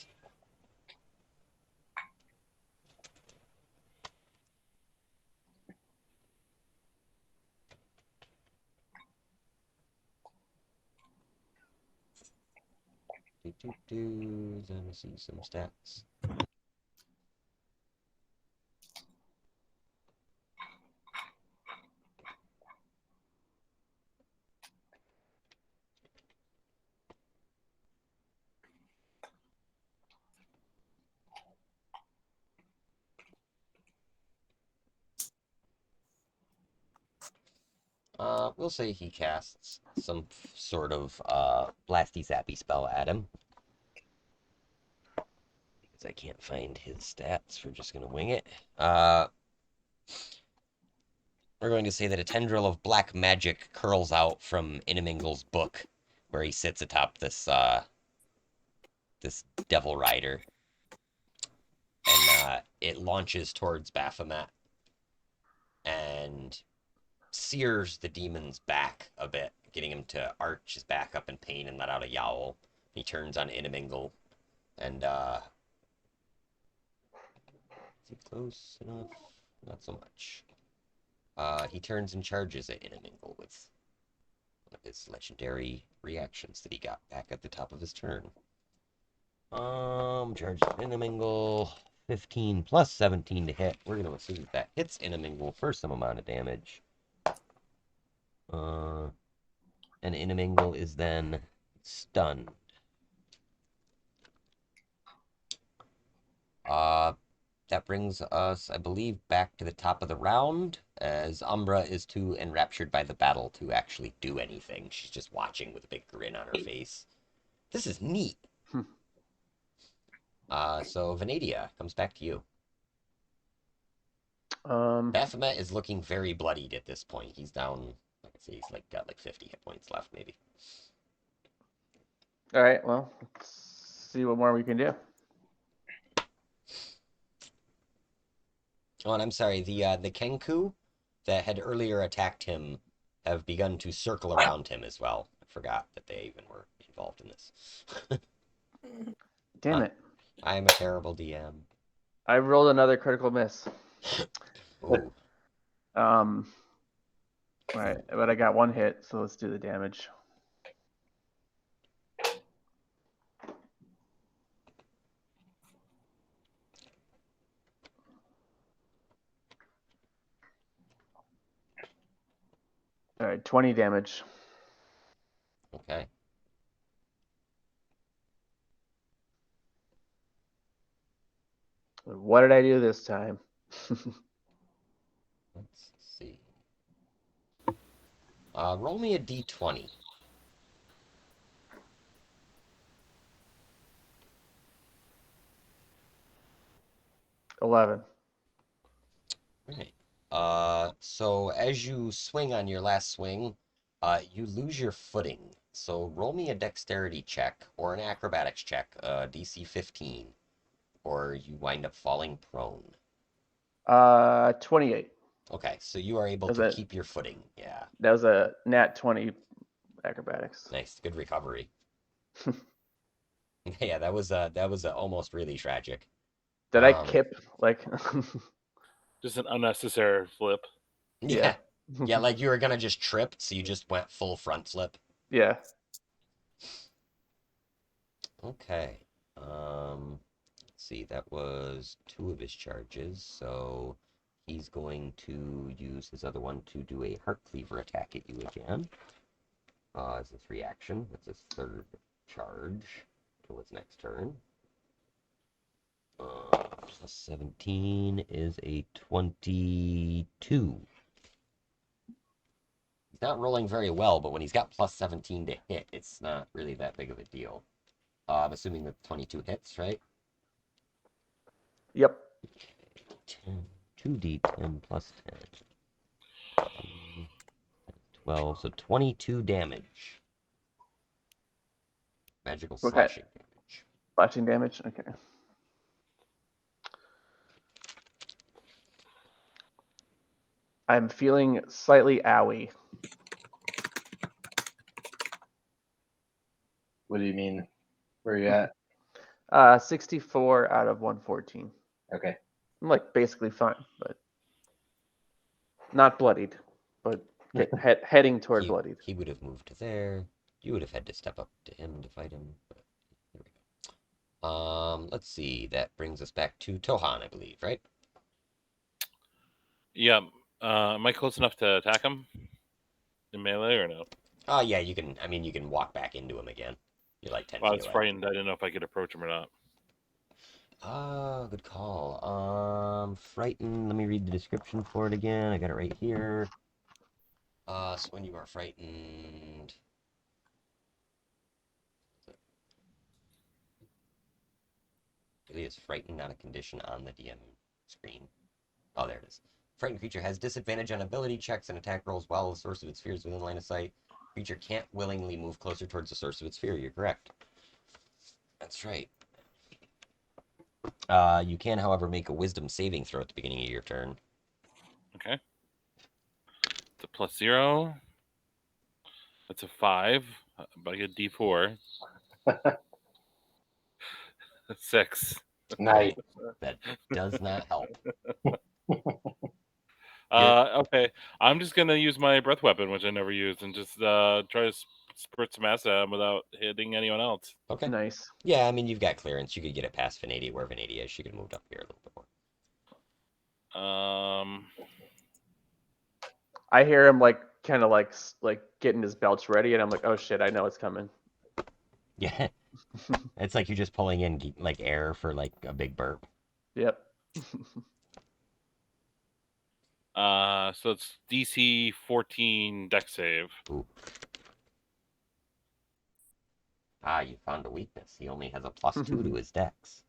Let me see some stats. We'll say he casts some sort of blasty zappy spell at him. Because I can't find his stats. We're just going to wing it. We're going to say that a tendril of black magic curls out from Inimingle's book, where he sits atop this this devil rider, and it launches towards Baphomet and sears the demon's back a bit, getting him to arch his back up in pain and let out a yowl. He turns on Inimingle, and is he close enough? Not so much. He turns and charges at Inimingle with one of his legendary reactions that he got back at the top of his turn. Charges at Inimingle. 15 plus 17 to hit. We're going to assume that hits Inimingle for some amount of damage. And Inimingle is then stunned. That brings us, I believe, back to the top of the round, as Umbra is too enraptured by the battle to actually do anything. She's just watching with a big grin on her face. This is neat. So Vanadia comes back to you. Baphomet is looking very bloodied at this point. He's down, like I say, he's got 50 hit points left, maybe. All right, well, let's see what more we can do. Oh, and I'm sorry, the Kenku that had earlier attacked him have begun to circle around him as well. I forgot that they even were involved in this. Damn it. I am a terrible DM. I rolled another critical miss. Ooh. All right, but I got 1 hit, so let's do the damage. All right, 20 damage. Okay. What did I do this time? Let's see. Roll me a d20. 11. Right. So as you swing on your last swing, you lose your footing. So roll me a dexterity check or an acrobatics check, DC 15, or you wind up falling prone. 28. Okay, so you are able Was to it- keep your footing. Yeah, That was a nat 20 acrobatics. nice. Good recovery. Yeah, that was almost really tragic. Did I kip like? Just an unnecessary flip. Yeah. Yeah. Yeah, like you were gonna just trip, so you just went full front flip. Yeah. Okay. Let's see, that was 2 of his charges, so he's going to use his other one to do a heart cleaver attack at you again. As his reaction. That's his 3rd charge till his next turn. Plus 17 is a 22. He's not rolling very well, but when he's got plus 17 to hit, it's not really that big of a deal. I'm assuming that 22 hits, right? Yep. 10, 2d10 plus 10. 12, so 22 damage. Magical Okay. slashing damage. Slashing damage. Okay. I'm feeling slightly owie. What do you mean? Where are you at? 64 out of 114. Okay. I'm like basically fine, but not bloodied, but heading toward bloodied. He would have moved to there. You would have had to step up to him to fight him. But here we go. Let's see. That brings us back to Tohan, I believe, right? Yeah. Am I close enough to attack him in melee or no? Oh, yeah, you can. I mean, you can walk back into him again. You're like 10 Well, I feet was away. frightened. I didn't know if I could approach him or not. Good call. Frightened. Let me read the description for it again. I got it right here. So when you are frightened. Really is frightened, not a condition on the DM screen. Oh, there it is. Frightened creature has disadvantage on ability checks and attack rolls while the source of its fear is within line of sight. Creature can't willingly move closer towards the source of its fear. You're correct. That's right. You can, however, make a wisdom saving throw at the beginning of your turn. Okay. It's a +0. That's a 5, but I get D4. 6. Nice. That does not help. Okay. I'm just gonna use my breath weapon, which I never used, and just try to spurt some acid at him without hitting anyone else. Okay. Nice. Yeah, I mean, you've got clearance. You could get it past Vanady, where Vanady is. She could have moved up here a little bit more. I hear him like kind of like getting his belch ready, and I'm like, oh shit, I know it's coming. Yeah. It's like you're just pulling in like air for like a big burp. Yep. So it's DC 14 dex save. Ooh. You found a weakness. He only has a +2 to his dex.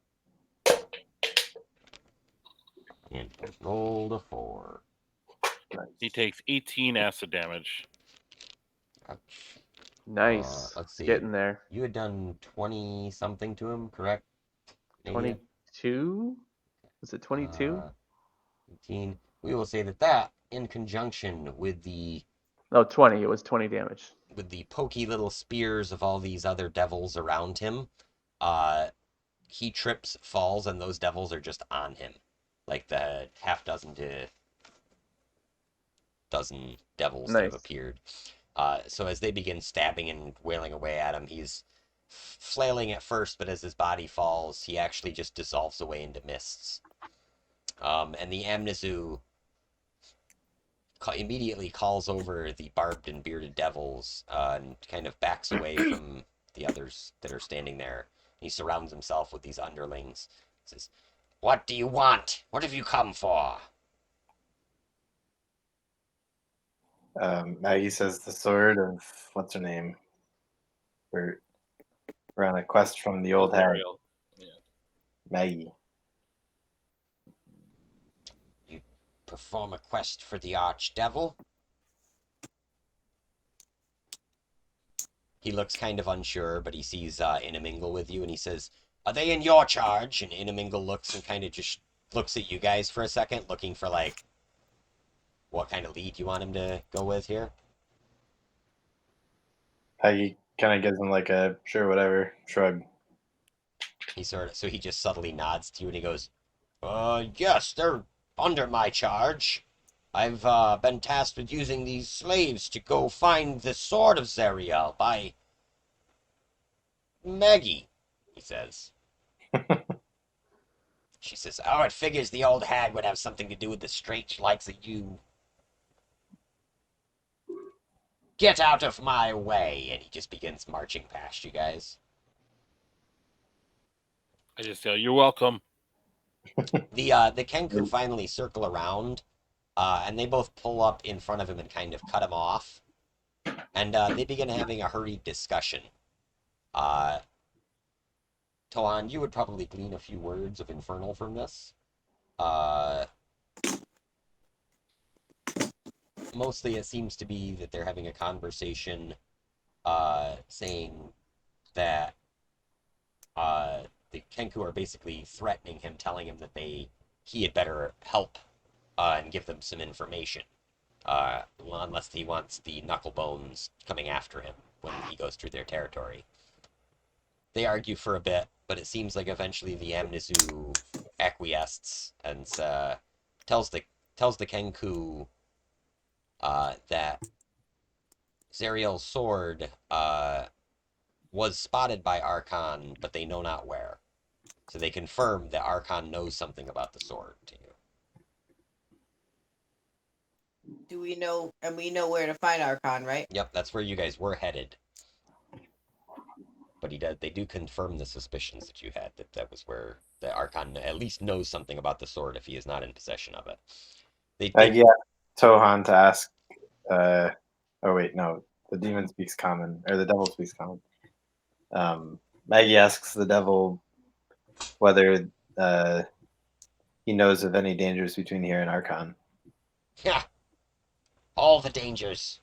And he rolled a 4. He takes 18 acid damage. Ouch. Nice. Let's see. Getting there. You had done 20 something to him, correct? 22? Was it 22? 18. We will say that in conjunction with the No, 20. It was 20 damage. with the pokey little spears of all these other devils around him, he trips, falls, and those devils are just on him. Like the half dozen to dozen devils that have appeared. So as they begin stabbing and wailing away at him, he's flailing at first, but as his body falls, he actually just dissolves away into mists. And the Amnesu immediately calls over the barbed and bearded devils and kind of backs away from the others that are standing there. He surrounds himself with these underlings. He says, "What do you want? What have you come for?" Maggie says the sword of what's her name? We're on a quest from the old hag. Yeah. Maggie. You perform a quest for the archdevil? He looks kind of unsure, but he sees Inamingle with you, and he says, "Are they in your charge?" And Inamingle looks and kind of just looks at you guys for a second, looking for like what kind of lead you want him to go with here. Maggie kind of gives him like a sure whatever shrug. He just subtly nods to you and he goes, yes, they're under my charge. I've been tasked with using these slaves to go find the sword of Zariel by Maggie, he says. She says, oh, it figures the old hag would have something to do with the strange likes of you. Get out of my way. And he just begins marching past you guys. I just yell, "You're welcome." The Kenku finally circle around, and they both pull up in front of him and kind of cut him off. And they begin having a hurried discussion. Toan, you would probably glean a few words of Infernal from this. Mostly it seems to be that they're having a conversation saying that the Kenku are basically threatening him, telling him that he had better help and give them some information. Unless he wants the Knucklebones coming after him when he goes through their territory. They argue for a bit, but it seems like eventually the Amnizu acquiesces and tells the Kenku that Zariel's sword was spotted by Archon, but they know not where. So they confirm that Archon knows something about the sword to you. Do we know, and we know where to find Archon, right? Yep, that's where you guys were headed. But they do confirm the suspicions that you had, that was where the Archon at least knows something about the sword if he is not in possession of it. Yeah, Tohan to ask. Oh wait, no, the demon speaks common, or the devil speaks common. Maggie asks the devil whether he knows of any dangers between here and Archon. Yeah, all the dangers.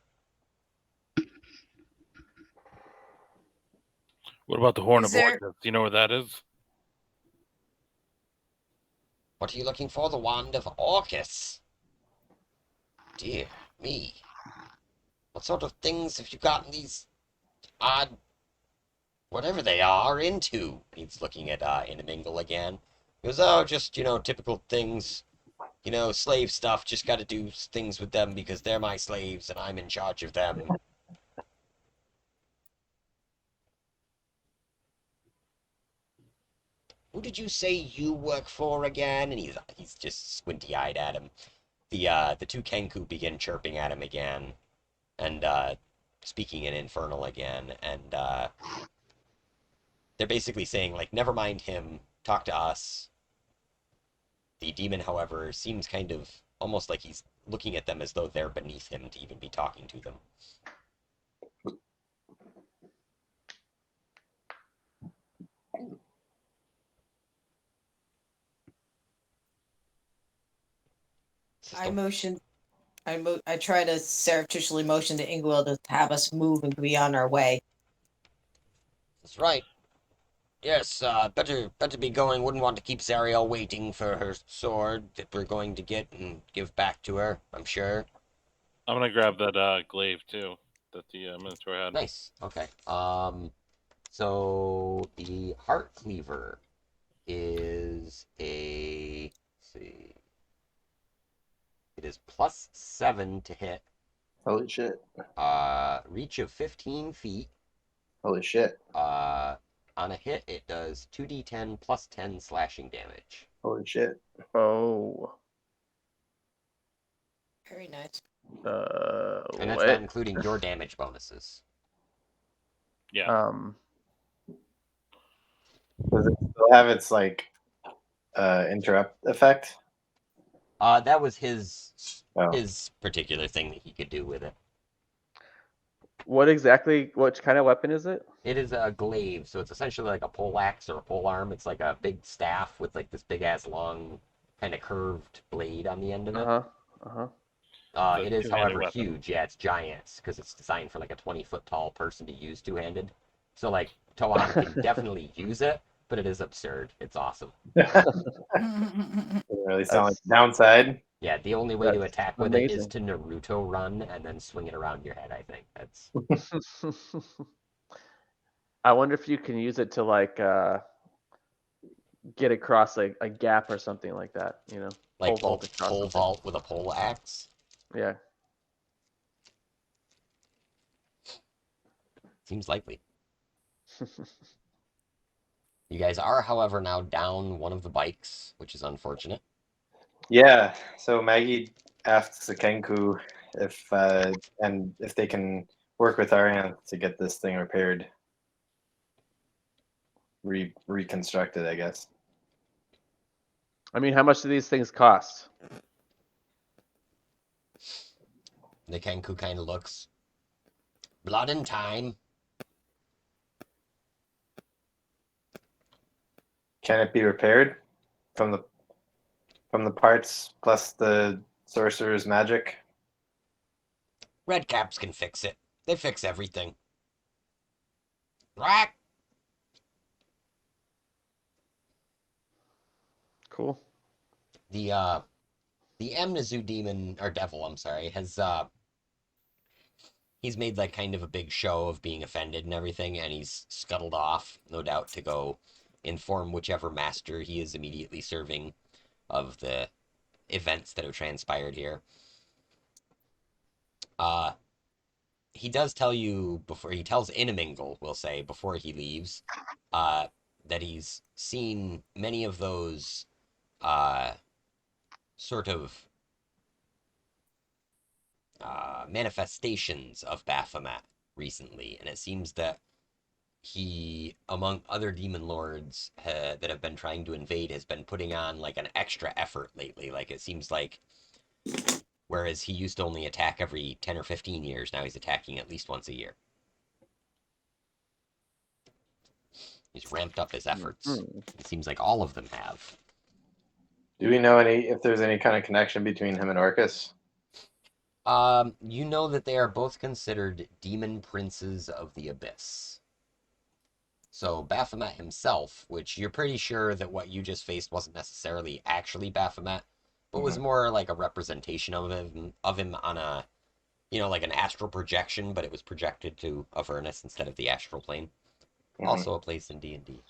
What about the Horn Is of there- Orcus? Do you know where that is? What are you looking for? The Wand of Orcus. Dear me. What sort of things have you gotten these odd, whatever they are, into? He's looking at Inamingle again. He goes, oh, just, typical things. Slave stuff. Just got to do things with them because they're my slaves and I'm in charge of them. Who did you say you work for again? And he's just squinty-eyed at him. The two Kenku begin chirping at him again, and speaking in Infernal again, and they're basically saying, like, never mind him, talk to us. The demon, however, seems kind of almost like he's looking at them as though they're beneath him to even be talking to them. I try to surreptitiously motion to Ingwell to have us move and be on our way. That's right. Yes, better be going. Wouldn't want to keep Zariel waiting for her sword that we're going to get and give back to her, I'm sure. I'm gonna grab that glaive too that the Minotaur had. Nice. Okay. So the Heart Cleaver is let's see. It is +7 to hit. Holy shit. Reach of 15 feet. Holy shit. On a hit, it does 2d10 +10 slashing damage. Holy shit. Oh. Very nice. And that's what? not including your damage bonuses. Yeah. Does it still have its interrupt effect? That was his Oh. particular thing that he could do with it. What kind of weapon is it? It is a glaive, so it's essentially like a poleaxe or a polearm. It's like a big staff with like this big ass long kind of curved blade on the end of it. It is, however, weapon. huge. Yeah, it's giant because it's designed for like a 20-foot tall person to use two-handed. So like Toan can definitely use it, but it is absurd. It's awesome. Doesn't really sound like the downside. Yeah, the only way to That's attack with it is amazing. to Naruto run and then swing it around your head, I think. That's I wonder if you can use it to like get across a gap or something like that. You know, Like vault across pole something. vault with a pole axe. Yeah. Seems likely. You guys are, however, now down one of the bikes, which is unfortunate. Yeah. So Maggie asks the Kenku if they can work with Ariane to get this thing repaired, reconstructed, I guess. I mean, how much do these things cost? The Kenku kind of looks. Blood and time. Can it be repaired from the parts plus the sorcerer's magic? Red caps can fix it. They fix everything. Rack. Cool. The Amnesu demon or devil, I'm sorry, has he's made like kind of a big show of being offended and everything, and he's scuttled off, no doubt, to go inform whichever master he is immediately serving of the events that have transpired here. Uh, he does tell you before he tells Inamingle, we'll say, before he leaves, that he's seen many of those uh, sort of manifestations of Baphomet recently, and it seems that he, among other demon lords that have been trying to invade, has been putting on like an extra effort lately. Like it seems like whereas he used to only attack every 10 or 15 years, now he's attacking at least once a year. He's ramped up his efforts. It seems like all of them have. Do we know if there's any kind of connection between him and Orcus? You know that they are both considered demon princes of the abyss. So Baphomet himself, which you're pretty sure that what you just faced wasn't necessarily actually Baphomet, but was more like a representation of him on a, like an astral projection, but it was projected to Avernus instead of the astral plane. Also a place in D&D.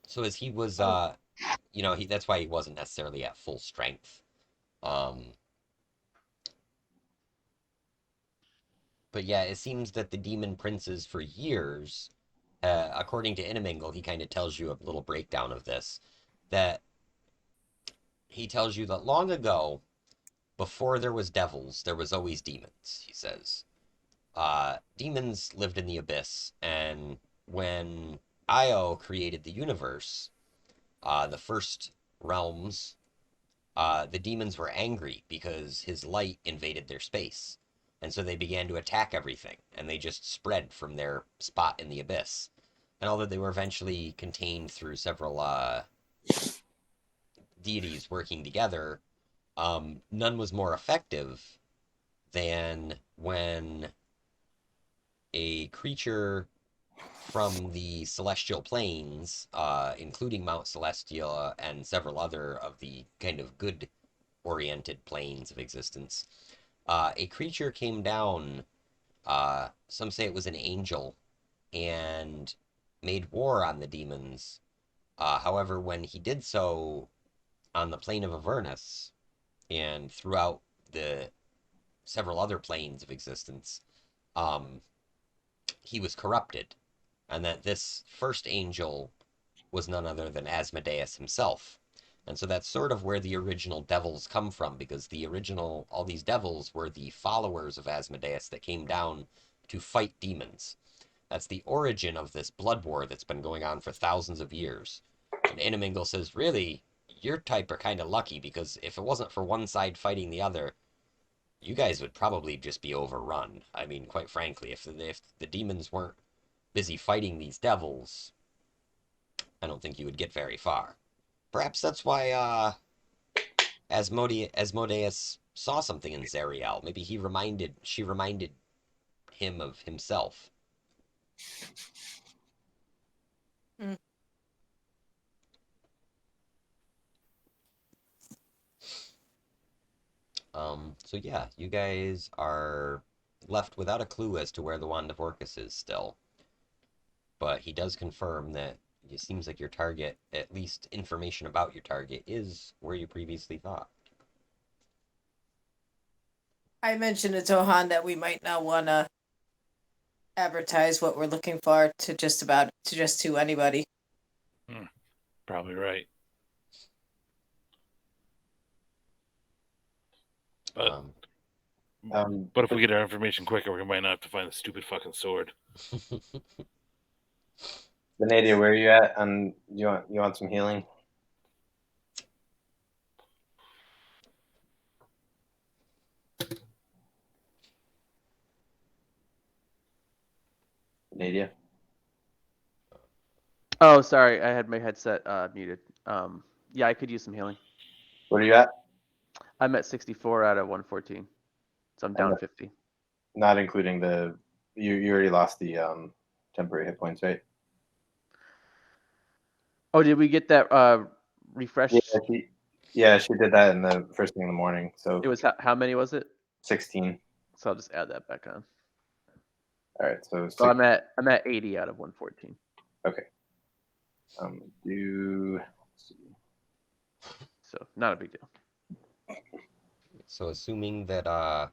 So as he was, that's why he wasn't necessarily at full strength. But yeah, it seems that the demon princes for years, according to Inamingle, he kind of tells you a little breakdown of this, that he tells you that long ago, before there was devils, there was always demons, he says. Demons lived in the abyss, and when Io created the universe, the first realms, the demons were angry because his light invaded their space. And so they began to attack everything, and they just spread from their spot in the abyss. And although they were eventually contained through several deities working together, none was more effective than when a creature from the celestial planes, including Mount Celestia and several other of the kind of good oriented planes of existence, a creature came down. Some say it was an angel, and made war on the demons. However, when he did so on the plane of Avernus and throughout the several other planes of existence, um, he was corrupted, and that this first angel was none other than Asmodeus himself. And so that's sort of where the original devils come from, because all these devils were the followers of Asmodeus that came down to fight demons. That's the origin of this blood war that's been going on for thousands of years. And Inamingle says, really, your type are kind of lucky, because if it wasn't for one side fighting the other, you guys would probably just be overrun. I mean, quite frankly, if the demons weren't busy fighting these devils, I don't think you would get very far. Perhaps that's why Asmodeus saw something in Zariel. Maybe she reminded him of himself. Mm. So yeah, you guys are left without a clue as to where the Wand of Orcus is still. But he does confirm that it seems like your target, at least information about your target, is where you previously thought. I mentioned to Tohan that we might not want to advertise what we're looking for to just to anybody. Probably right. But but if we get our information quicker, we might not have to find the stupid fucking sword. Nadia, where are you at? And you want some healing? Nadia? Oh, sorry, I had my headset muted. Yeah, I could use some healing. Where are you at? I'm at 64 out of 114, so I'm down 50. Not including you already lost the temporary hit points, right? Oh, did we get that refresh? Yeah, she did that in the first thing in the morning. So it was how many was it? 16. So I'll just add that back on. All right, so I'm at 80 out of 114. Okay. So not a big deal. So assuming that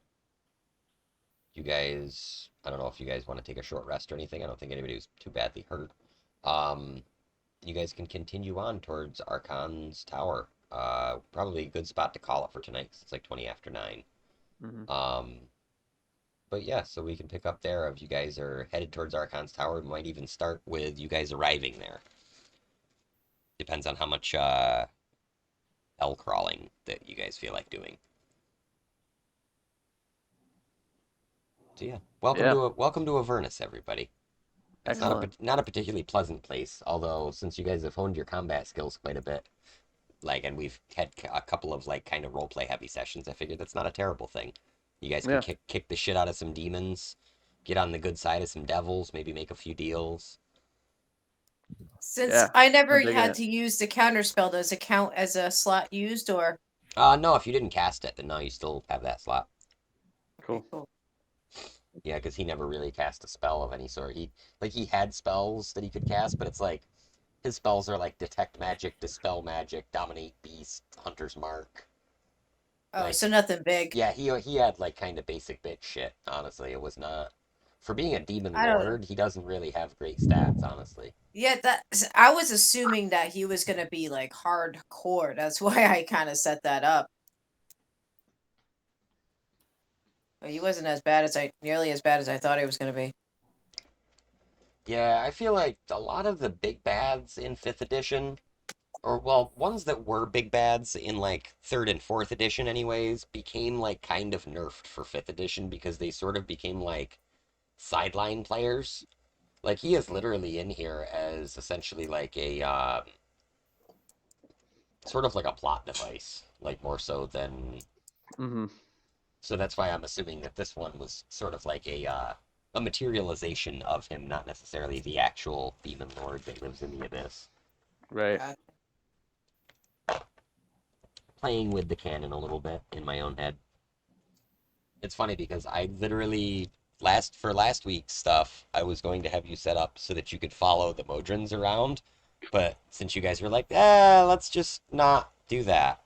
you guys, I don't know if you guys want to take a short rest or anything. I don't think anybody was too badly hurt. You guys can continue on towards Archon's Tower. Probably a good spot to call it for tonight, 'cause it's like 20 after 9. Mm-hmm. But yeah, so we can pick up there. If you guys are headed towards Archon's Tower, we might even start with you guys arriving there. Depends on how much L crawling that you guys feel like doing. So yeah, welcome to Avernus, everybody. It's not a particularly pleasant place, although since you guys have honed your combat skills quite a bit, and we've had a couple of kind of roleplay heavy sessions, I figured that's not a terrible thing. You guys can kick the shit out of some demons, get on the good side of some devils, maybe make a few deals. Since I never had to use the counter spell, does it count as a slot used or? No, if you didn't cast it, then no, you still have that slot. Cool. Yeah, because he never really cast a spell of any sort. He had spells that he could cast, but it's his spells are Detect Magic, Dispel Magic, Dominate Beast, Hunter's Mark. Oh, so nothing big. Yeah, he had kind of basic bitch shit, honestly. It was not... For being a demon lord, he doesn't really have great stats, honestly. Yeah, I was assuming that he was going to be hardcore. That's why I kind of set that up. But he wasn't nearly as bad as I thought he was going to be. Yeah, I feel like a lot of the big bads in 5th edition, or well, ones that were big bads in 3rd and 4th edition anyways, became kind of nerfed for 5th edition because they sort of became sideline players. He is literally in here as essentially a sort of a plot device, more so than. Mm-hmm. So that's why I'm assuming that this one was sort of a materialization of him, not necessarily the actual demon lord that lives in the abyss. Right. Playing with the canon a little bit in my own head. It's funny because I literally for last week's stuff, I was going to have you set up so that you could follow the modrons around, but since you guys were let's just not do that.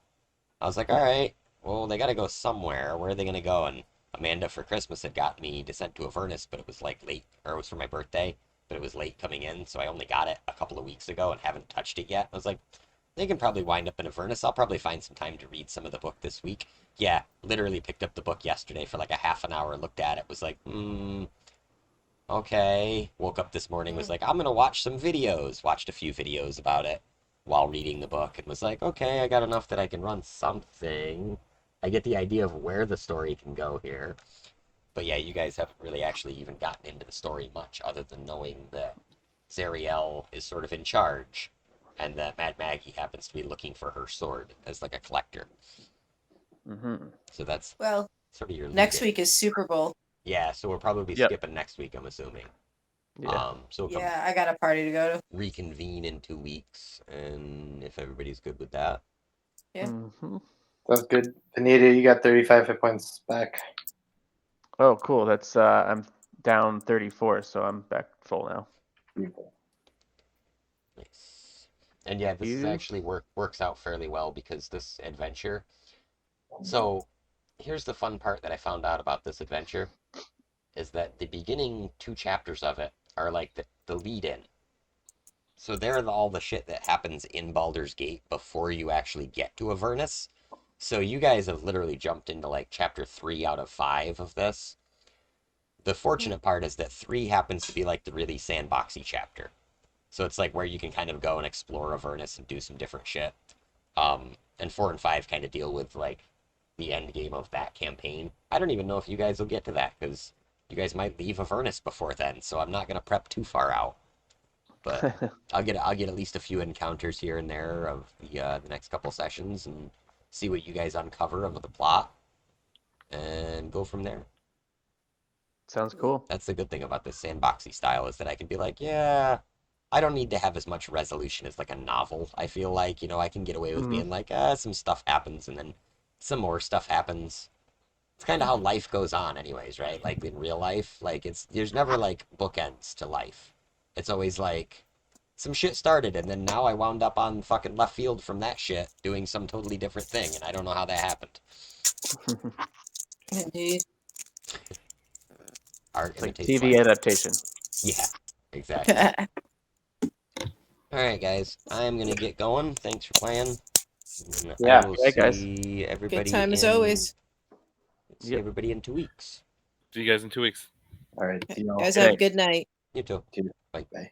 I was like, all right, well, they got to go somewhere. Where are they going to go? And Amanda for Christmas had got me Descent to Avernus, but it was late, or it was for my birthday, but it was late coming in, so I only got it a couple of weeks ago and haven't touched it yet. I was like, they can probably wind up in Avernus. I'll probably find some time to read some of the book this week. Yeah, literally picked up the book yesterday for a half an hour, looked at it, was like, okay. Woke up this morning, was like, I'm going to watch some videos. Watched a few videos about it while reading the book and was like, okay, I got enough that I can run something. I get the idea of where the story can go here. But yeah, you guys haven't really actually even gotten into the story much other than knowing that Zariel is sort of in charge and that Mad Maggie happens to be looking for her sword as a collector. Mm-hmm. So that's sort of your next week is Super Bowl. Yeah, so we'll probably be skipping next week, I'm assuming. Yeah. I got a party to go to. Reconvene in 2 weeks, and if everybody's good with that. Yeah. Mm-hmm. Sounds good. Anita, you got 35 hit points back. Oh, cool. That's I'm down 34, so I'm back full now. Beautiful. Nice. And yeah, this is You? actually works out fairly well because this adventure. So here's the fun part that I found out about this adventure is that the beginning 2 chapters of it are like the lead in. So they're all the shit that happens in Baldur's Gate before you actually get to Avernus. So you guys have literally jumped into like chapter 3 out of 5 of this. The fortunate part is that 3 happens to be like the really sandboxy chapter. So it's like where you can kind of go and explore Avernus and do some different shit. And 4 and 5 kind of deal with like the end game of that campaign. I don't even know if you guys will get to that because you guys might leave Avernus before then. So I'm not gonna prep too far out. But I'll get at least a few encounters here and there of the next couple sessions and see what you guys uncover of the plot and go from there. Sounds cool. That's the good thing about this sandboxy style is that I can be like, yeah, I don't need to have as much resolution as like a novel. I feel like, I can get away with Mhm. being like, some stuff happens and then some more stuff happens. It's kind of how life goes on anyways, right? Like in real life, like there's never like bookends to life. It's always like some shit started and then now I wound up on fucking left field from that shit doing some totally different thing and I don't know how that happened. Indeed. Art It's like imitates TV life. adaptation. Yeah, exactly. All right, guys. I'm gonna get going. Thanks for playing. And Yeah. I will Right, guys. see Good everybody time as in always. see Yep. everybody in 2 weeks. See you guys in 2 weeks. All right. See you all. Guys, Good have a night. good night. You too. Too. Bye. Bye.